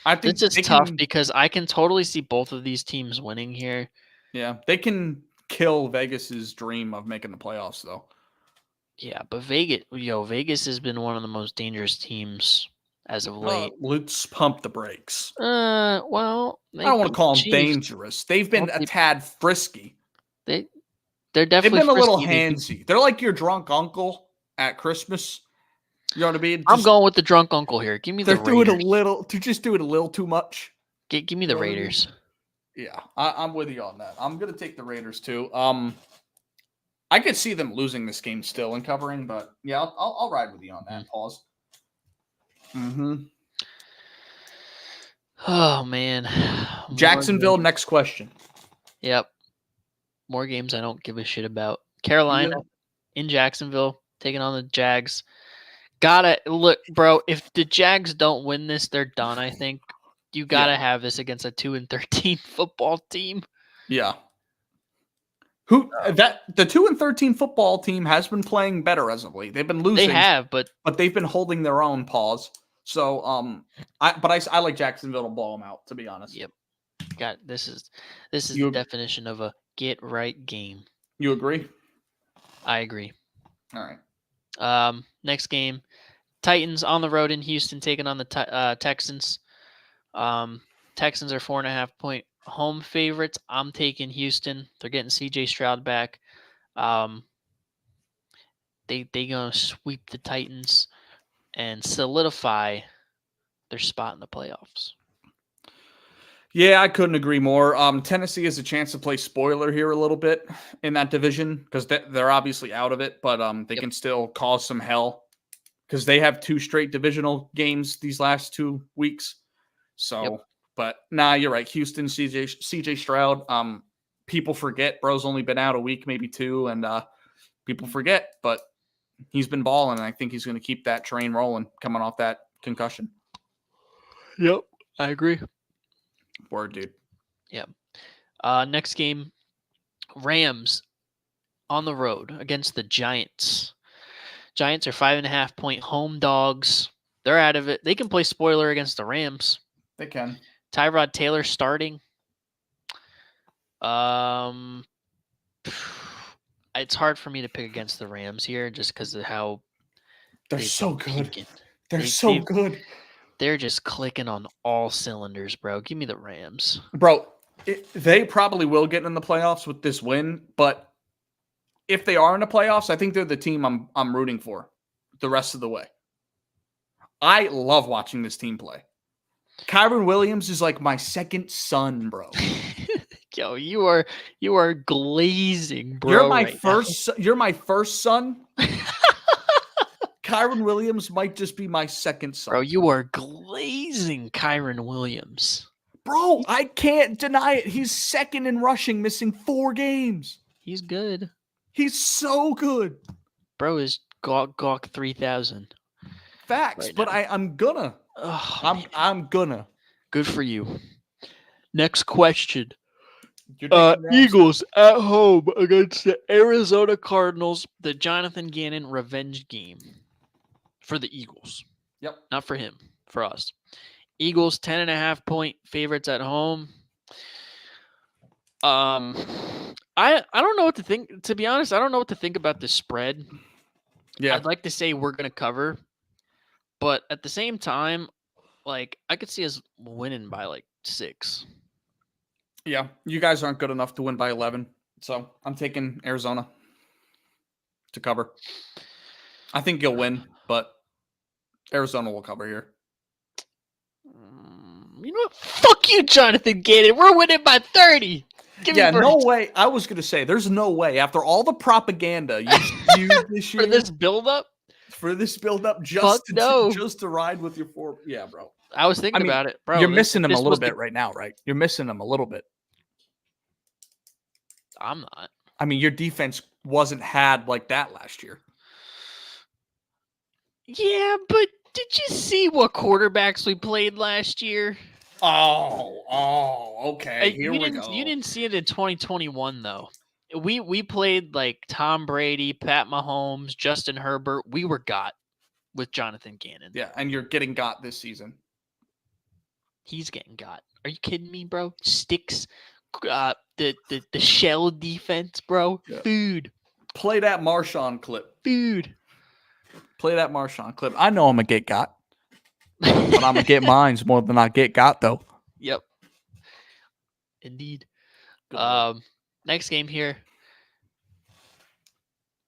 Speaker 2: I think this is tough because I can totally see both of these teams winning here.
Speaker 3: Yeah, they can kill Vegas's dream of making the playoffs, though.
Speaker 2: Yeah, but Vegas has been one of the most dangerous teams as of late.
Speaker 3: Let's pump the brakes.
Speaker 2: Well,
Speaker 3: I don't want to call them
Speaker 2: Chiefs,
Speaker 3: dangerous. They've been a tad frisky.
Speaker 2: they're
Speaker 3: They've
Speaker 2: definitely
Speaker 3: been a little
Speaker 2: frisky.
Speaker 3: handsy. They're like your drunk uncle at Christmas. You know what I mean?
Speaker 2: I'm going with the drunk uncle here. Give me the
Speaker 3: They're doing
Speaker 2: Raiders.
Speaker 3: just doing a little too much.
Speaker 2: Give me the Raiders.
Speaker 3: Yeah, I'm with you on that. I'm gonna take the Raiders too. I could see them losing this game still and covering, but yeah, I'll ride with you on that. Pause.
Speaker 2: Oh man,
Speaker 3: Jacksonville. Next question.
Speaker 2: Yep. More games I don't give a shit about. Carolina in Jacksonville taking on the Jags. Gotta look, bro. If the Jags don't win this, they're done. I think you gotta have this against a 2-13 football team.
Speaker 3: Yeah. The 2-13 football team has been playing better as of late. They've been losing.
Speaker 2: They have, but
Speaker 3: they've been holding their own. Pause. So I like Jacksonville to blow them out. To be honest.
Speaker 2: Yep. This is the definition of a get right game.
Speaker 3: You agree?
Speaker 2: I agree.
Speaker 3: All right.
Speaker 2: Next game, Titans on the road in Houston taking on the Texans. Texans are 4.5-point home favorites. I'm taking Houston. They're getting CJ Stroud back. They gonna sweep the Titans and solidify their spot in the playoffs.
Speaker 3: Yeah, I couldn't agree more. Tennessee has a chance to play spoiler here a little bit in that division because they're obviously out of it, but they can still cause some hell because they have 2 straight divisional games these last 2 weeks. So, but nah, you're right. Houston, CJ Stroud. People forget bro's only been out a week, maybe 2, and people forget, but he's been balling, and I think he's going to keep that train rolling coming off that concussion.
Speaker 2: Yep, I agree.
Speaker 3: Word, dude.
Speaker 2: Yep. Next game, Rams on the road against the Giants. Giants are 5.5-point home dogs. They're out of it. They can play spoiler against the Rams.
Speaker 3: They can.
Speaker 2: Tyrod Taylor starting. It's hard for me to pick against the Rams here just because of how
Speaker 3: they're so good.
Speaker 2: Peaking.
Speaker 3: They're so good.
Speaker 2: They're just clicking on all cylinders, bro. Give me the Rams.
Speaker 3: Bro, they probably will get in the playoffs with this win, but if they are in the playoffs, I think they're the team I'm rooting for the rest of the way. I love watching this team play. Kyron Williams is like my second son, bro.
Speaker 2: Yo, you are glazing, bro.
Speaker 3: You're my first son. Kyron Williams might just be my second son.
Speaker 2: Bro, you are glazing Kyron Williams.
Speaker 3: Bro, I can't deny it. He's second in rushing, missing 4 games.
Speaker 2: He's good.
Speaker 3: He's so good.
Speaker 2: Bro is Gawk 3000.
Speaker 3: Facts, right, but I'm gonna.
Speaker 2: Oh,
Speaker 3: I'm gonna.
Speaker 2: Good for you. Next question. Eagles at home against the Arizona Cardinals. The Jonathan Gannon revenge game. For the Eagles.
Speaker 3: Yep.
Speaker 2: Not for him. For us. Eagles 10.5-point favorites at home. I don't know what to think. To be honest, I don't know what to think about this spread.
Speaker 3: Yeah.
Speaker 2: I'd like to say we're gonna cover, but at the same time, like I could see us winning by like 6.
Speaker 3: Yeah, you guys aren't good enough to win by 11, so I'm taking Arizona to cover. I think you'll win, but Arizona will cover here.
Speaker 2: You know what? Fuck you, Jonathan Gannon. We're winning by 30.
Speaker 3: No way. I was going to say, there's no way. After all the propaganda you this year.
Speaker 2: For this build-up?
Speaker 3: Just to ride with your 4. Yeah, bro.
Speaker 2: I was thinking about it, bro.
Speaker 3: You're missing them a little bit right now, right? You're missing them a little bit.
Speaker 2: I'm not.
Speaker 3: I mean, your defense wasn't had like that last year.
Speaker 2: Yeah, but did you see what quarterbacks we played last year?
Speaker 3: Oh, okay. Here we go.
Speaker 2: You didn't see it in 2021, though. We played like Tom Brady, Pat Mahomes, Justin Herbert. We were got with Jonathan Gannon.
Speaker 3: Yeah, and you're getting got this season.
Speaker 2: He's getting got. Are you kidding me, bro? Sticks, the shell defense, bro. Yeah. Food.
Speaker 3: Play that Marshawn clip.
Speaker 2: Food.
Speaker 3: Play that Marshawn clip. I know I'm gonna get got. But I'm gonna get mines more than I get got though.
Speaker 2: Yep. Indeed.
Speaker 3: Good Lord.
Speaker 2: Next game here.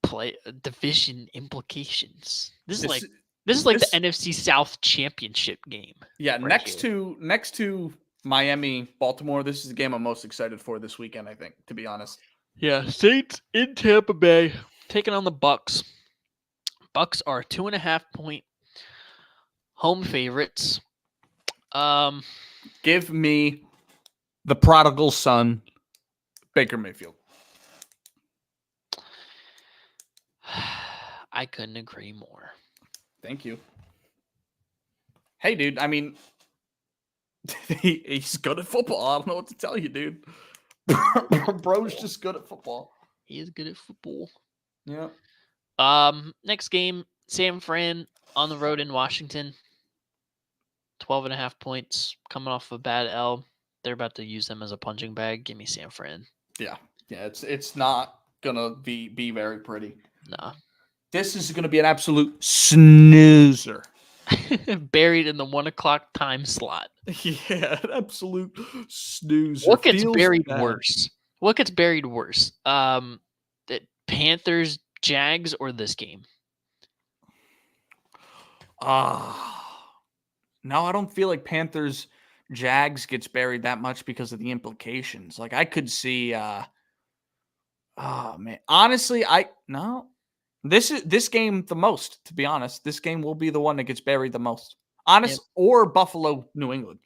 Speaker 2: Play division implications. This is like the NFC South Championship game.
Speaker 3: Yeah,
Speaker 2: right
Speaker 3: next
Speaker 2: here.
Speaker 3: to Miami, Baltimore. This is the game I'm most excited for this weekend. I think, to be honest.
Speaker 2: Yeah, Saints in Tampa Bay taking on the Bucks. Bucks are 2.5-point home favorites.
Speaker 3: Give me the prodigal son, Baker Mayfield.
Speaker 2: I couldn't agree more.
Speaker 3: Thank you. Hey, dude. I mean, he's good at football. I don't know what to tell you, dude. Bro's just good at football.
Speaker 2: He is good at football.
Speaker 3: Yeah.
Speaker 2: Next game, San Fran on the road in Washington. 12.5 points coming off a bad L. They're about to use them as a punching bag. Give me San Fran.
Speaker 3: Yeah. It's not gonna be very pretty.
Speaker 2: Nah.
Speaker 3: This is gonna be an absolute snoozer.
Speaker 2: Buried in the 1:00 time slot.
Speaker 3: Yeah, an absolute snoozer.
Speaker 2: What gets buried worse? What gets buried worse? The Panthers, Jags, or this game?
Speaker 3: No, I don't feel like Panthers Jags gets buried that much because of the implications. Like I could see oh man. Honestly, this game the most, to be honest. This game will be the one that gets buried the most. Honest,
Speaker 2: Yep.
Speaker 3: or Buffalo, New England.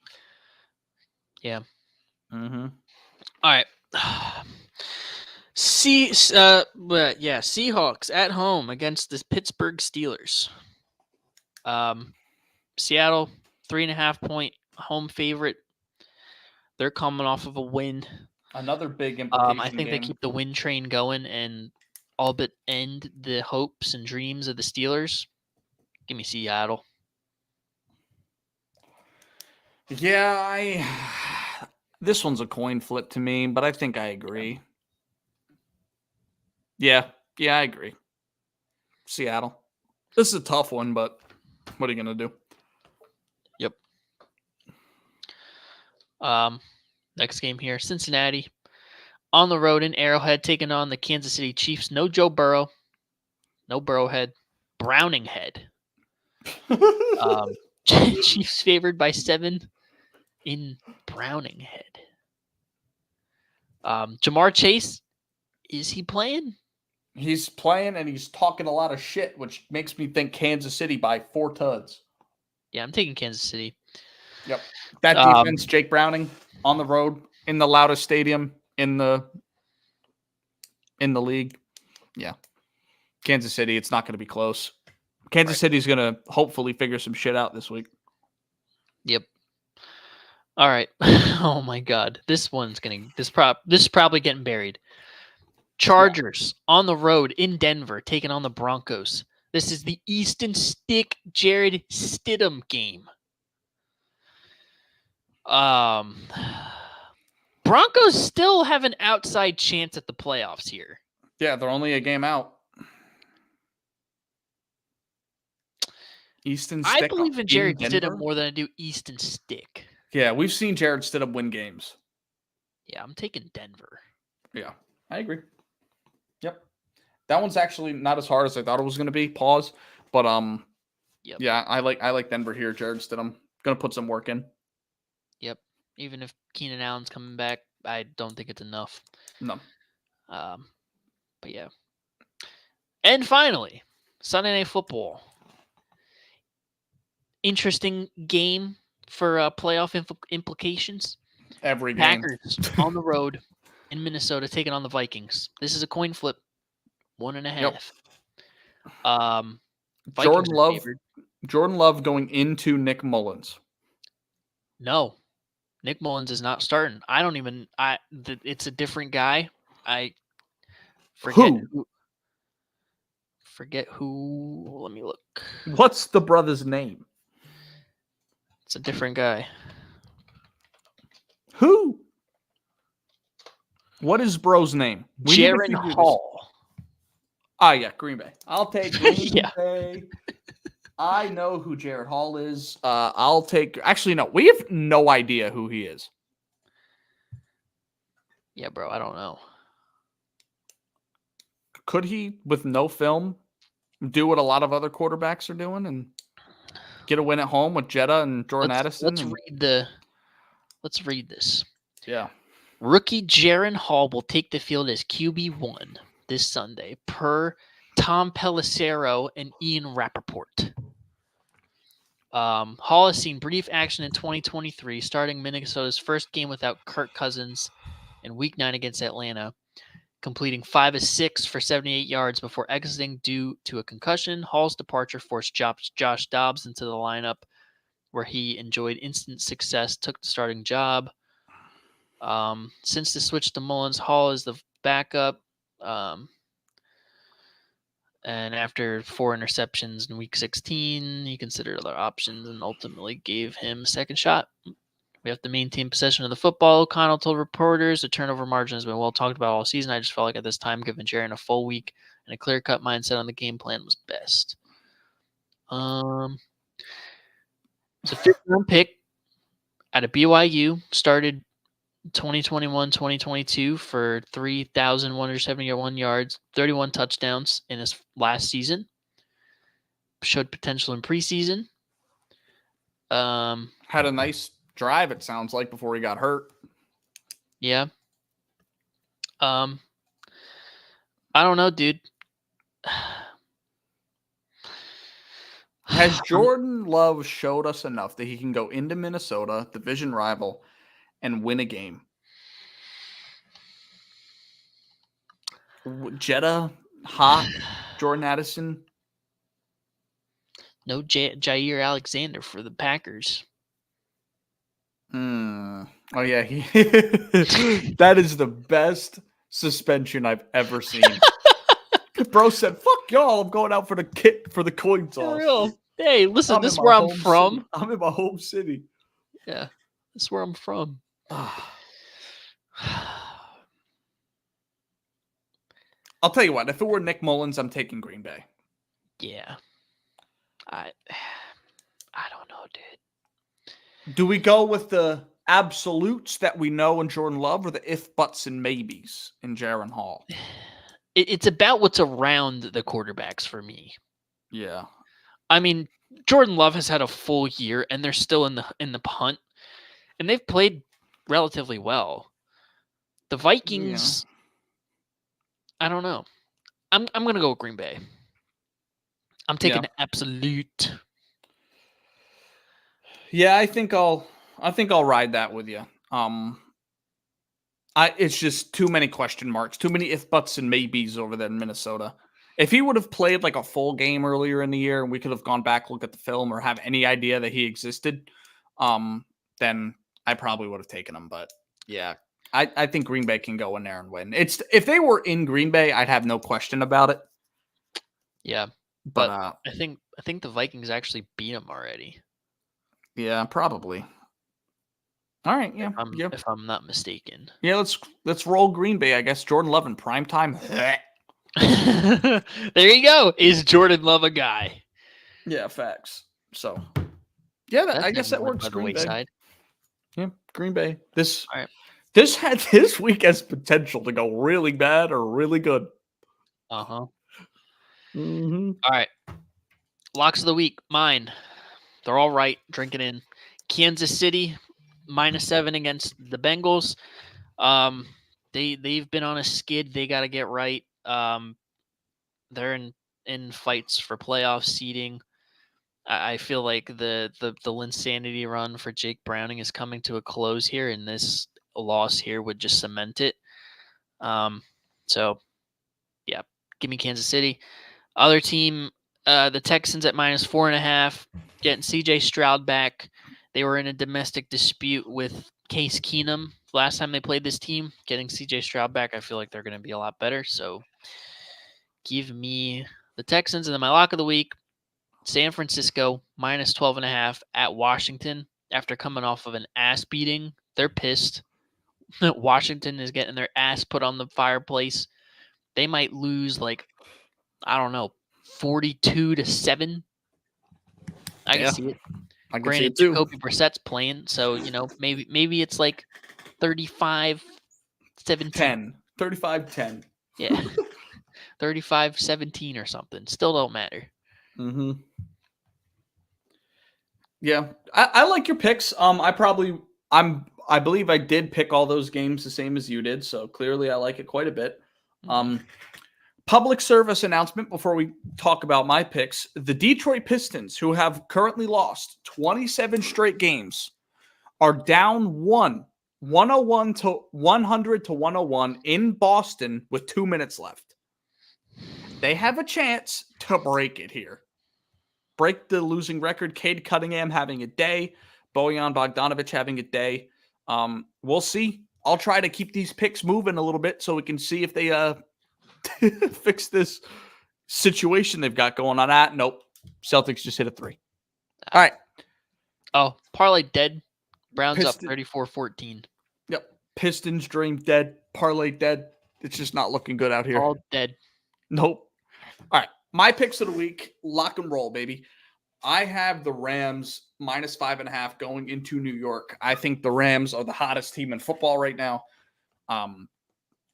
Speaker 2: Yeah.
Speaker 3: Mm-hmm.
Speaker 2: All right. Seahawks at home against the Pittsburgh Steelers. Seattle, 3.5-point home favorite. They're coming off of a win.
Speaker 3: Another big implication.
Speaker 2: I think they keep the win train going and all but end the hopes and dreams of the Steelers. Give me Seattle.
Speaker 3: Yeah, this one's a coin flip to me, but I think I agree. Yeah, I agree. Seattle. This is a tough one, but what are you going to do?
Speaker 2: Yep. Next game here, Cincinnati on the road in Arrowhead taking on the Kansas City Chiefs. No Joe Burrow. No Burrowhead. Browninghead. Chiefs favored by 7 in Browninghead. Jamar Chase, is he playing?
Speaker 3: He's playing and he's talking a lot of shit, which makes me think Kansas City by 4 tuds.
Speaker 2: Yeah, I'm taking Kansas City.
Speaker 3: Yep. That defense, Jake Browning, on the road, in the loudest stadium in the league. Yeah. Kansas City, it's not going to be close. Kansas City's going to hopefully figure some shit out this week.
Speaker 2: Yep. All right. Oh my God. This is probably getting buried. Chargers on the road in Denver taking on the Broncos. This is the Easton Stick Jared Stidham game. Broncos still have an outside chance at the playoffs here.
Speaker 3: Yeah, they're only a game out. Easton Stick.
Speaker 2: I believe in Jared Stidham more than I do Easton Stick.
Speaker 3: Yeah, we've seen Jared Stidham win games.
Speaker 2: Yeah, I'm taking Denver.
Speaker 3: Yeah, I agree. Yep. That one's actually not as hard as I thought it was going to be. Pause. But
Speaker 2: yep.
Speaker 3: Yeah, I like Denver here. Jared Stidham going to put some work in.
Speaker 2: Yep. Even if Keenan Allen's coming back, I don't think it's enough.
Speaker 3: No.
Speaker 2: But yeah. And finally, Sunday Night Football. Interesting game for playoff implications.
Speaker 3: Every game.
Speaker 2: Packers on the road in Minnesota taking on the Vikings. This is a coin flip. 1.5.
Speaker 3: Yep. Jordan Love going into Nick Mullins.
Speaker 2: No. Nick Mullins is not starting. It's a different guy. I forget who. Let me look.
Speaker 3: What's the brother's name?
Speaker 2: It's a different guy.
Speaker 3: Who? What is bro's name?
Speaker 2: Jaren Hall.
Speaker 3: Ah, yeah, Green Bay. I'll take Green
Speaker 2: Yeah.
Speaker 3: Bay. I know who Jared Hall is. I'll take. Actually, no. We have no idea who he is.
Speaker 2: Yeah, bro. I don't know.
Speaker 3: Could he, with no film, do what a lot of other quarterbacks are doing and get a win at home with Jetta and Jordan Addison?
Speaker 2: Let's read this.
Speaker 3: Yeah.
Speaker 2: Rookie Jaron Hall will take the field as QB1 this Sunday, per Tom Pelissero and Ian Rappaport. Hall has seen brief action in 2023, starting Minnesota's first game without Kirk Cousins in Week 9 against Atlanta, completing 5 of 6 for 78 yards before exiting due to a concussion. Hall's departure forced Josh Dobbs into the lineup, where he enjoyed instant success, took the starting job. Since the switch to Mullins, Hall is the backup. And after 4 interceptions in Week 16, he considered other options and ultimately gave him a second shot. We have to maintain possession of the football. O'Connell told reporters the turnover margin has been well talked about all season. I just felt like at this time, giving Jaron a full week and a clear-cut mindset on the game plan was best. It's a fifth-round pick out of BYU. Started 2021-2022 for 3,171 yards, 31 touchdowns in his last season. Showed potential in preseason.
Speaker 3: Had a nice drive, it sounds like, before he got hurt.
Speaker 2: Yeah. I don't know, dude.
Speaker 3: Has Jordan Love showed us enough that he can go into Minnesota, division rival, and win a game? Jetta, hot, Jordan Addison.
Speaker 2: No Jair Alexander for the Packers.
Speaker 3: Oh, yeah. That is the best suspension I've ever seen. Bro said, fuck y'all, I'm going out for the coin toss.
Speaker 2: For real. Hey, listen, this is where I'm from.
Speaker 3: City. I'm in my home city.
Speaker 2: Yeah, this is where I'm from.
Speaker 3: I'll tell you what, if it were Nick Mullins, I'm taking Green Bay.
Speaker 2: Yeah. I don't know, dude.
Speaker 3: Do we go with the absolutes that we know in Jordan Love or the if, buts, and maybes in Jaron Hall?
Speaker 2: It's about what's around the quarterbacks for me.
Speaker 3: Yeah.
Speaker 2: I mean, Jordan Love has had a full year, and they're still in the punt, and they've played relatively well. The Vikings, I don't know. I'm gonna go with Green Bay. I'm taking the absolute.
Speaker 3: Yeah, I think I'll ride that with you. It's just too many question marks, too many if, buts, and maybes over there in Minnesota. If he would have played like a full game earlier in the year and we could have gone back, look at the film, or have any idea that he existed, then I probably would have taken him. But yeah, I think Green Bay can go in there and win. If they were in Green Bay, I'd have no question about it.
Speaker 2: Yeah, but I think the Vikings actually beat them already.
Speaker 3: Yeah, probably. All right, yeah.
Speaker 2: If I'm not mistaken.
Speaker 3: Yeah, let's roll Green Bay, I guess. Jordan Love in primetime.
Speaker 2: There you go. Is Jordan Love a guy?
Speaker 3: Yeah, facts. So, yeah, I guess that works.
Speaker 2: Green Bay.
Speaker 3: Yeah, Green Bay. This
Speaker 2: all right.
Speaker 3: This week has potential to go really bad or really good.
Speaker 2: Uh-huh.
Speaker 3: Mm-hmm.
Speaker 2: All right. Locks of the week. Mine. They're all right. Drinking in. Kansas City -7 against the Bengals. They've been on a skid. They got to get right. They're in fights for playoff seeding. I feel like the Linsanity run for Jake Browning is coming to a close here, and this loss here would just cement it. So, yeah, give me Kansas City. Other team, the Texans at -4.5, getting C.J. Stroud back. They were in a domestic dispute with Case Keenum last time they played this team. Getting C.J. Stroud back, I feel like they're going to be a lot better. So, give me the Texans. And then my lock of the week, San Francisco -12.5 at Washington after coming off of an ass beating. They're pissed. Washington is getting their ass put on the fireplace. They might lose 42-7. I
Speaker 3: Yeah.
Speaker 2: can see it.
Speaker 3: I can see
Speaker 2: Granted,
Speaker 3: it too.
Speaker 2: Jacoby Brissett's playing, so maybe it's like 35-17.
Speaker 3: 35-10.
Speaker 2: Yeah. 35-17 or something. Still don't matter.
Speaker 3: Mm-hmm. Yeah, I like your picks. I believe I did pick all those games the same as you did, so clearly I like it quite a bit. Public service announcement before we talk about my picks. The Detroit Pistons, who have currently lost 27 straight games, are down 101 to 100 to 101 in Boston with 2 minutes left. They have a chance to break it here. Break the losing record. Cade Cunningham having a day. Bojan Bogdanovic having a day. We'll see. I'll try to keep these picks moving a little bit so we can see if they fix this situation they've got going on. Nope. Celtics just hit a 3. All right.
Speaker 2: Oh, parlay dead. Browns up
Speaker 3: Piston-
Speaker 2: 34-14.
Speaker 3: Yep. Pistons dream dead. Parlay dead. It's just not looking good out here.
Speaker 2: All dead.
Speaker 3: Nope. All right. My picks of the week, lock and roll, baby. I have the Rams -5.5 going into New York. I think the Rams are the hottest team in football right now.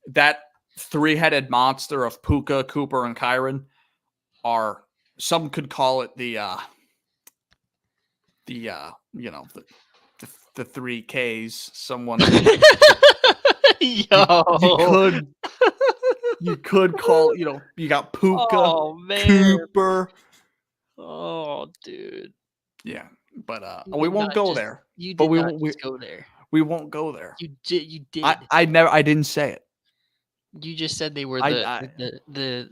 Speaker 3: That three-headed monster of Puka, Cooper, and Kyron are, some could call it the 3 Ks. Someone
Speaker 2: Yo.
Speaker 3: you could call, you got Puka,
Speaker 2: Oh, man.
Speaker 3: Cooper.
Speaker 2: Oh, dude.
Speaker 3: Yeah, but
Speaker 2: You
Speaker 3: we
Speaker 2: did
Speaker 3: won't
Speaker 2: not
Speaker 3: go
Speaker 2: just-
Speaker 3: there.
Speaker 2: You did
Speaker 3: But we
Speaker 2: not
Speaker 3: won't-
Speaker 2: just go there.
Speaker 3: We won't go there.
Speaker 2: You did. You did.
Speaker 3: I didn't say it.
Speaker 2: You just said they were the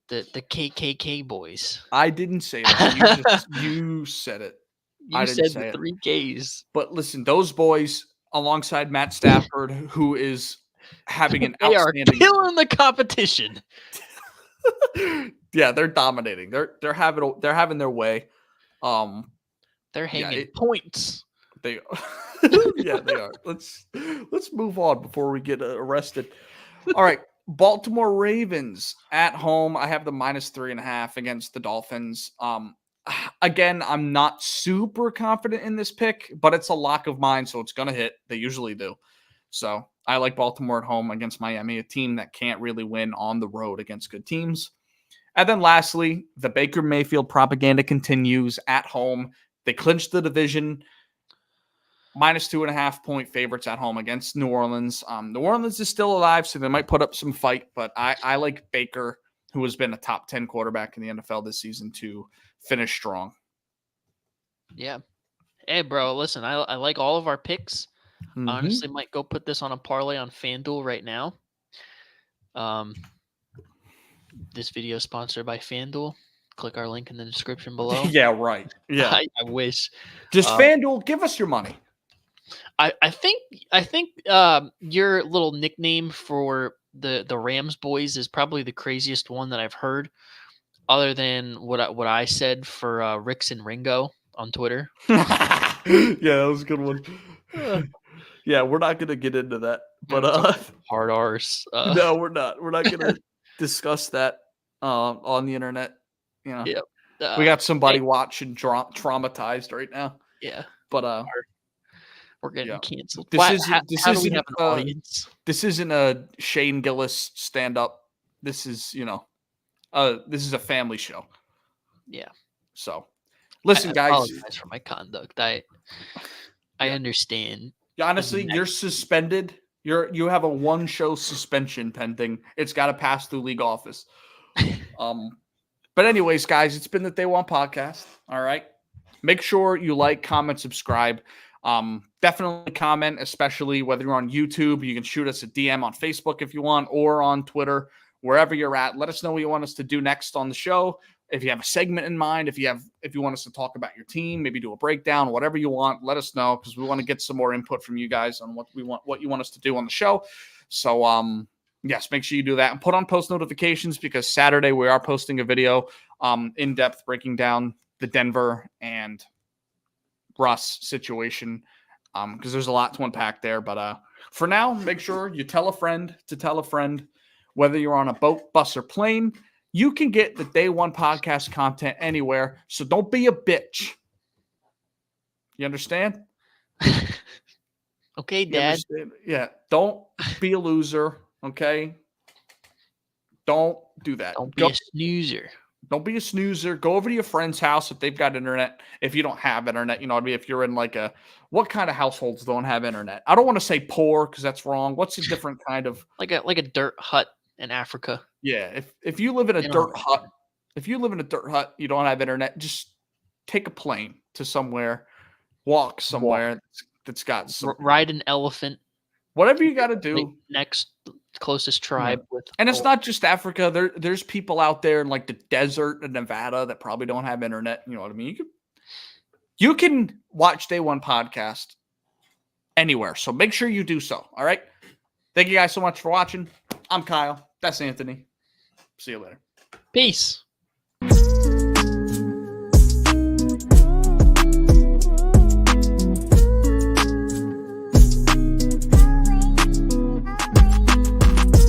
Speaker 2: KKK boys.
Speaker 3: I didn't say that. You said it.
Speaker 2: You
Speaker 3: I didn't
Speaker 2: said
Speaker 3: say
Speaker 2: the
Speaker 3: it.
Speaker 2: 3Ks.
Speaker 3: But listen, those boys, alongside Matt Stafford, who is having an
Speaker 2: They are
Speaker 3: outstanding,
Speaker 2: killing the competition.
Speaker 3: yeah, they're dominating. They're having their way.
Speaker 2: They're
Speaker 3: Yeah,
Speaker 2: hanging points.
Speaker 3: they, yeah, they are. Let's move on before we get arrested. All right, Baltimore Ravens at home. I have the -3.5 against the Dolphins. Again, I'm not super confident in this pick, but it's a lock of mine, so it's gonna hit. They usually do. So I like Baltimore at home against Miami, a team that can't really win on the road against good teams. And then lastly, the Baker Mayfield propaganda continues at home. They clinched the division. -2.5 point favorites at home against New Orleans. New Orleans is still alive, so they might put up some fight, but I like Baker, who has been a top 10 quarterback in the NFL this season, to finish strong.
Speaker 2: Yeah. Hey, bro, listen, I like all of our picks.
Speaker 3: Mhm.
Speaker 2: Honestly, might go put this on a parlay on FanDuel right now. This video is sponsored by FanDuel. Click our link in the description below.
Speaker 3: Yeah, right. Yeah.
Speaker 2: I wish.
Speaker 3: Just FanDuel, give us your money.
Speaker 2: I think your little nickname for the Rams boys is probably the craziest one that I've heard, other than what I said for Ricks and Ringo on Twitter.
Speaker 3: Yeah, that was a good one. Yeah, we're not gonna get into that, but
Speaker 2: Hard R's.
Speaker 3: no, we're not. We're not gonna discuss that on the internet.
Speaker 2: Yep.
Speaker 3: We got somebody watching traumatized right now.
Speaker 2: Yeah,
Speaker 3: But
Speaker 2: we're getting canceled.
Speaker 3: This
Speaker 2: Why-
Speaker 3: isn't-
Speaker 2: how,
Speaker 3: this
Speaker 2: how do we
Speaker 3: isn't,
Speaker 2: have an audience?
Speaker 3: this isn't a Shane Gillis stand up. This is this is a family show.
Speaker 2: Yeah.
Speaker 3: So listen,
Speaker 2: I
Speaker 3: guys.
Speaker 2: apologize for my conduct. I understand.
Speaker 3: Honestly, you're suspended. You have a 1-show suspension pending. It's got to pass through league office. But anyways, guys, it's been the Day One podcast. All right. Make sure you like, comment, subscribe. Definitely comment, especially whether you're on YouTube. You can shoot us a DM on Facebook if you want, or on Twitter, wherever you're at. Let us know what you want us to do next on the show. If you have a segment in mind, if you want us to talk about your team, maybe do a breakdown, whatever you want, let us know, because we want to get some more input from you guys on what you want us to do on the show. So yes, make sure you do that and put on post notifications, because Saturday we are posting a video in depth breaking down the Denver and Russ situation, because there's a lot to unpack there. But for now, make sure you tell a friend to tell a friend. Whether you're on a boat, bus, or plane, you can get the Day One podcast content anywhere. So don't be a bitch. You understand?
Speaker 2: Okay,
Speaker 3: You
Speaker 2: Dad.
Speaker 3: understand? Yeah. Don't be a loser. Okay. Don't do that.
Speaker 2: Don't be a snoozer.
Speaker 3: Don't be a snoozer. Go over to your friend's house if they've got internet. If you don't have internet, you know what I mean? If you're in like what kind of households don't have internet? I don't want to say poor because that's wrong. What's a different kind of
Speaker 2: Like a dirt hut in Africa.
Speaker 3: Yeah, if you live in a
Speaker 2: They don't
Speaker 3: dirt
Speaker 2: have
Speaker 3: hut, if you live in a dirt hut, you don't have internet, just take a plane to somewhere, walk somewhere that's got some
Speaker 2: Ride an elephant.
Speaker 3: whatever you got to do.
Speaker 2: Next closest tribe with.
Speaker 3: And it's not just Africa. There's people out there in like the desert in Nevada that probably don't have internet. You know what I mean? You can watch Day One podcast anywhere. So make sure you do so. All right. Thank you guys so much for watching. I'm Kyle. That's Anthony. See you later.
Speaker 2: Peace.